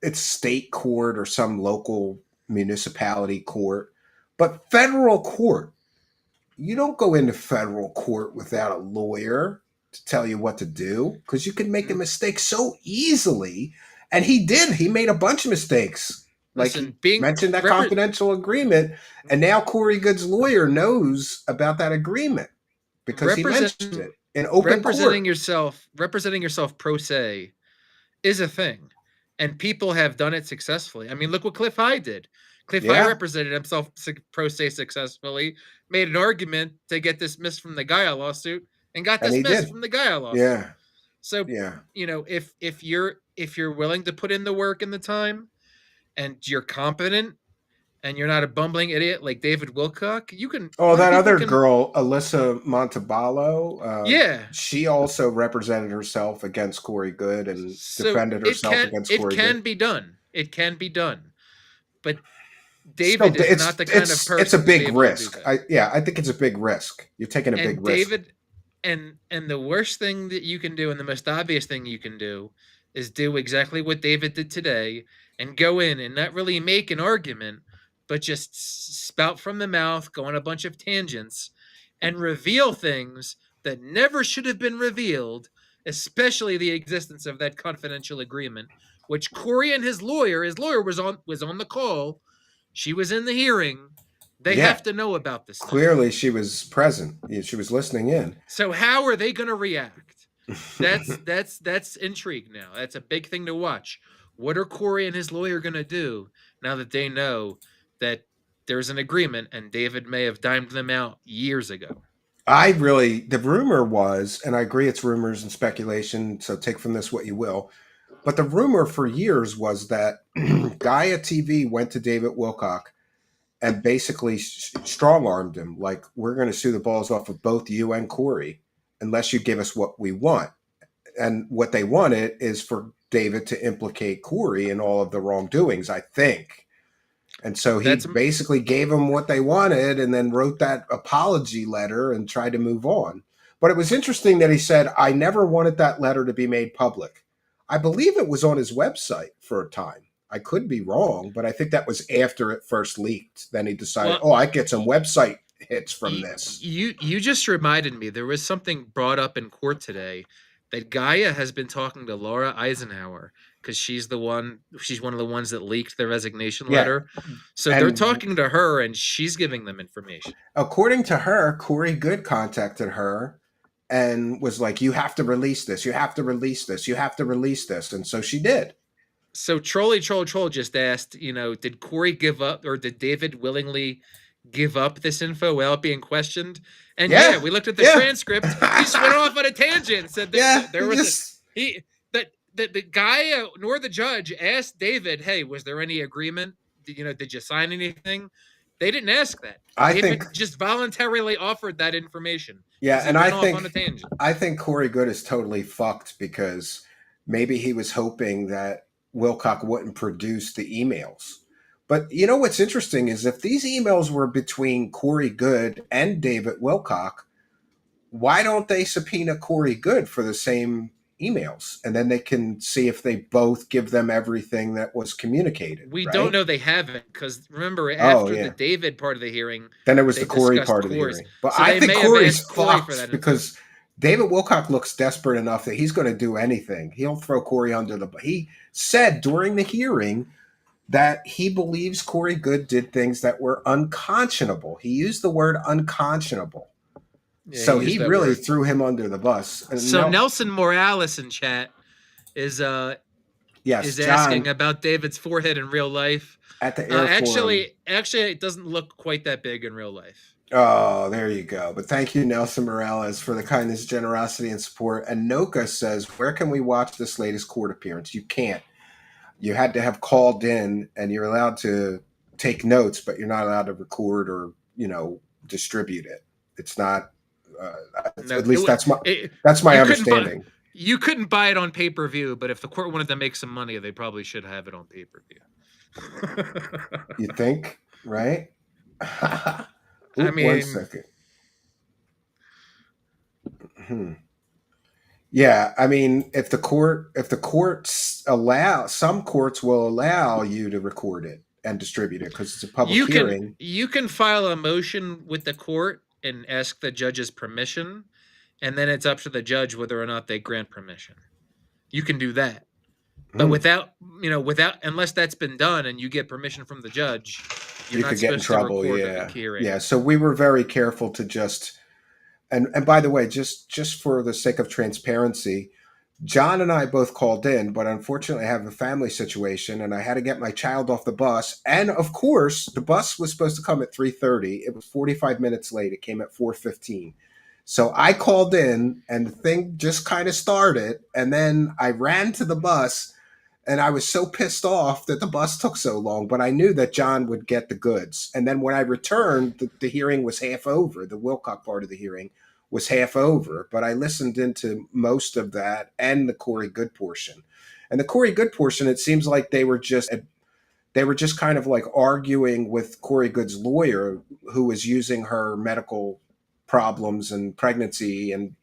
it's state court or some local municipality court, but federal court, you don't go into federal court without a lawyer to tell you what to do, because you can make a mistake so easily. And he did. He made a bunch of mistakes. Listen, he mentioned that confidential agreement, and now Corey Goode's lawyer knows about that agreement because he mentioned it in open court. Representing yourself pro se is a thing, and people have done it successfully. I mean, look what Cliff High did. Cliff High represented himself pro se successfully, made an argument to get dismissed from the Gaia lawsuit, and got dismissed from the Gaia lawsuit. Yeah. So if you're willing to put in the work and the time, and you're competent, and you're not a bumbling idiot like David Wilcock, you can. Oh, that other girl, Alyssa Monteballo. Yeah, she also represented herself against Corey Goode and defended herself against Corey Goode. It can be done. It can be done, but David is not the kind of person. It's a big risk. I think it's a big risk. You're taking a big risk. David, and the worst thing that you can do, and the most obvious thing you can do, is do exactly what David did today and go in and not really make an argument, but just spout from the mouth, go on a bunch of tangents, and reveal things that never should have been revealed, especially the existence of that confidential agreement, which Corey and his lawyer was on the call. She was in the hearing. They have to know about this. Clearly, she was present. She was listening in. So how are they going to react? That's intrigue now. That's a big thing to watch. What are Corey and his lawyer going to do now that they know that there's an agreement and David may have dimed them out years ago? The rumor was, and I agree it's rumors and speculation, so take from this what you will, but the rumor for years was that Gaia TV went to David Wilcock and basically strong-armed him, like, we're going to sue the balls off of both you and Corey unless you give us what we want. And what they wanted is for David to implicate Corey in all of the wrongdoings, I think. And so he basically gave them what they wanted and then wrote that apology letter and tried to move on. But it was interesting that he said, I never wanted that letter to be made public. I believe it was on his website for a time. I could be wrong, but I think that was after it first leaked. Then he decided, I get some website hits from this. You just reminded me, there was something brought up in court today that Gaia has been talking to Laura Eisenhower, because she's one of the ones that leaked the resignation letter. So they're talking to her and she's giving them information. According to her, Corey Goode contacted her and was like, you have to release this. You have to release this. You have to release this. And so she did. So Troll just asked, did Corey give up, or did David willingly give up this info without being questioned? And we looked at the transcript. He just went off on a tangent. Said there was the guy nor the judge asked David, "Hey, was there any agreement? Did you sign anything?" They didn't ask that. I David think, just voluntarily offered that information yeah, because he and went off on a tangent. I think Corey Good is totally fucked because maybe he was hoping that Wilcock wouldn't produce the emails. But you know what's interesting is if these emails were between Corey Good and David Wilcock, why don't they subpoena Corey Good for the same emails? And then they can see if they both give them everything that was communicated. We right? don't know they haven't because remember Oh, after the yeah. David part of the hearing, Then it was they the Corey discussed part of the Corey's. hearing. But So I they think may have Corey's asked Corey for fucked that because David Wilcock looks desperate enough that he's going to do anything. He'll throw Corey under the bus. He said during the hearing that he believes Corey Good did things that were unconscionable. He used the word unconscionable. Yeah, So used he that really word. threw him under the bus. And So now- Nelson Morales in chat is yes, asking John, about David's forehead in real life. at the Air Forum. Actually, it doesn't look quite that big in real life. Oh, there you go. But thank you, Nelson Morales, for the kindness, generosity, and support. And Noka says, where can we watch this latest court appearance? You can't. You had to have called in, and you're allowed to take notes, but you're not allowed to record or, distribute it. It's not, No, at least that's my you understanding. You couldn't buy it on pay-per-view, but if the court wanted to make some money, they probably should have it on pay-per-view. You think, right? I mean, 1 second. Yeah, I mean, if the courts allow, some courts will allow you to record it and distribute it because it's a public hearing. You can file a motion with the court and ask the judge's permission, and then it's up to the judge whether or not they grant permission. You can do that. But without unless that's been done and you get permission from the judge, you could get in trouble. Yeah. Hearing. Yeah. So we were very careful to just, and by the way, just for the sake of transparency, John and I both called in, but unfortunately I have a family situation and I had to get my child off the bus. And of course, the bus was supposed to come at 3:30. It was 45 minutes late. It came at 4:15. So I called in and the thing just kind of started. And then I ran to the bus and I was so pissed off that the bus took so long, but I knew that John would get the goods. And then when I returned, the hearing was half over. The Wilcock part of the hearing was half over, but I listened into most of that and the Corey Good portion. And the Corey Good portion, it seems like they were just kind of like arguing with Corey Good's lawyer, who was using her medical problems and pregnancy and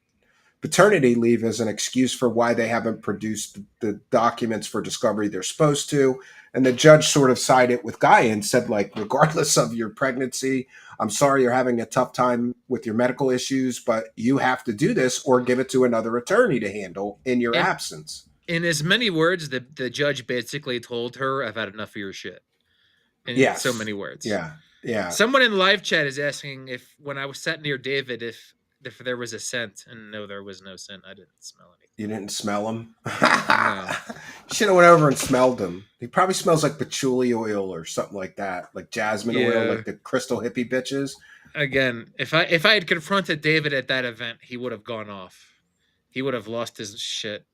paternity leave as an excuse for why they haven't produced the documents for discovery they're supposed to. And the judge sort of sided with Guy and said, like, regardless of your pregnancy, I'm sorry you're having a tough time with your medical issues, but you have to do this or give it to another attorney to handle in your absence. In as many words, the judge basically told her, I've had enough of your shit. In so many words. Yeah. Yeah. Someone in live chat is asking if when I was sat near David, if there was a scent, and no, there was no scent. I didn't smell anything. You didn't smell him? No. Should have went over and smelled him. He probably smells like patchouli oil or something like that, like jasmine oil, like the crystal hippie bitches. Again, if I had confronted David at that event, he would have gone off. He would have lost his shit.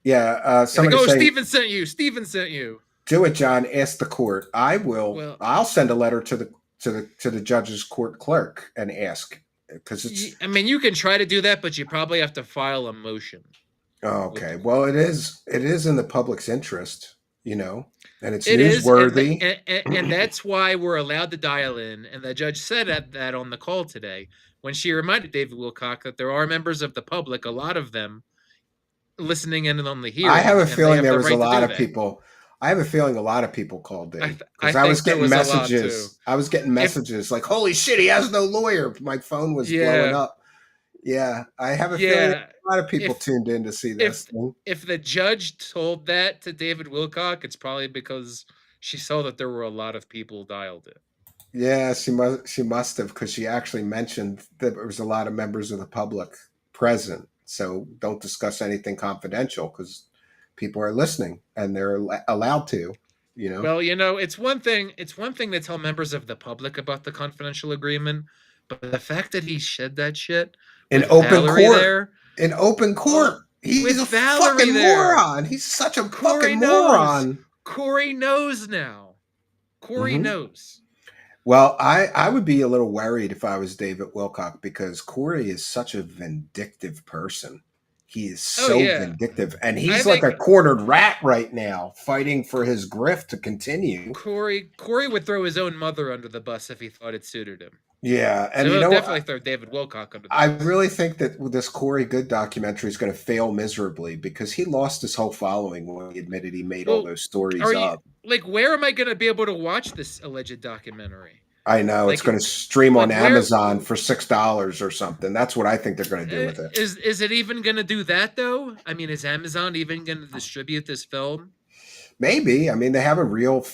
Yeah, somebody like, saying, Steven sent you. Steven sent you. Do it, John. Ask the court. I will. Well, I'll send a letter to the judge's court clerk and ask. Because it's. I mean, you can try to do that, but you probably have to file a motion. Oh, okay. Well, it is in the public's interest, and it's newsworthy. And that's why we're allowed to dial in. And the judge said that on the call today when she reminded David Wilcock that there are members of the public, a lot of them, listening in on the hearing. I have a feeling there was right a lot of people. I have a feeling a lot of people called in because I was getting messages. I was getting messages like, "Holy shit, he has no lawyer!" My phone was blowing up. Yeah, I have a feeling a lot of people tuned in to see this. If the judge told that to David Wilcock, it's probably because she saw that there were a lot of people dialed in. Yeah, she must have, because she actually mentioned that there was a lot of members of the public present. So don't discuss anything confidential because people are listening and they're allowed to, Well, it's one thing to tell members of the public about the confidential agreement, but the fact that he shed that shit in open court, He's with a Valerie fucking there. moron. He's such a Corey fucking knows. moron. Corey knows now. Corey Mhm. knows. Well, I would be a little worried if I was David Wilcock because Corey is such a vindictive person. He is so vindictive. And he's like a cornered rat right now, fighting for his grift to continue. Corey would throw his own mother under the bus if he thought it suited him. Yeah, and So you he'll know, definitely throw David Wilcock under the I bus. really think that this Corey Goode documentary is going to fail miserably because he lost his whole following when he admitted he made all those stories up. Where am I going to be able to watch this alleged documentary? I know it's going to stream on Amazon for $6 or something. That's what I think they're going to do with it. Is it even going to do that though? I mean, is Amazon even going to distribute this film? Maybe. I mean, they have a real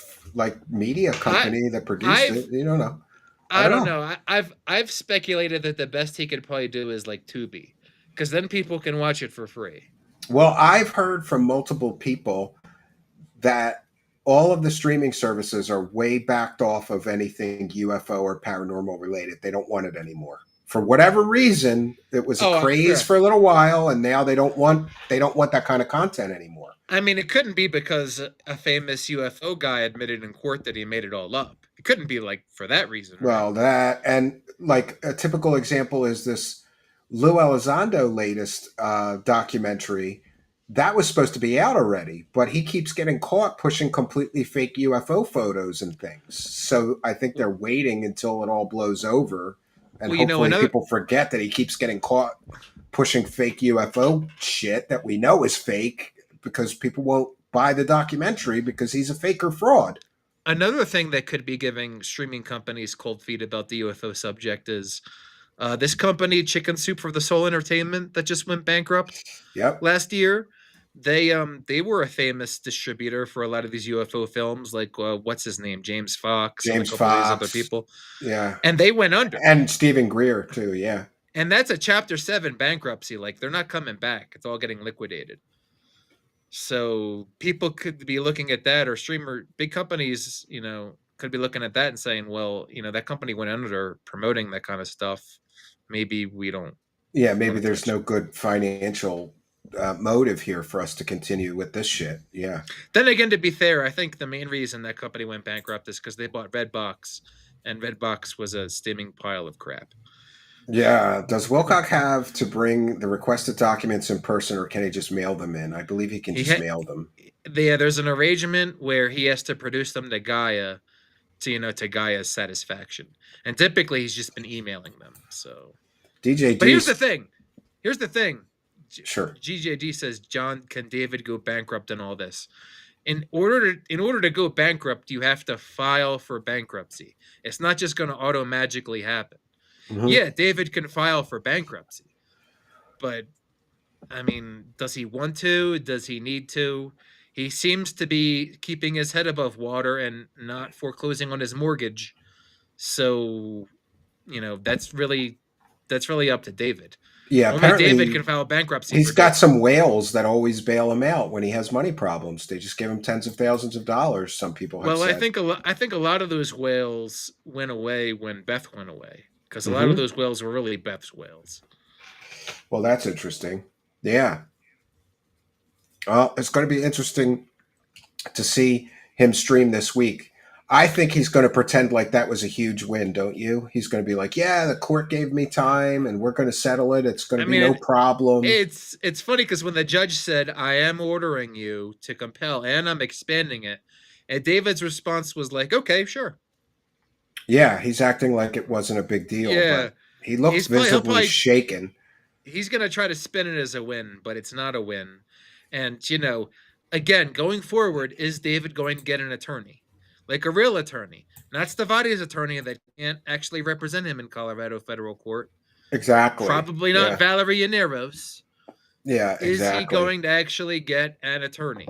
media company that produced it. You don't know. I don't know. I've speculated that the best he could probably do is like Tubi, because then people can watch it for free. Well, I've heard from multiple people that all of the streaming services are way backed off of anything UFO or paranormal related. They don't want it anymore. For whatever reason, it was a craze for a little while, and now they don't want that kind of content anymore. I mean, it couldn't be because a famous UFO guy admitted in court that he made it all up. It couldn't be for that reason. Right? Well, that and a typical example is this Lou Elizondo latest documentary. That was supposed to be out already, but he keeps getting caught pushing completely fake UFO photos and things. So I think they're waiting until it all blows over, and hopefully people forget that he keeps getting caught pushing fake UFO shit that we know is fake because people won't buy the documentary because he's a faker fraud. Another thing that could be giving streaming companies cold feet about the UFO subject is this company, Chicken Soup for the Soul Entertainment, that just went bankrupt last year. They were a famous distributor for a lot of these UFO films, like what's his name, James Fox, and a couple of these other people. Yeah, and they went under. And Stephen Greer too. Yeah, and that's a Chapter 7 bankruptcy. They're not coming back. It's all getting liquidated. So people could be looking at that, or big companies, could be looking at that and saying, well, that company went under promoting that kind of stuff. Maybe we don't. Yeah, maybe there's no good financial motive here for us to continue with this shit. Yeah. Then again, to be fair, I think the main reason that company went bankrupt is because they bought Redbox, and Redbox was a steaming pile of crap. Yeah. Does Wilcock have to bring the requested documents in person, or can he just mail them in? I believe he can just mail them. Yeah, there's an arrangement where he has to produce them to Gaia to Gaia's satisfaction. And typically he's just been emailing them. So But here's the thing. Sure. GJD says, John, can David go bankrupt and all this? In order to go bankrupt, you have to file for bankruptcy. It's not just going to auto-magically happen. Mm-hmm. Yeah, David can file for bankruptcy. But, I mean, does he want to? Does he need to? He seems to be keeping his head above water and not foreclosing on his mortgage. So, that's really up to David. Yeah, only David can file bankruptcy. He's got some whales that always bail him out when he has money problems. They just give him tens of thousands of dollars. Some people have said. I think a lot of those whales went away when Beth went away, because a lot of those whales were really Beth's whales. Well, that's interesting. Yeah. Well, it's going to be interesting to see him stream this week. I think he's going to pretend like that was a huge win, don't you? He's going to be like, yeah, the court gave me time and we're going to settle it. It's going to be no problem. It's funny because when the judge said, I am ordering you to compel and I'm expanding it, and David's response was like, okay, sure. Yeah, he's acting like it wasn't a big deal. Yeah. But he looks visibly shaken. He's going to try to spin it as a win, but it's not a win. And, again, going forward, is David going to get an attorney? Like a real attorney, not Stavati's attorney that can't actually represent him in Colorado federal court. Exactly. Probably not Valerie Yaneros. Yeah, exactly. Is he going to actually get an attorney?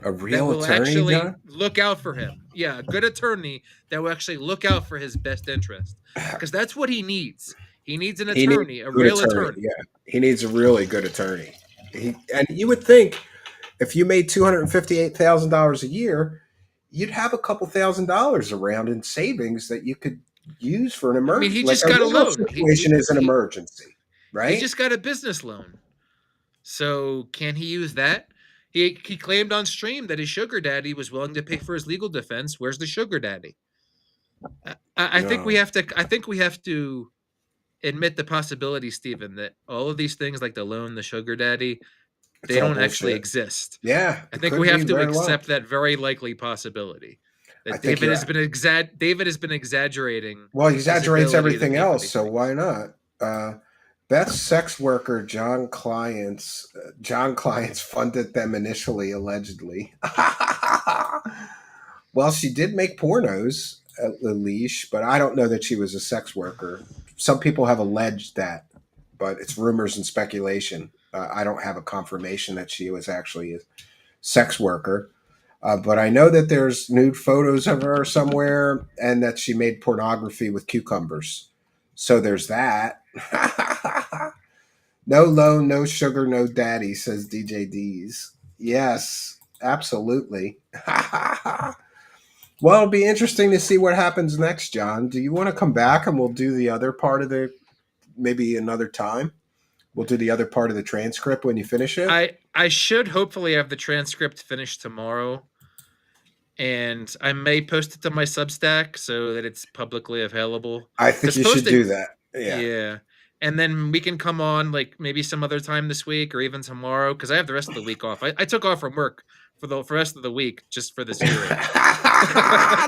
A real that will attorney, actually John? Look out for him. Yeah, a good attorney that will actually look out for his best interest. Because that's what he needs. He needs an attorney, a real attorney. Yeah, he needs a really good attorney. And you would think if you made $258,000 a year, you'd have a couple $1,000s around in savings that you could use for an emergency. I mean, he just got a loan. Situation is an emergency, right? He just got a business loan. So can he use that? He claimed on stream that his sugar daddy was willing to pay for his legal defense. Where's the sugar daddy? I think we No, have to. I think we have to admit the possibility, Stephen, that all of these things like the loan, the sugar daddy, it's they all don't actually bullshit. exist. Yeah, I it think could we be have to very well. accept that very likely possibility I that think David you're has been David has been exaggerating well. He his exaggerates ability to everything pay for else, these so why things. not? Beth's sex worker John Clients funded them initially, allegedly. Well, she did make pornos at the leash, but I don't know that she was a sex worker. Some people have alleged that, but it's rumors and speculation. I don't have a confirmation that she was actually a sex worker. But I know that there's nude photos of her somewhere and that she made pornography with cucumbers. So there's that. No loan, no sugar, no daddy, says DJ D's. Yes, absolutely. Well, it'll be interesting to see what happens next, John. Do you want to come back and we'll do the other part of the maybe another time? We'll do the other part of the transcript when you finish it. I should hopefully have the transcript finished tomorrow, and I may post it to my Substack so that it's publicly available. I think Because you should posting, do that. Yeah. yeah, and then we can come on like maybe some other time this week or even tomorrow because I have the rest of the week off. I took off from work for the rest of the week just for this hearing.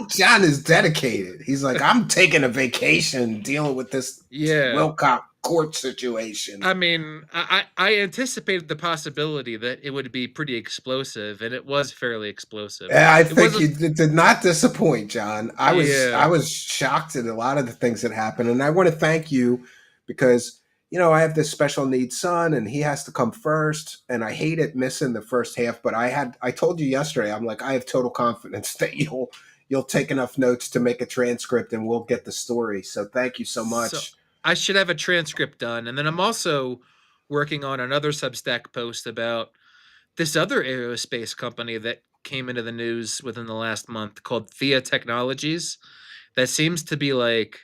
John is dedicated. He's like, I'm taking a vacation dealing with this Yeah. Wilcock court situation. I mean, I anticipated the possibility that it would be pretty explosive, and it was fairly explosive. I It think you wasn't. did not disappoint, John. I Yeah. was shocked at a lot of the things that happened, and I want to thank you because I have this special needs son, and he has to come first, and I hate it missing the first half. But I told you yesterday, I'm like, I have total confidence that you'll take enough notes to make a transcript, and we'll get the story. So thank you so So much. I should have a transcript done, and then I'm also working on another Substack post about this other aerospace company that came into the news within the last month called Thea Technologies. That seems to be like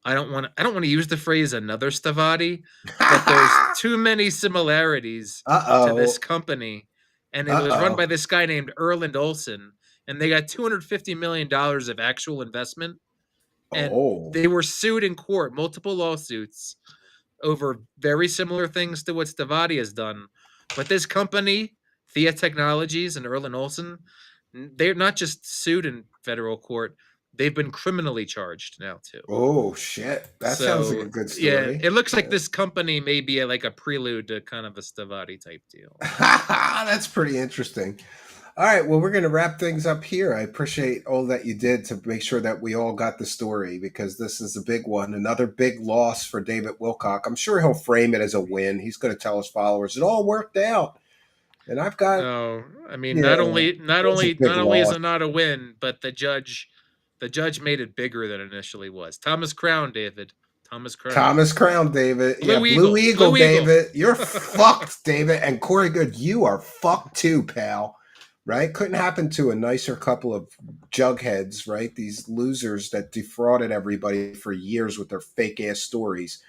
I don't want to use the phrase another Stavati, but there's too many similarities Uh to this oh. company. And it Uh was run by oh. this guy named Erland Olson, and they got $250 million of actual investment, and Oh. they were sued in court, multiple lawsuits over very similar things to what Stavati has done. But this company, Thea Technologies and Erland Olson, they're not just sued in federal court, they've been criminally charged now too. Oh shit! That sounds like So a good yeah, story. it looks like this company may be like a prelude to kind of a Stavati type deal. That's pretty interesting. All right, well, we're going to wrap things up here. I appreciate all that you did to make sure that we all got the story because this is a big one. Another big loss for David Wilcock. I'm sure he'll frame it as a win. He's going to tell his followers it all worked out. And I've got, No, I mean yeah, not only not it's a only big not only is loss. it not a win, but the judge made it bigger than it initially was. Thomas Crown, David. Thomas Crown. Thomas Crown, David. Yeah, Blue Blue Eagle. Eagle, Blue Eagle. David. You're fucked, David. And Corey Good, you are fucked too, pal. Right? Couldn't happen to a nicer couple of jugheads, right? These losers that defrauded everybody for years with their fake ass stories.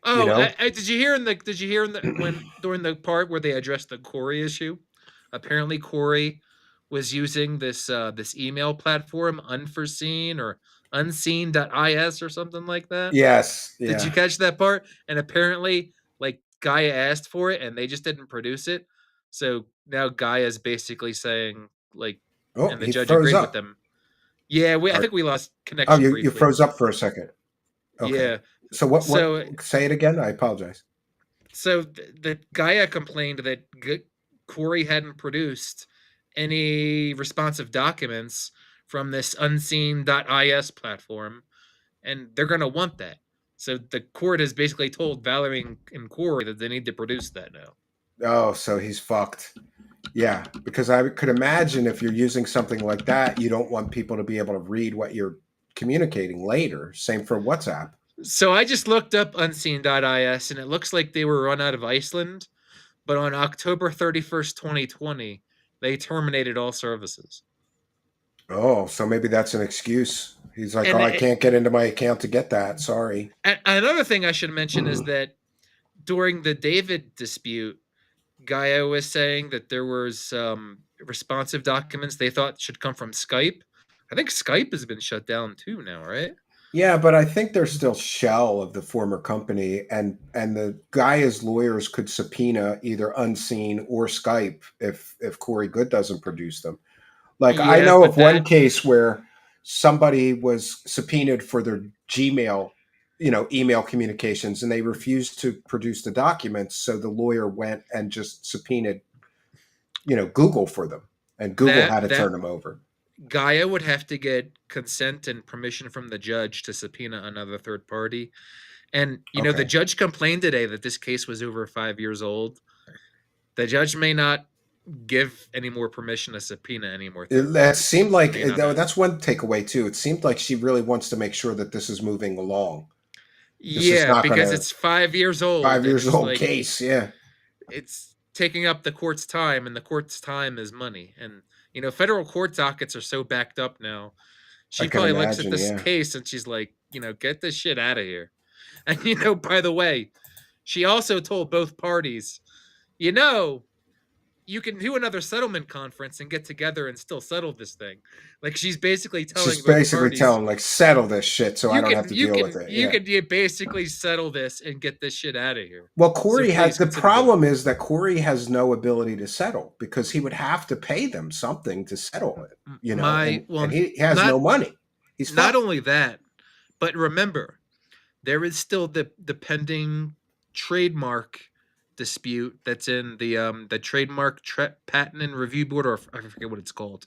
You Oh, know? did you hear in the when during the part where they addressed the Corey issue? Apparently, Corey was using this email platform, unforeseen or unseen.is or something like that. Yes. Did you Yeah. catch that part? And apparently, like Gaia asked for it, and they just didn't produce it. So now Gaia's basically saying like, Oh, and the he judge froze agreed with up. them. Yeah, I Or- think we lost Oh, connection you briefly. froze up for a second. Okay. Yeah. So what So say it again? I apologize. So the Gaia complained that Corey hadn't produced any responsive documents from this unseen.is platform, and they're going to want that. So the court has basically told Valerie and Corey that they need to produce that now. Oh, so he's fucked. Yeah, because I could imagine if you're using something like that, you don't want people to be able to read what you're communicating later. Same for WhatsApp. So I just looked up unseen.is, and it looks like they were run out of Iceland, but on October 31st, 2020, they terminated all services. Oh, so maybe that's an excuse. He's like, oh, And I can't get into my account to get that. Sorry. another thing I should mention is that during the David dispute, Gaia was saying that there was responsive documents they thought should come from Skype. I think Skype has been shut down too now, right? Yeah, but I think there's still shell of the former company, and the Gaia's lawyers could subpoena either Unseen or Skype if Corey Good doesn't produce them. Like I Yeah, know but of one that case where somebody was subpoenaed for their Gmail, email communications, and they refused to produce the documents, so the lawyer went and just subpoenaed, Google for them, and Google had that to that turn them over. Gaia would have to get consent and permission from the judge to subpoena another third party. And the Okay. judge complained today that this case was over 5 years old. The judge may not give any more permission to subpoena any more third That parties. seemed like May not that's one takeaway too. It seemed like she really wants to make sure that this is moving along. This is Yeah, not going because to it's 5 years old, five and years it's old like case. Yeah, it's taking up the court's time, and the court's time is money. And federal court dockets are so backed up now. I She can probably looks at imagine. this Yeah, case and she's like, get this shit out of here. And by the way, she also told both parties, you know, you can do another settlement conference and get together and still settle this thing. Like she's basically telling she's both basically parties, telling like settle this shit so I you don't have can to you deal with can it. you Yeah. can basically settle this and get this shit out of here. Well, So Corey has please the consider doing problem is that Corey has no ability to settle because he would have to pay them something to settle it, it. My and he has not no money. He's not fucked. only that, but remember, there is still the pending trademark dispute that's in the trademark patent and review board, or I forget what it's called,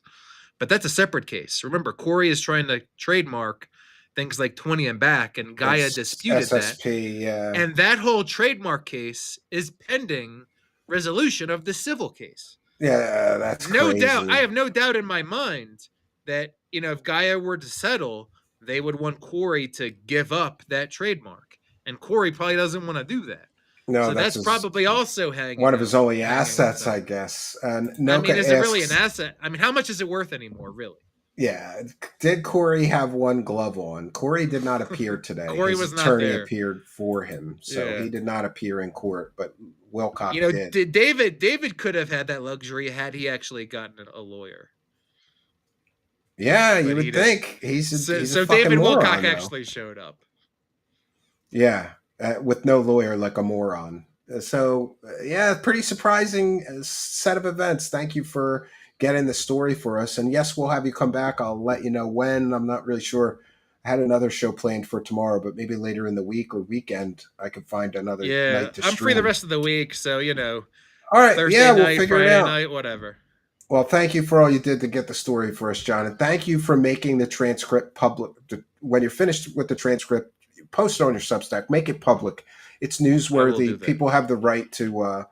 but that's a separate case. Remember, Corey is trying to trademark things like 20 and back, and Gaia It's disputed that, SSP. Yeah, and that whole trademark case is pending resolution of the civil case. yeah, that's No doubt, I crazy. have no doubt in my mind that if Gaia were to settle, they would want Corey to give up that trademark, and Corey probably doesn't want to do that. No, So that's that's probably also one of his only hanging with assets, I them. guess. And I mean, Noka is it really an asks, asset? I mean, how much is it worth anymore, really? yeah, did Corey have one glove on? Corey did not appear today. Corey His was not attorney there. appeared for him, so Yeah. he did not appear in court, but Wilcock did. David could have had that luxury had he actually gotten a lawyer. Yeah, you But he would didn't. think he's a So fucking David moron, Wilcock though. actually showed up. Yeah, with no lawyer, like a moron. So yeah, pretty surprising set of events. Thank you for getting the story for us. And yes, we'll have you come back. I'll let you know when. I'm not really sure. I had another show planned for tomorrow, but maybe later in the week or weekend, I could find another Yeah, night to I'm free the stream. rest of the week, so All right, Thursday yeah, we'll night, figure it Friday out. night, whatever. Well, thank you for all you did to get the story for us, John. And thank you for making the transcript public. When you're finished with the transcript, post it on your Substack, make it public. It's I will do newsworthy. that. People have the right to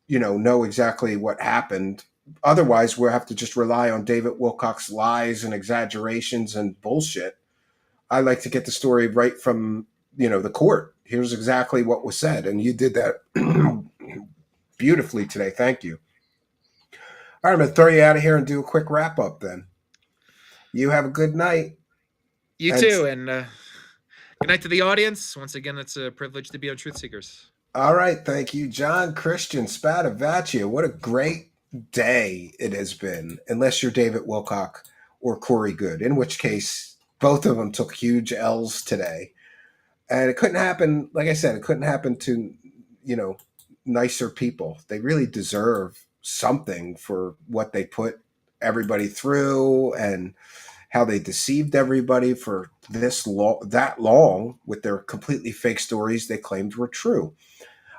know exactly what happened. Otherwise, we'll have to just rely on David Wilcock's lies and exaggerations and bullshit. I like to get the story right from the court. Here's exactly what was said, and you did that beautifully today. Thank you. All right, I'm going to throw you out of here and do a quick wrap up then. You have a good night. You And- too, and good night to the audience. Once again, it's a privilege to be on Truth Seekers. All right, thank you, John Christian Stavati. What a great day it has been, unless you're David Wilcock or Corey Good, in which case both of them took huge L's today. And it couldn't happen, like I said, it couldn't happen to, nicer people. They really deserve something for what they put everybody through and how they deceived everybody for that long with their completely fake stories they claimed were true.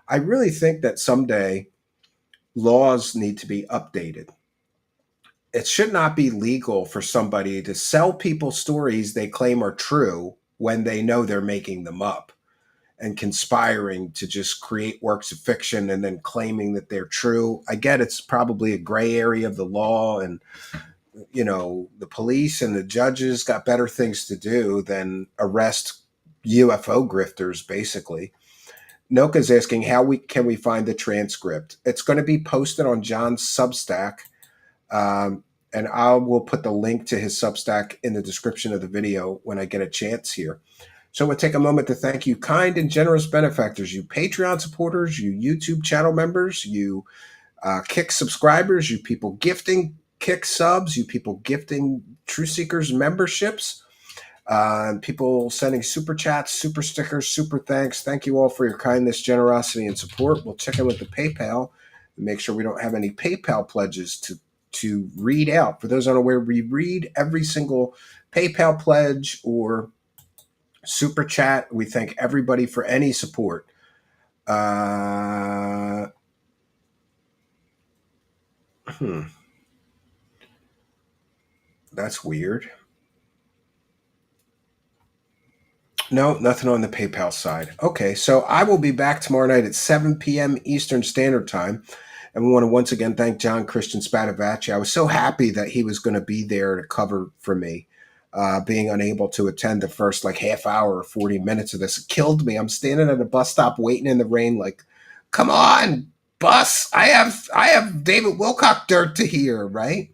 I really think that someday laws need to be updated. It should not be legal for somebody to sell people stories they claim are true when they know they're making them up and conspiring to just create works of fiction and then claiming that they're true. I get it's probably a gray area of the law, and the police and the judges got better things to do than arrest UFO grifters, basically. Noka's asking can we find the transcript. It's going to be posted on John's Substack, and I will put the link to his Substack in the description of the video when I get a chance here. So we'll take a moment to thank you, kind and generous benefactors, you Patreon supporters, you YouTube channel members, you Kick subscribers, you people gifting Kick subs, you people gifting True Seekers memberships, people sending super chats, super stickers, super thanks. Thank you all for your kindness, generosity, and support. We'll check in with the PayPal and make sure we don't have any PayPal pledges to read out. For those unaware, we read every single PayPal pledge or super chat. We thank everybody for any support. That's weird. No, nothing on the PayPal side. Okay, so I will be back tomorrow night at 7 p.m. Eastern Standard Time. And we want to once again thank John Christian Spadavacci. I was so happy that he was going to be there to cover for me. Being unable to attend the first like half hour or 40 minutes of this, it killed me. I'm standing at a bus stop waiting in the rain like, come on, bus. I have David Wilcock dirt to hear, right?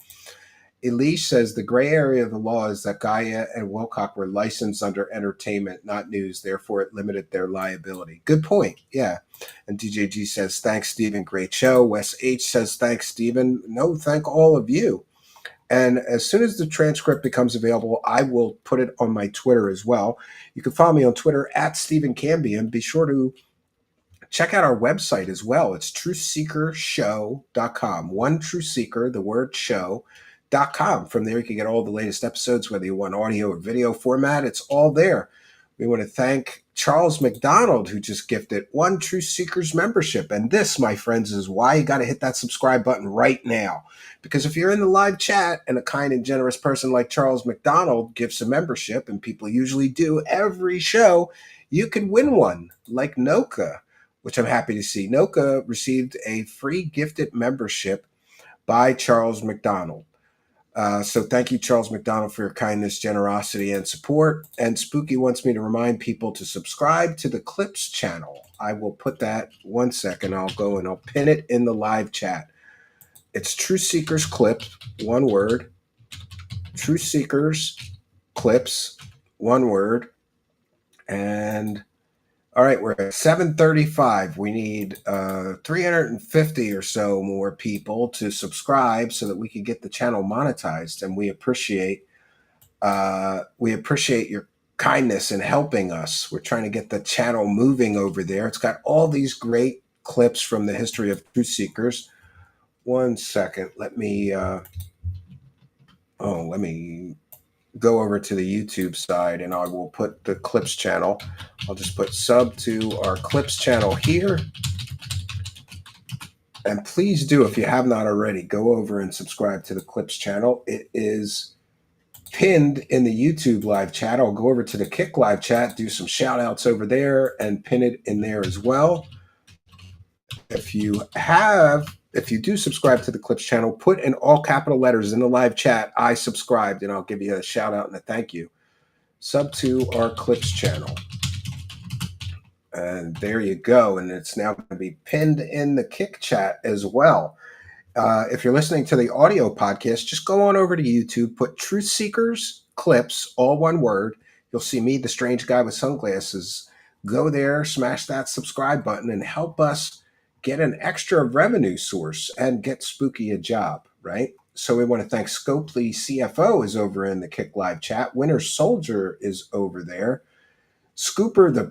Elish says the gray area of the law is that Gaia and Wilcock were licensed under entertainment, not news. Therefore, it limited their liability. Good point. Yeah. And DJG says, thanks, Stephen. Great show. Wes H says, thanks, Stephen. No, thank all of you. And as soon as the transcript becomes available, I will put it on my Twitter as well. You can follow me on Twitter at Stephen Cambion. Be sure to check out our website as well. It's truthseekershow.com. One True Seeker, the word show.com. From there, you can get all the latest episodes, whether you want audio or video format. It's all there. We want to thank Charles McDonald, who just gifted One True Seekers membership. And this, my friends, is why you got to hit that subscribe button right now. Because if you're in the live chat and a kind and generous person like Charles McDonald gives a membership, and people usually do every show, you can win one, like Noka, which I'm happy to see. Noka received a free gifted membership by Charles McDonald. So thank you, Charles McDonald, for your kindness, generosity, and support. And Spooky wants me to remind people to subscribe to the Clips channel. I will put that 1 second. I'll go and I'll pin it in the live chat. It's True Seekers Clips, one word. True Seekers Clips, one word. And all right, we're at 735. We need 350 or so more people to subscribe so that we can get the channel monetized. And we appreciate your kindness in helping us. We're trying to get the channel moving over there. It's got all these great clips from the history of Truth Seekers. 1 second. Let me go over to the YouTube side and I will put the Clips channel. I'll just put sub to our Clips channel here. And please do, if you have not already, go over and subscribe to the Clips channel. It is pinned in the YouTube live chat. I'll go over to the Kick live chat, do some shout outs over there and pin it in there as well. If you do subscribe to the Clips channel, put in all capital letters in the live chat, I subscribed, and I'll give you a shout out and a thank you. Sub to our Clips channel. And there you go. And it's now going to be pinned in the Kick chat as well. If you're listening to the audio podcast, just go on over to YouTube, put Truth Seekers Clips, all one word. You'll see me, the strange guy with sunglasses. Go there, smash that subscribe button, and help us get an extra revenue source and get Spooky a job, right? So we want to thank Scopely CFO is over in the Kick Live chat. Winter Soldier is over there. Scooper the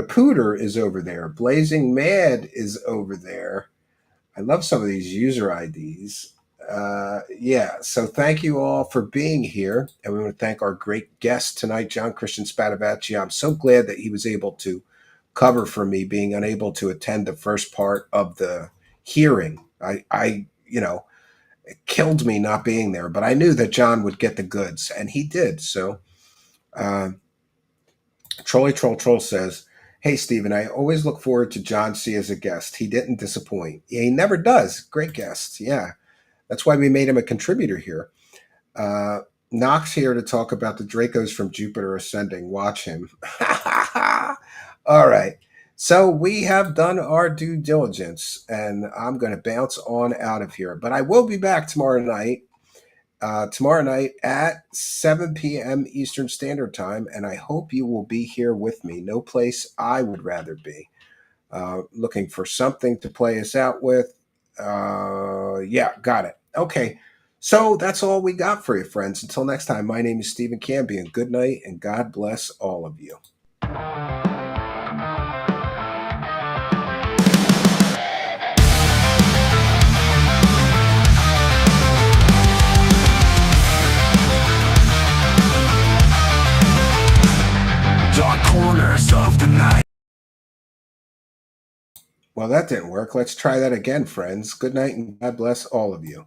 Pooter is over there. Blazing Mad is over there. I love some of these user IDs. So thank you all for being here. And we want to thank our great guest tonight, John Christian Spadavacci. I'm so glad that he was able to cover for me, being unable to attend the first part of the hearing. It killed me not being there, but I knew that John would get the goods, and he did. So Trolly Troll says, hey, Stephen, I always look forward to John C. as a guest. He didn't disappoint. Yeah, he never does. Great guest. Yeah. That's why we made him a contributor here. Knox here to talk about the Dracos from Jupiter Ascending. Watch him. All right. So we have done our due diligence, and I'm going to bounce on out of here. But I will be back tomorrow night tomorrow night at 7 p.m. Eastern Standard Time, and I hope you will be here with me. No place I would rather be. Looking for something to play us out with. Yeah, got it. Okay. So that's all we got for you, friends. Until next time, my name is Stephen Cambion. Good night, and God bless all of you. Dark corners of the night. Well, that didn't work. Let's try that again, friends. Good night, and God bless all of you.